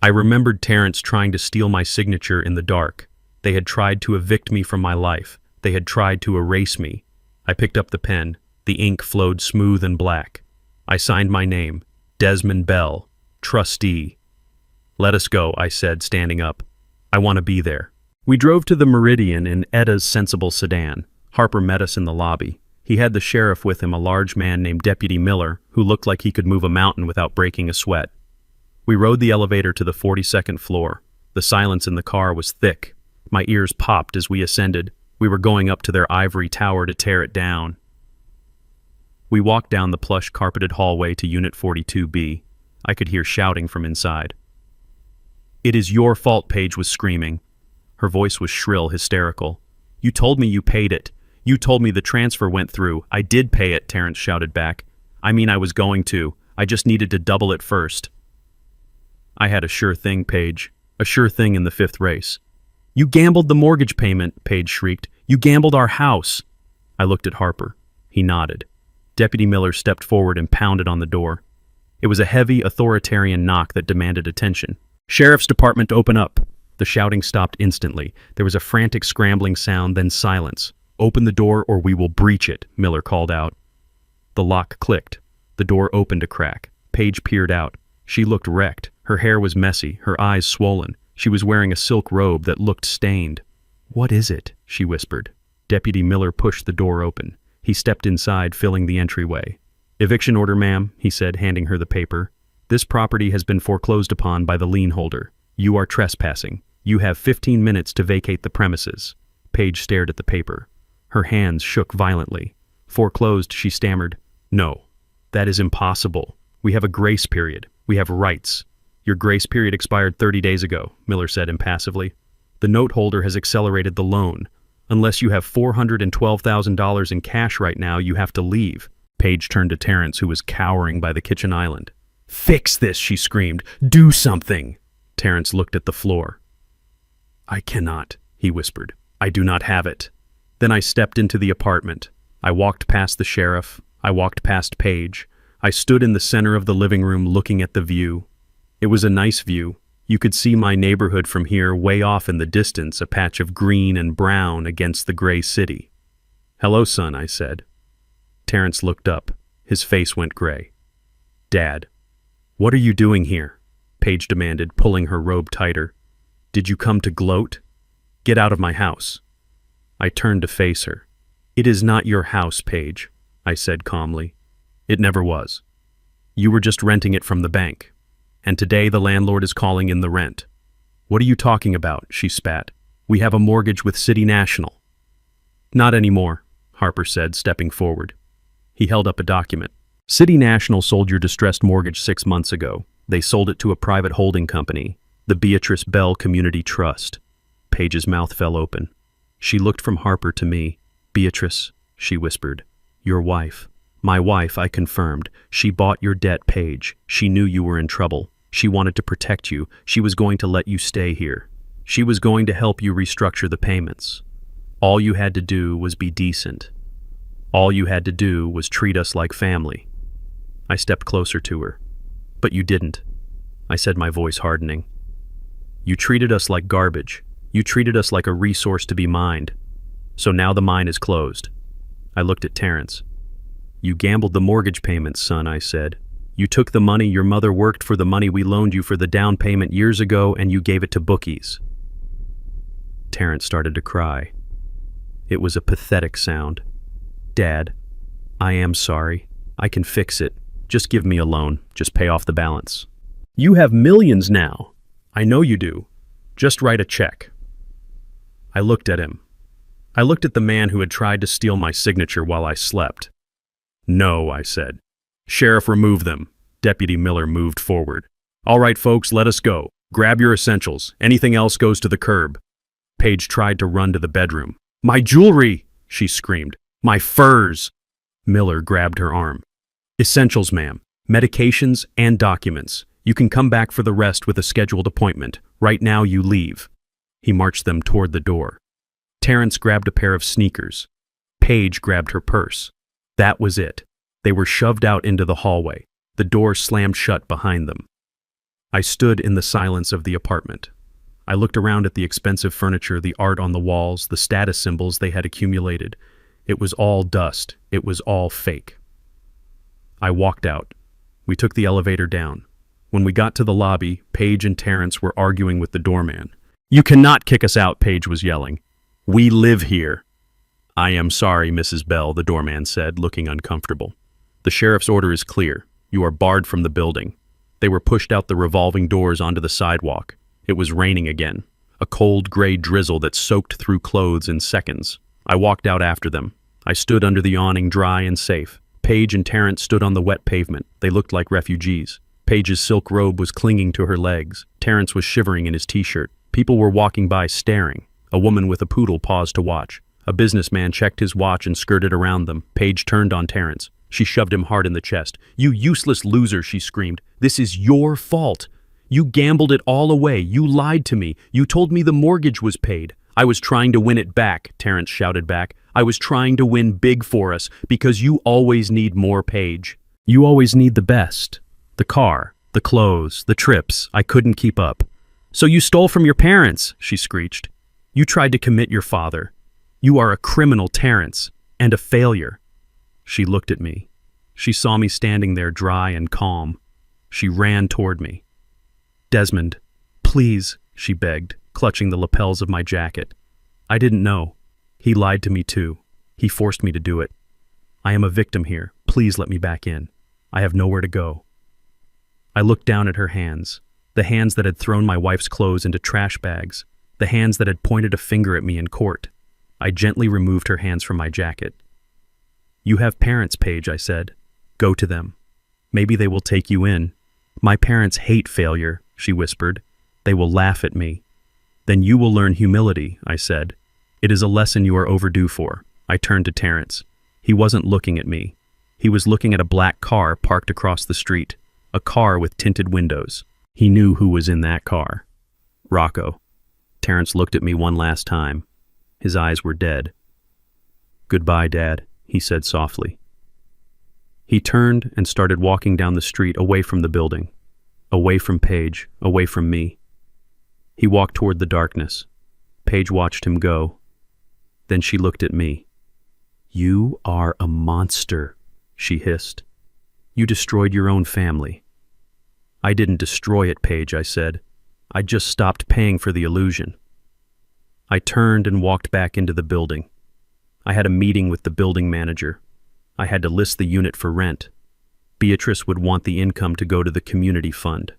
I remembered Terrence trying to steal my signature in the dark. They had tried to evict me from my life. They had tried to erase me. I picked up the pen. The ink flowed smooth and black. I signed my name, Desmond Bell, trustee. "Let us go," I said, standing up. "I want to be there." We drove to the Meridian in Etta's sensible sedan. Harper met us in the lobby. He had the sheriff with him, a large man named Deputy Miller, who looked like he could move a mountain without breaking a sweat. We rode the elevator to the 42nd floor. The silence in the car was thick. My ears popped as we ascended. We were going up to their ivory tower to tear it down. We walked down the plush carpeted hallway to Unit 42B. I could hear shouting from inside. "It is your fault," Paige was screaming. Her voice was shrill, hysterical. "You told me you paid it. You told me the transfer went through. I did pay it, Terrence shouted back. I mean, I was going to. I just needed to double it first. I had a sure thing, Paige. A sure thing in the fifth race. You gambled the mortgage payment, Paige shrieked. You gambled our house. I looked at Harper. He nodded. Deputy Miller stepped forward and pounded on the door. It was a heavy, authoritarian knock that demanded attention. Sheriff's Department, open up. The shouting stopped instantly. There was a frantic scrambling sound, then silence. Open the door or we will breach it, Miller called out. The lock clicked. The door opened a crack. Paige peered out. She looked wrecked. Her hair was messy, her eyes swollen. She was wearing a silk robe that looked stained. What is it? She whispered. Deputy Miller pushed the door open. He stepped inside, filling the entryway. Eviction order, ma'am, he said, handing her the paper. This property has been foreclosed upon by the lien holder. You are trespassing. You have 15 minutes to vacate the premises. Paige stared at the paper. Her hands shook violently. Foreclosed, she stammered. No, that is impossible. We have a grace period. We have rights. Your grace period expired 30 days ago, Miller said impassively. The note holder has accelerated the loan. Unless you have $412,000 in cash right now, you have to leave. Paige turned to Terrence, who was cowering by the kitchen island. Fix this, she screamed. Do something. Terrence looked at the floor. I cannot, he whispered. I do not have it. Then I stepped into the apartment. I walked past the sheriff. I walked past Paige. I stood in the center of the living room looking at the view. It was a nice view. You could see my neighborhood from here, way off in the distance, a patch of green and brown against the gray city. Hello, son, I said. Terrence looked up. His face went gray. Dad, what are you doing here? Paige demanded, pulling her robe tighter. Did you come to gloat? Get out of my house. I turned to face her. It is not your house, Paige, I said calmly. It never was. You were just renting it from the bank. And today the landlord is calling in the rent. What are you talking about? She spat. We have a mortgage with City National. Not anymore, Harper said, stepping forward. He held up a document. City National sold your distressed mortgage 6 months ago. They sold it to a private holding company, the Beatrice Bell Community Trust. Paige's mouth fell open. She looked from Harper to me. Beatrice, she whispered. Your wife. My wife, I confirmed. She bought your debt, Paige. She knew you were in trouble. She wanted to protect you. She was going to let you stay here. She was going to help you restructure the payments. All you had to do was be decent. All you had to do was treat us like family. I stepped closer to her. But you didn't, I said, my voice hardening. You treated us like garbage. You treated us like a resource to be mined. So now the mine is closed. I looked at Terrence. You gambled the mortgage payments, son, I said. You took the money your mother worked for, the money we loaned you for the down payment years ago, and you gave it to bookies. Terrence started to cry. It was a pathetic sound. Dad, I am sorry. I can fix it. Just give me a loan. Just pay off the balance. You have millions now. I know you do. Just write a check. I looked at him. I looked at the man who had tried to steal my signature while I slept. No, I said. Sheriff, remove them. Deputy Miller moved forward. All right, folks, let us go. Grab your essentials. Anything else goes to the curb. Paige tried to run to the bedroom. My jewelry, she screamed. My furs. Miller grabbed her arm. Essentials, ma'am. Medications and documents. You can come back for the rest with a scheduled appointment. Right now you leave. He marched them toward the door. Terrence grabbed a pair of sneakers. Paige grabbed her purse. That was it. They were shoved out into the hallway. The door slammed shut behind them. I stood in the silence of the apartment. I looked around at the expensive furniture, the art on the walls, the status symbols they had accumulated. It was all dust. It was all fake. I walked out. We took the elevator down. When we got to the lobby, Paige and Terrence were arguing with the doorman. You cannot kick us out, Paige was yelling. We live here. I am sorry, Mrs. Bell, the doorman said, looking uncomfortable. The sheriff's order is clear. You are barred from the building. They were pushed out the revolving doors onto the sidewalk. It was raining again, a cold gray drizzle that soaked through clothes in seconds. I walked out after them. I stood under the awning, dry and safe. Paige and Terrence stood on the wet pavement. They looked like refugees. Paige's silk robe was clinging to her legs. Terrence was shivering in his t-shirt. People were walking by, staring. A woman with a poodle paused to watch. A businessman checked his watch and skirted around them. Paige turned on Terrence. She shoved him hard in the chest. "You useless loser," she screamed. "This is your fault. You gambled it all away. You lied to me. You told me the mortgage was paid." "I was trying to win it back," Terrence shouted back. "I was trying to win big for us, because you always need more, Paige. You always need the best. The car, the clothes, the trips. I couldn't keep up." "So you stole from your parents," she screeched. "You tried to commit your father. You are a criminal, Terrence, and a failure." She looked at me. She saw me standing there dry and calm. She ran toward me. "Desmond, please," she begged, clutching the lapels of my jacket. "I didn't know. He lied to me too. He forced me to do it. I am a victim here. Please let me back in. I have nowhere to go." I looked down at her hands, the hands that had thrown my wife's clothes into trash bags, the hands that had pointed a finger at me in court. I gently removed her hands from my jacket. "You have parents, Paige," I said. "Go to them. Maybe they will take you in." "My parents hate failure," she whispered. "They will laugh at me." "Then you will learn humility," I said. "It is a lesson you are overdue for." I turned to Terrence. He wasn't looking at me. He was looking at a black car parked across the street, a car with tinted windows. He knew who was in that car. Rocco. Terrence looked at me one last time. His eyes were dead. "Goodbye, Dad," he said softly. He turned and started walking down the street away from the building, away from Paige, away from me. He walked toward the darkness. Paige watched him go. Then she looked at me. "You are a monster," she hissed. "You destroyed your own family." "I didn't destroy it, Paige," I said. "I just stopped paying for the illusion." I turned and walked back into the building. I had a meeting with the building manager. I had to list the unit for rent. Beatrice would want the income to go to the community fund.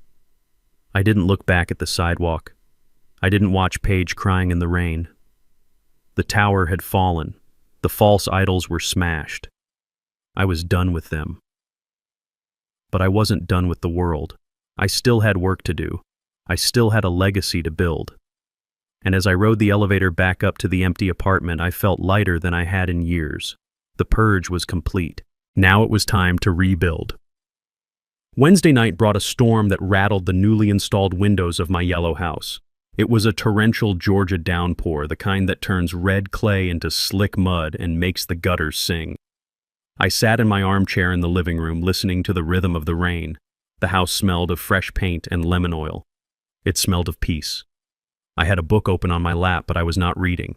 I didn't look back at the sidewalk. I didn't watch Paige crying in the rain. The tower had fallen. The false idols were smashed. I was done with them. But I wasn't done with the world. I still had work to do. I still had a legacy to build. And as I rode the elevator back up to the empty apartment, I felt lighter than I had in years. The purge was complete. Now it was time to rebuild. Wednesday night brought a storm that rattled the newly installed windows of my yellow house. It was a torrential Georgia downpour, the kind that turns red clay into slick mud and makes the gutters sing. I sat in my armchair in the living room, listening to the rhythm of the rain. The house smelled of fresh paint and lemon oil. It smelled of peace. I had a book open on my lap, but I was not reading.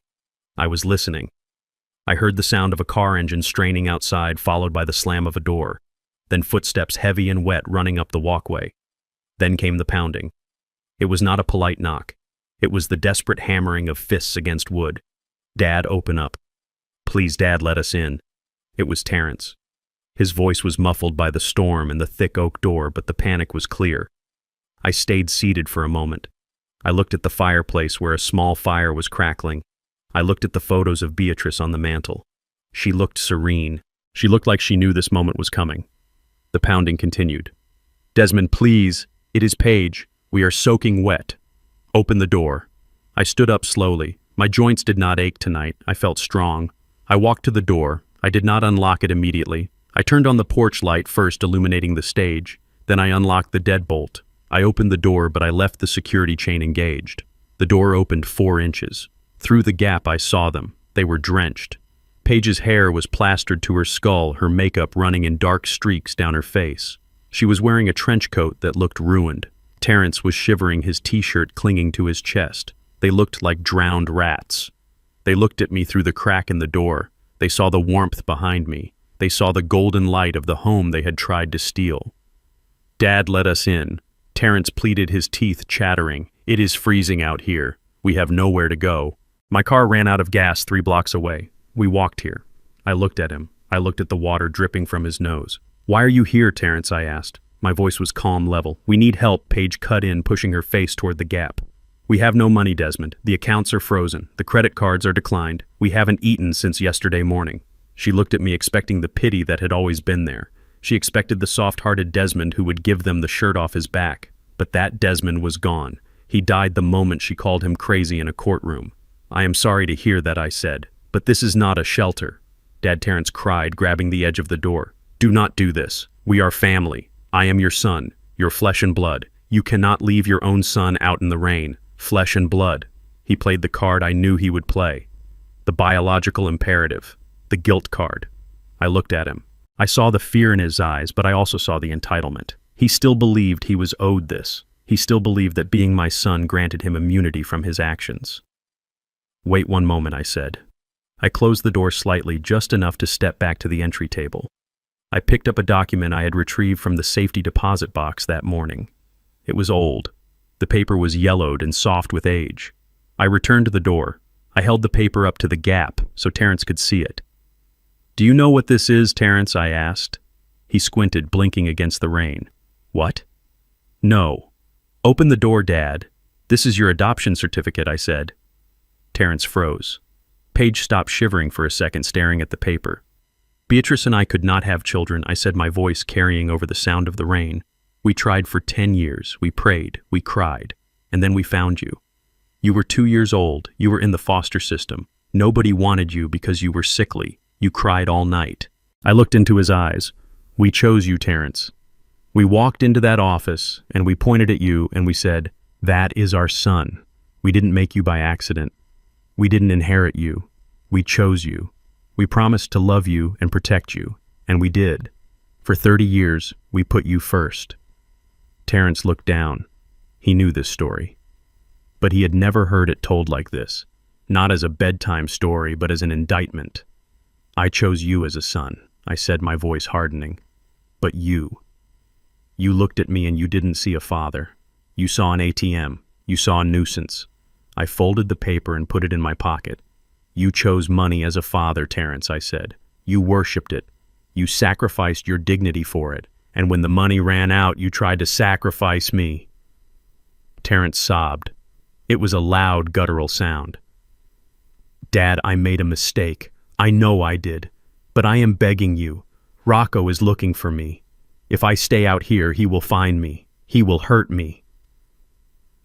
I was listening. I heard the sound of a car engine straining outside, followed by the slam of a door. Then footsteps heavy and wet running up the walkway. Then came the pounding. It was not a polite knock. It was the desperate hammering of fists against wood. "Dad, open up. Please, Dad, let us in." It was Terrence. His voice was muffled by the storm and the thick oak door, but the panic was clear. I stayed seated for a moment. I looked at the fireplace where a small fire was crackling. I looked at the photos of Beatrice on the mantel. She looked serene. She looked like she knew this moment was coming. The pounding continued. "Desmond, please. It is Paige. We are soaking wet. Open the door." I stood up slowly. My joints did not ache tonight. I felt strong. I walked to the door. I did not unlock it immediately. I turned on the porch light, first illuminating the stage. Then I unlocked the deadbolt. I opened the door, but I left the security chain engaged. The door opened 4 inches. Through the gap I saw them. They were drenched. Paige's hair was plastered to her skull, her makeup running in dark streaks down her face. She was wearing a trench coat that looked ruined. Terrence was shivering, his t-shirt clinging to his chest. They looked like drowned rats. They looked at me through the crack in the door. They saw the warmth behind me. They saw the golden light of the home they had tried to steal. "Dad, let us in." Terrence pleaded, his teeth chattering. "It is freezing out here. We have nowhere to go." My car ran out of gas 3 blocks away. We walked here. I looked at him. I looked at the water dripping from his nose. "Why are you here, Terrence?" I asked. My voice was calm, level. "We need help," Paige cut in, pushing her face toward the gap. "We have no money, Desmond. The accounts are frozen. The credit cards are declined. We haven't eaten since yesterday morning." She looked at me, expecting the pity that had always been there. She expected the soft-hearted Desmond who would give them the shirt off his back. But that Desmond was gone. He died the moment she called him crazy in a courtroom. "I am sorry to hear that," I said. But this is not a shelter. Dad Terrence cried, grabbing the edge of the door. Do not do this. We are family. I am your son, your flesh and blood. You cannot leave your own son out in the rain. Flesh and blood. He played the card I knew he would play. The biological imperative. The guilt card. I looked at him. I saw the fear in his eyes, but I also saw the entitlement. He still believed he was owed this. He still believed that being my son granted him immunity from his actions. Wait one moment, I said. I closed the door slightly, just enough to step back to the entry table. I picked up a document I had retrieved from the safety deposit box that morning. It was old. The paper was yellowed and soft with age. I returned to the door. I held the paper up to the gap so Terrence could see it. Do you know what this is, Terrence? I asked. He squinted, blinking against the rain. What? No. Open the door, Dad. This is your adoption certificate, I said. Terrence froze. Paige stopped shivering for a second, staring at the paper. Beatrice and I could not have children, I said, my voice carrying over the sound of the rain. We tried for 10 years. We prayed. We cried. And then we found you. You were 2 years old. You were in the foster system. Nobody wanted you because you were sickly. You cried all night. I looked into his eyes. We chose you, Terrence. We walked into that office, and we pointed at you, and we said, that is our son. We didn't make you by accident. We didn't inherit you. We chose you. We promised to love you and protect you, and we did. For 30 years, we put you first. Terrence looked down. He knew this story. But he had never heard it told like this, not as a bedtime story, but as an indictment. I chose you as a son, I said, my voice hardening. But you. You looked at me and you didn't see a father. You saw an ATM. You saw a nuisance. I folded the paper and put it in my pocket. You chose money as a father, Terrence, I said. You worshipped it. You sacrificed your dignity for it. And when the money ran out, you tried to sacrifice me. Terrence sobbed. It was a loud, guttural sound. Dad, I made a mistake. I know I did. But I am begging you. Rocco is looking for me. If I stay out here, he will find me. He will hurt me.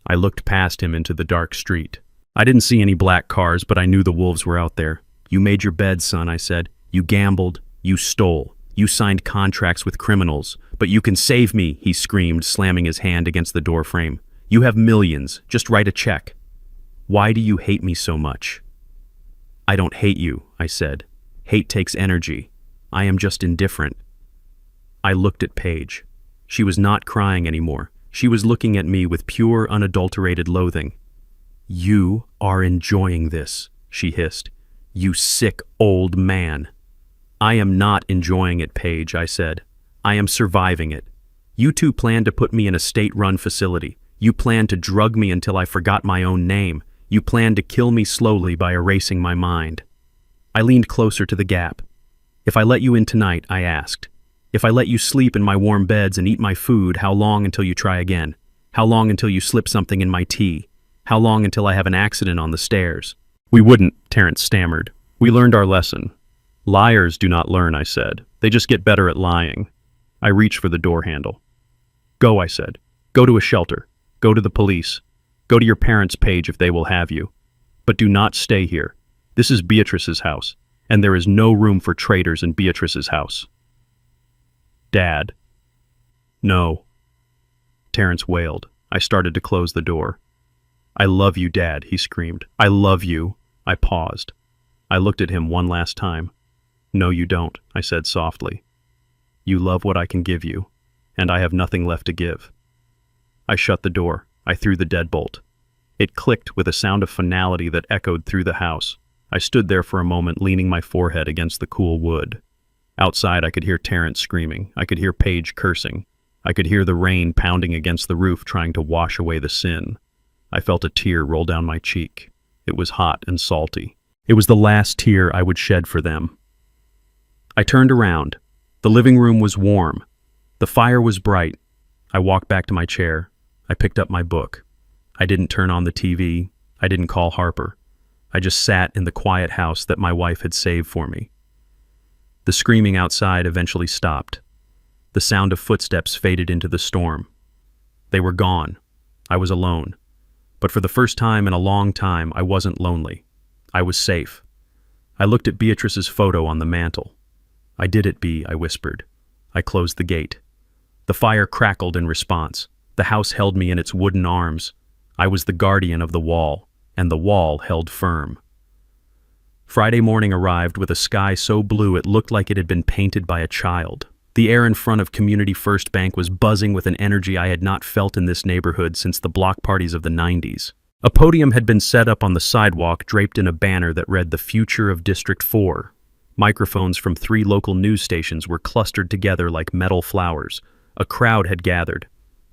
I looked past him into the dark street. I didn't see any black cars, but I knew the wolves were out there. You made your bed, son, I said. You gambled. You stole. You signed contracts with criminals. But you can save me, he screamed, slamming his hand against the door frame. You have millions. Just write a check. Why do you hate me so much? I don't hate you, I said. Hate takes energy. I am just indifferent. I looked at Paige. She was not crying anymore. She was looking at me with pure, unadulterated loathing. You are enjoying this, she hissed. You sick old man. I am not enjoying it, Paige, I said. I am surviving it. You two planned to put me in a state-run facility. You planned to drug me until I forgot my own name. You planned to kill me slowly by erasing my mind. I leaned closer to the gap. If I let you in tonight, I asked. If I let you sleep in my warm beds and eat my food, how long until you try again? How long until you slip something in my tea? How long until I have an accident on the stairs? We wouldn't, Terrence stammered. We learned our lesson. Liars do not learn, I said. They just get better at lying. I reached for the door handle. Go, I said. Go to a shelter. Go to the police. Go to your parents' Paige if they will have you. But do not stay here. This is Beatrice's house, and there is no room for traitors in Beatrice's house. Dad. No. Terrence wailed. I started to close the door. I love you, Dad, he screamed. I love you. I paused. I looked at him one last time. No, you don't, I said softly. You love what I can give you, and I have nothing left to give. I shut the door. I threw the deadbolt. It clicked with a sound of finality that echoed through the house. I stood there for a moment, leaning my forehead against the cool wood. Outside, I could hear Terrence screaming. I could hear Paige cursing. I could hear the rain pounding against the roof, trying to wash away the sin. I felt a tear roll down my cheek. It was hot and salty. It was the last tear I would shed for them. I turned around. The living room was warm. The fire was bright. I walked back to my chair. I picked up my book. I didn't turn on the TV. I didn't call Harper. I just sat in the quiet house that my wife had saved for me. The screaming outside eventually stopped. The sound of footsteps faded into the storm. They were gone. I was alone. But for the first time in a long time, I wasn't lonely. I was safe. I looked at Beatrice's photo on the mantel. "I did it, Bea," I whispered. I closed the gate. The fire crackled in response. The house held me in its wooden arms. I was the guardian of the wall, and the wall held firm. Friday morning arrived with a sky so blue it looked like it had been painted by a child. The air in front of Community First Bank was buzzing with an energy I had not felt in this neighborhood since the block parties of the 90s. A podium had been set up on the sidewalk draped in a banner that read "The Future of District 4." Microphones from 3 local news stations were clustered together like metal flowers. A crowd had gathered.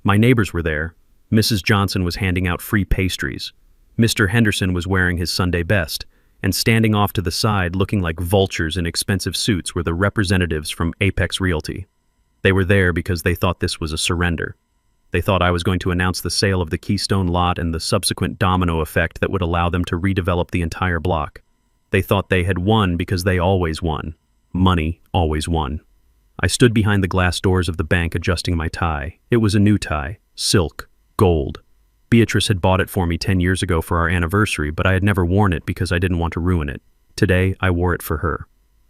My neighbors were there. Mrs. Johnson was handing out free pastries. Mr. Henderson was wearing his Sunday best, and standing off to the side looking like vultures in expensive suits were the representatives from Apex Realty. They were there because they thought this was a surrender. They thought I was going to announce the sale of the Keystone lot and the subsequent domino effect that would allow them to redevelop the entire block. They thought they had won because they always won. Money always won. I stood behind the glass doors of the bank adjusting my tie. It was a new tie, silk, gold. Beatrice had bought it for me 10 years ago for our anniversary, but I had never worn it because I didn't want to ruin it. Today, I wore it for her.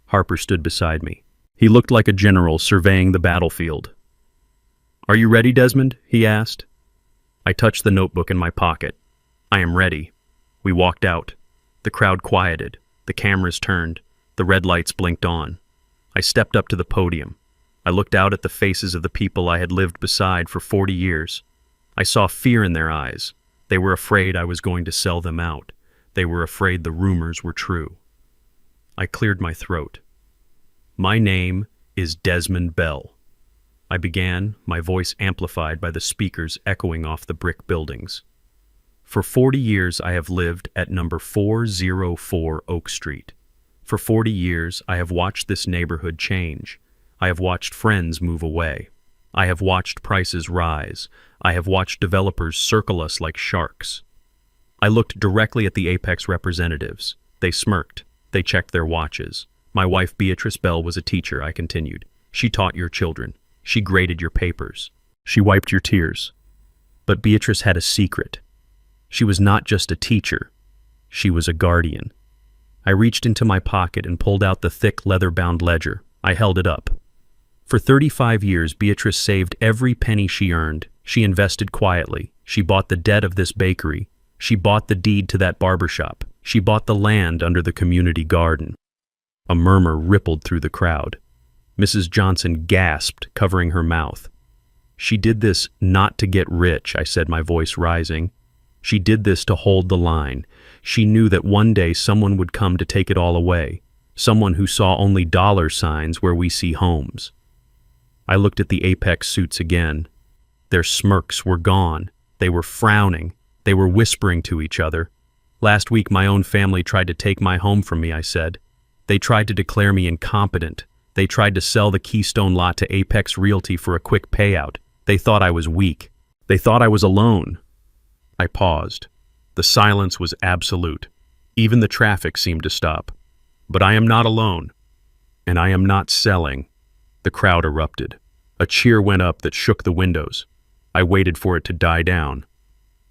Harper stood beside me. He looked like a general surveying the battlefield. "Are you ready, Desmond?" he asked. I touched the notebook in my pocket. "I am ready." We walked out. The crowd quieted. The cameras turned. The red lights blinked on. I stepped up to the podium. I looked out at the faces of the people I had lived beside for 40 years. I saw fear in their eyes. They were afraid I was going to sell them out. They were afraid the rumors were true. I cleared my throat. "My name is Desmond Bell." I began, my voice amplified by the speakers echoing off the brick buildings. "For 40 years I have lived at number 404 Oak Street. For 40 years I have watched this neighborhood change. I have watched friends move away. I have watched prices rise. I have watched developers circle us like sharks." I looked directly at the Apex representatives. They smirked. They checked their watches. "My wife Beatrice Bell was a teacher," I continued. "She taught your children. She graded your papers. She wiped your tears. But Beatrice had a secret. She was not just a teacher. She was a guardian." I reached into my pocket and pulled out the thick leather-bound ledger. I held it up. For 35 years, Beatrice saved every penny she earned. She invested quietly. She bought the debt of this bakery. She bought the deed to that barbershop. She bought the land under the community garden. A murmur rippled through the crowd. Mrs. Johnson gasped, covering her mouth. "She did this not to get rich," I said, my voice rising. "She did this to hold the line. She knew that one day someone would come to take it all away. Someone who saw only dollar signs where we see homes." I looked at the Apex suits again. Their smirks were gone. They were frowning. They were whispering to each other. "Last week my own family tried to take my home from me," I said. "They tried to declare me incompetent. They tried to sell the Keystone lot to Apex Realty for a quick payout. They thought I was weak. They thought I was alone." I paused. The silence was absolute. Even the traffic seemed to stop. "But I am not alone. And I am not selling." The crowd erupted. A cheer went up that shook the windows. I waited for it to die down.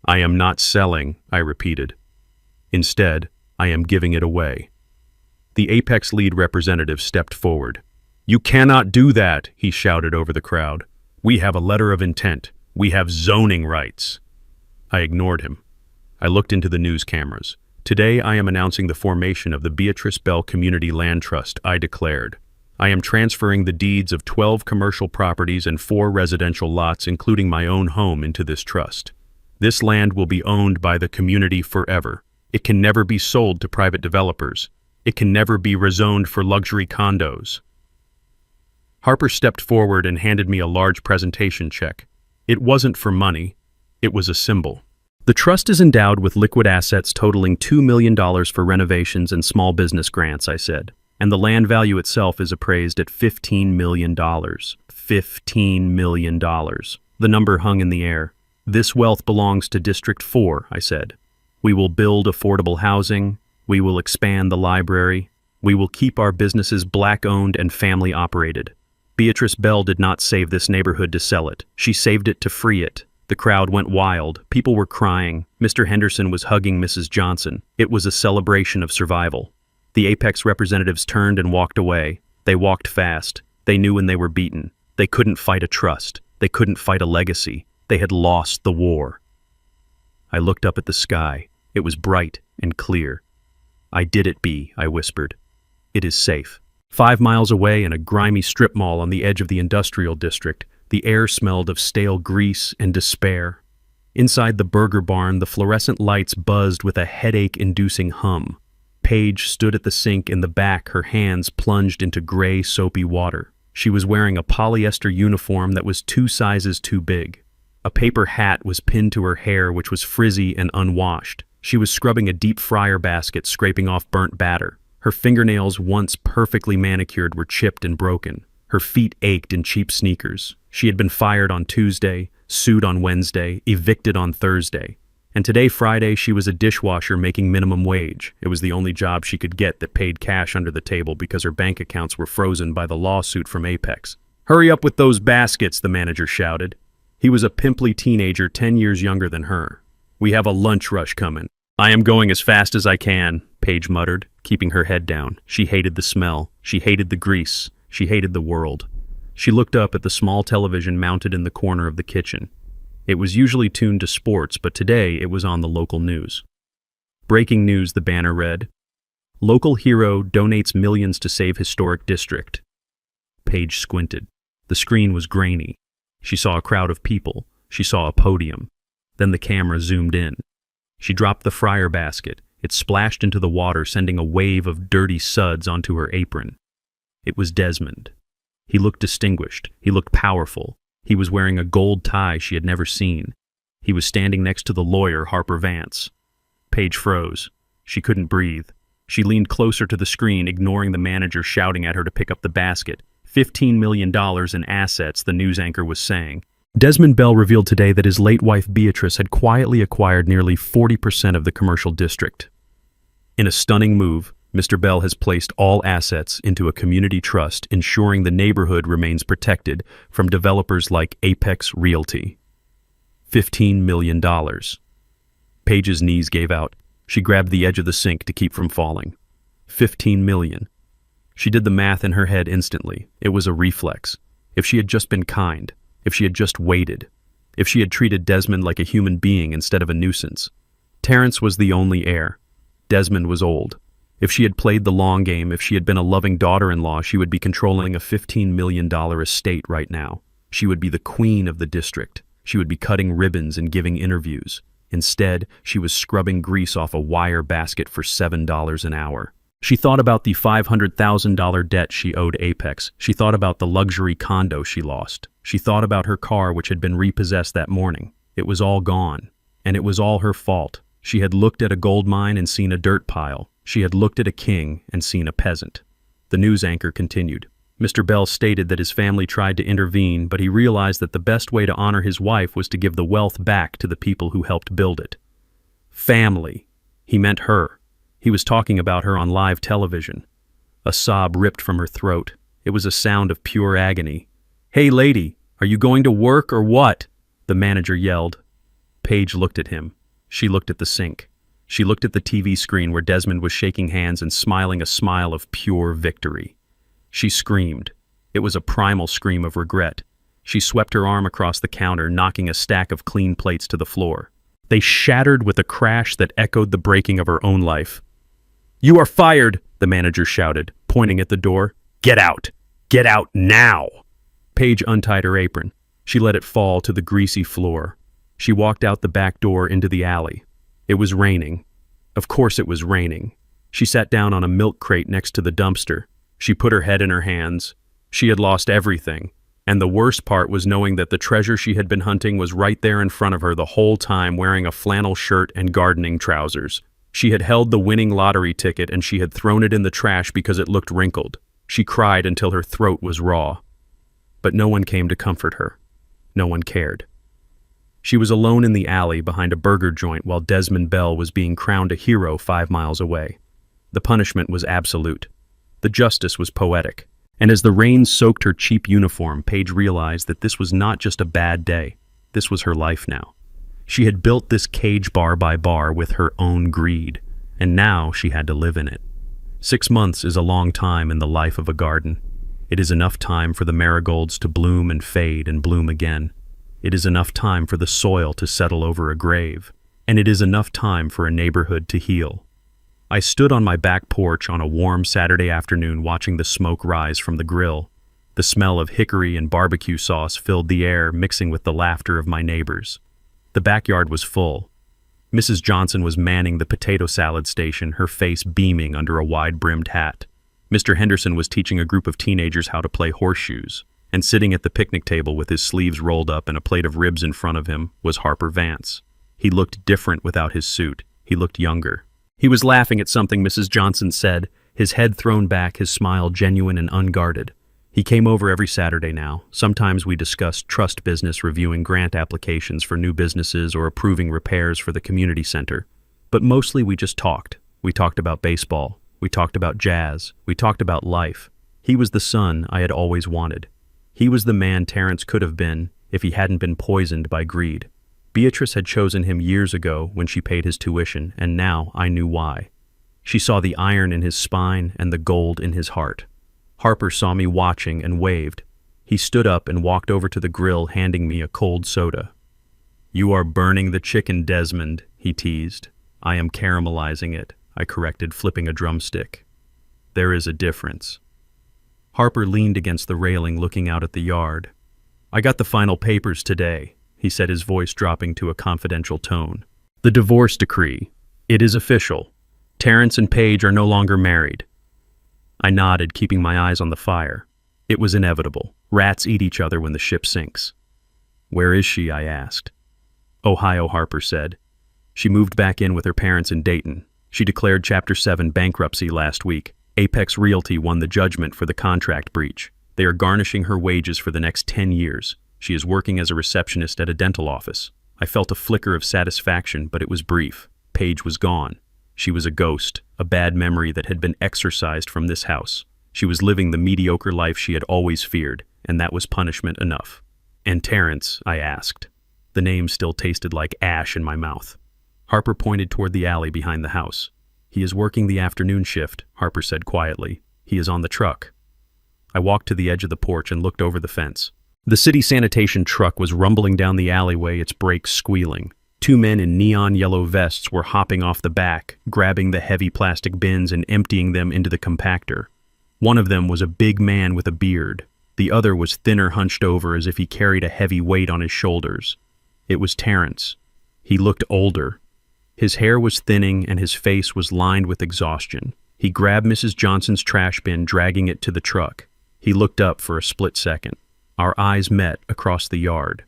"I am not selling," I repeated. "Instead, I am giving it away." The Apex lead representative stepped forward. "You cannot do that," he shouted over the crowd. "We have a letter of intent. We have zoning rights." I ignored him. I looked into the news cameras. "Today I am announcing the formation of the Beatrice Bell Community Land Trust," I declared. "I am transferring the deeds of 12 commercial properties and 4 residential lots, including my own home, into this trust. This land will be owned by the community forever. It can never be sold to private developers. It can never be rezoned for luxury condos." Harper stepped forward and handed me a large presentation check. It wasn't for money. It was a symbol. "The trust is endowed with liquid assets totaling $2 million for renovations and small business grants," I said. "And the land value itself is appraised at $15 million. $15 million. The number hung in the air. "This wealth belongs to District 4, I said. "We will build affordable housing. We will expand the library. We will keep our businesses Black-owned and family-operated. Beatrice Bell did not save this neighborhood to sell it. She saved it to free it." The crowd went wild. People were crying. Mr. Henderson was hugging Mrs. Johnson. It was a celebration of survival. The Apex representatives turned and walked away. They walked fast. They knew when they were beaten. They couldn't fight a trust. They couldn't fight a legacy. They had lost the war. I looked up at the sky. It was bright and clear. "I did it, B," I whispered. "It is safe." 5 miles away in a grimy strip mall on the edge of the industrial district, the air smelled of stale grease and despair. Inside the burger barn, the fluorescent lights buzzed with a headache-inducing hum. Paige stood at the sink in the back, her hands plunged into gray, soapy water. She was wearing a polyester uniform that was 2 sizes too big. A paper hat was pinned to her hair, which was frizzy and unwashed. She was scrubbing a deep fryer basket, scraping off burnt batter. Her fingernails, once perfectly manicured, were chipped and broken. Her feet ached in cheap sneakers. She had been fired on Tuesday, sued on Wednesday, evicted on Thursday. And today, Friday, she was a dishwasher making minimum wage. It was the only job she could get that paid cash under the table because her bank accounts were frozen by the lawsuit from Apex. "Hurry up with those baskets," the manager shouted. He was a pimply teenager 10 years younger than her. "We have a lunch rush coming." "I am going as fast as I can," Paige muttered, keeping her head down. She hated the smell. She hated the grease. She hated the world. She looked up at the small television mounted in the corner of the kitchen. It was usually tuned to sports, but today it was on the local news. Breaking news, the banner read. "Local hero donates millions to save historic district." Paige squinted. The screen was grainy. She saw a crowd of people. She saw a podium. Then the camera zoomed in. She dropped the fryer basket. It splashed into the water, sending a wave of dirty suds onto her apron. It was Desmond. He looked distinguished. He looked powerful. He was wearing a gold tie she had never seen. He was standing next to the lawyer, Harper Vance. Paige froze. She couldn't breathe. She leaned closer to the screen, ignoring the manager shouting at her to pick up the basket. $15 million in assets, the news anchor was saying. Desmond Bell revealed today that his late wife Beatrice had quietly acquired nearly 40% of the commercial district. In a stunning move, Mr. Bell has placed all assets into a community trust, ensuring the neighborhood remains protected from developers like Apex Realty. $15 million. Paige's knees gave out. She grabbed the edge of the sink to keep from falling. 15 million. She did the math in her head instantly. It was a reflex. If she had just been kind, if she had just waited, if she had treated Desmond like a human being instead of a nuisance. Terrence was the only heir. Desmond was old. If she had played the long game, if she had been a loving daughter-in-law, she would be controlling a $15 million estate right now. She would be the queen of the district. She would be cutting ribbons and giving interviews. Instead, she was scrubbing grease off a wire basket for $7 an hour. She thought about the $500,000 debt she owed Apex. She thought about the luxury condo she lost. She thought about her car, which had been repossessed that morning. It was all gone. And it was all her fault. She had looked at a gold mine and seen a dirt pile. She had looked at a king and seen a peasant. The news anchor continued. Mr. Bell stated that his family tried to intervene, but he realized that the best way to honor his wife was to give the wealth back to the people who helped build it. Family. He meant her. He was talking about her on live television. A sob ripped from her throat. It was a sound of pure agony. "Hey, lady, are you going to work or what?" the manager yelled. Paige looked at him. She looked at the sink. She looked at the TV screen where Desmond was shaking hands and smiling a smile of pure victory. She screamed. It was a primal scream of regret. She swept her arm across the counter, knocking a stack of clean plates to the floor. They shattered with a crash that echoed the breaking of her own life. "You are fired," the manager shouted, pointing at the door. "Get out! Get out now!" Paige untied her apron. She let it fall to the greasy floor. She walked out the back door into the alley. It was raining. Of course it was raining. She sat down on a milk crate next to the dumpster. She put her head in her hands. She had lost everything. And the worst part was knowing that the treasure she had been hunting was right there in front of her the whole time, wearing a flannel shirt and gardening trousers. She had held the winning lottery ticket and she had thrown it in the trash because it looked wrinkled. She cried until her throat was raw. But no one came to comfort her. No one cared. She was alone in the alley behind a burger joint while Desmond Bell was being crowned a hero 5 miles away. The punishment was absolute. The justice was poetic. And as the rain soaked her cheap uniform, Paige realized that this was not just a bad day. This was her life now. She had built this cage bar by bar with her own greed, and now she had to live in it. 6 months is a long time in the life of a garden. It is enough time for the marigolds to bloom and fade and bloom again. It is enough time for the soil to settle over a grave. And it is enough time for a neighborhood to heal. I stood on my back porch on a warm Saturday afternoon watching the smoke rise from the grill. The smell of hickory and barbecue sauce filled the air, mixing with the laughter of my neighbors. The backyard was full. Mrs. Johnson was manning the potato salad station, her face beaming under a wide-brimmed hat. Mr. Henderson was teaching a group of teenagers how to play horseshoes. And sitting at the picnic table with his sleeves rolled up and a plate of ribs in front of him was Harper Vance. He looked different without his suit. He looked younger. He was laughing at something Mrs. Johnson said, his head thrown back, his smile genuine and unguarded. He came over every Saturday now. Sometimes we discussed trust business, reviewing grant applications for new businesses or approving repairs for the community center. But mostly we just talked. We talked about baseball. We talked about jazz. We talked about life. He was the son I had always wanted. He was the man Terrence could have been if he hadn't been poisoned by greed. Beatrice had chosen him years ago when she paid his tuition, and now I knew why. She saw the iron in his spine and the gold in his heart. Harper saw me watching and waved. He stood up and walked over to the grill, handing me a cold soda. "You are burning the chicken, Desmond," he teased. "I am caramelizing it," I corrected, flipping a drumstick. "There is a difference." Harper leaned against the railing, looking out at the yard. "I got the final papers today," he said, his voice dropping to a confidential tone. "The divorce decree. It is official. Terrence and Paige are no longer married." I nodded, keeping my eyes on the fire. It was inevitable. Rats eat each other when the ship sinks. "Where is she?" I asked. "Ohio," Harper said. "She moved back in with her parents in Dayton. She declared Chapter 7 bankruptcy last week. Apex Realty won the judgment for the contract breach. They are garnishing her wages for the next 10 years. She is working as a receptionist at a dental office." I felt a flicker of satisfaction, but it was brief. Paige was gone. She was a ghost, a bad memory that had been exorcised from this house. She was living the mediocre life she had always feared, and that was punishment enough. "And Terrence?" I asked. The name still tasted like ash in my mouth. Harper pointed toward the alley behind the house. "He is working the afternoon shift," Harper said quietly. "He is on the truck." I walked to the edge of the porch and looked over the fence. The city sanitation truck was rumbling down the alleyway, its brakes squealing. 2 men in neon yellow vests were hopping off the back, grabbing the heavy plastic bins and emptying them into the compactor. One of them was a big man with a beard. The other was thinner, hunched over as if he carried a heavy weight on his shoulders. It was Terrence. He looked older. His hair was thinning and his face was lined with exhaustion. He grabbed Mrs. Johnson's trash bin, dragging it to the truck. He looked up for a split second. Our eyes met across the yard.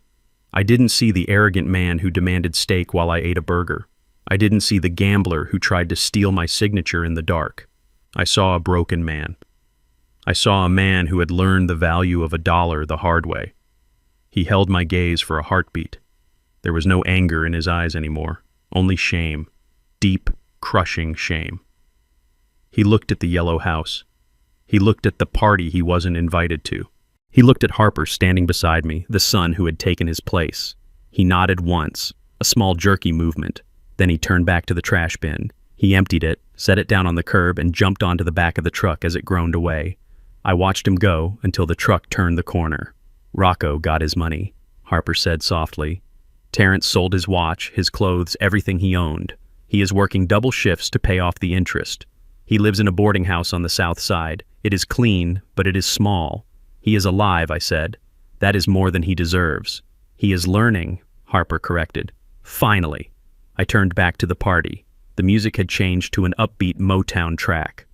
I didn't see the arrogant man who demanded steak while I ate a burger. I didn't see the gambler who tried to steal my signature in the dark. I saw a broken man. I saw a man who had learned the value of $1 the hard way. He held my gaze for a heartbeat. There was no anger in his eyes anymore, only shame, deep, crushing shame. He looked at the yellow house. He looked at the party he wasn't invited to. He looked at Harper standing beside me, the son who had taken his place. He nodded once, a small jerky movement. Then he turned back to the trash bin. He emptied it, set it down on the curb, and jumped onto the back of the truck as it groaned away. I watched him go until the truck turned the corner. "Rocco got his money," Harper said softly. "Terrence sold his watch, his clothes, everything he owned. He is working double shifts to pay off the interest. He lives in a boarding house on the south side. It is clean, but it is small. He is alive," I said. "That is more than he deserves." "He is learning," Harper corrected. Finally, I turned back to the party. The music had changed to an upbeat Motown track.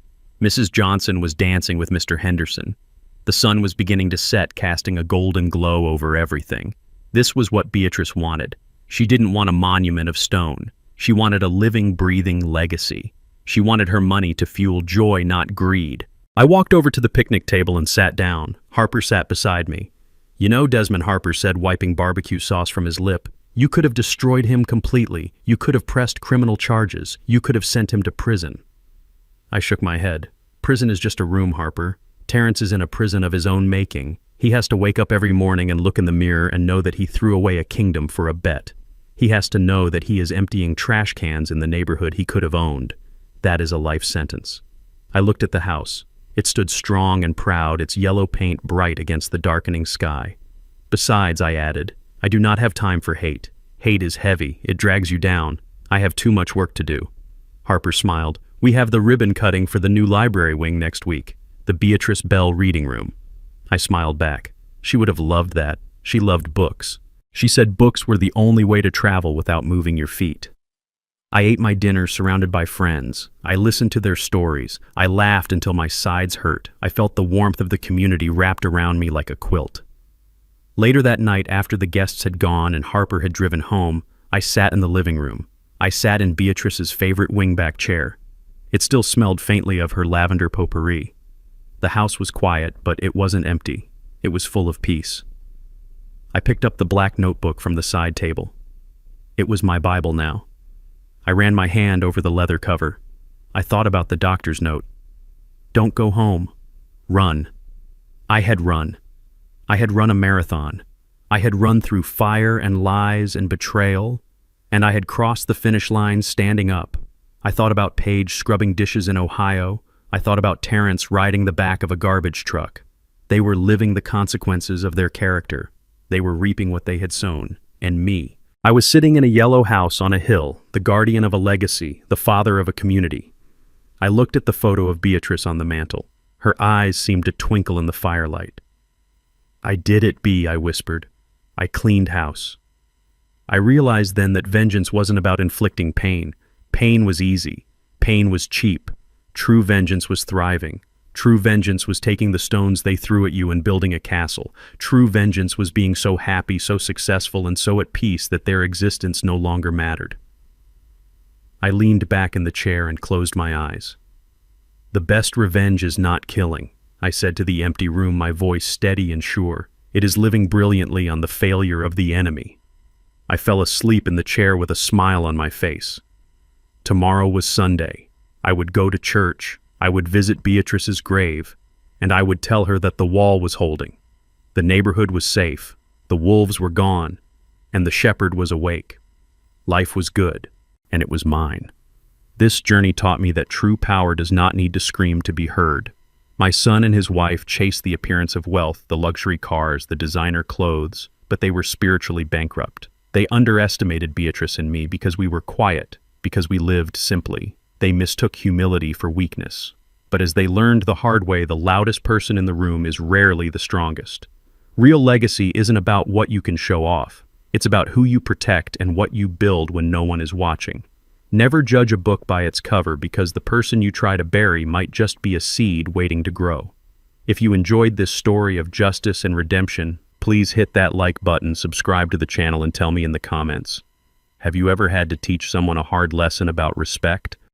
Mrs. Johnson was dancing with Mr. Henderson. The sun was beginning to set, casting a golden glow over everything. This was what Beatrice wanted. She didn't want a monument of stone. She wanted a living, breathing legacy. She wanted her money to fuel joy, not greed. I walked over to the picnic table and sat down. Harper sat beside me. "You know," Desmond, Harper said, wiping barbecue sauce from his lip, "you could have destroyed him completely. You could have pressed criminal charges. You could have sent him to prison." I shook my head. "Prison is just a room, Harper. Terrence is in a prison of his own making. He has to wake up every morning and look in the mirror and know that he threw away a kingdom for a bet. He has to know that he is emptying trash cans in the neighborhood he could have owned. That is a life sentence." I looked at the house. It stood strong and proud, its yellow paint bright against the darkening sky. Besides, I added, I do not have time for hate. Hate is heavy, it drags you down. I have too much work to do. Harper smiled. We have the ribbon cutting for the new library wing next week, the Beatrice Bell reading room. I smiled back. She would have loved that. She loved books. She said books were the only way to travel without moving your feet. I ate my dinner surrounded by friends. I listened to their stories. I laughed until my sides hurt. I felt the warmth of the community wrapped around me like a quilt. Later that night, after the guests had gone and Harper had driven home, I sat in the living room. I sat in Beatrice's favorite wingback chair. It still smelled faintly of her lavender potpourri. The house was quiet, but it wasn't empty. It was full of peace. I picked up the black notebook from the side table. It was my Bible now. I ran my hand over the leather cover. I thought about the doctor's note. Don't go home. Run. I had run. I had run a marathon. I had run through fire and lies and betrayal, and I had crossed the finish line standing up. I thought about Paige scrubbing dishes in Ohio. I thought about Terrence riding the back of a garbage truck. They were living the consequences of their character. They were reaping what they had sown. And me. I was sitting in a yellow house on a hill, the guardian of a legacy, the father of a community. I looked at the photo of Beatrice on the mantel. Her eyes seemed to twinkle in the firelight. I did it, Bea, I whispered. I cleaned house. I realized then that vengeance wasn't about inflicting pain. Pain was easy. Pain was cheap. True vengeance was thriving. True vengeance was taking the stones they threw at you and building a castle. True vengeance was being so happy, so successful, and so at peace that their existence no longer mattered. I leaned back in the chair and closed my eyes. The best revenge is not killing, I said to the empty room, my voice steady and sure. It is living brilliantly on the failure of the enemy. I fell asleep in the chair with a smile on my face. Tomorrow was Sunday. I would go to church. I would visit Beatrice's grave, and I would tell her that the wall was holding. The neighborhood was safe. The wolves were gone, and the shepherd was awake. Life was good, and it was mine. This journey taught me that true power does not need to scream to be heard. My son and his wife chased the appearance of wealth, the luxury cars, the designer clothes, but they were spiritually bankrupt. They underestimated Beatrice and me because we were quiet, because we lived simply. They mistook humility for weakness. But as they learned the hard way, the loudest person in the room is rarely the strongest. Real legacy isn't about what you can show off. It's about who you protect and what you build when no one is watching. Never judge a book by its cover, because the person you try to bury might just be a seed waiting to grow. If you enjoyed this story of justice and redemption, please hit that like button, subscribe to the channel, and tell me in the comments. Have you ever had to teach someone a hard lesson about respect?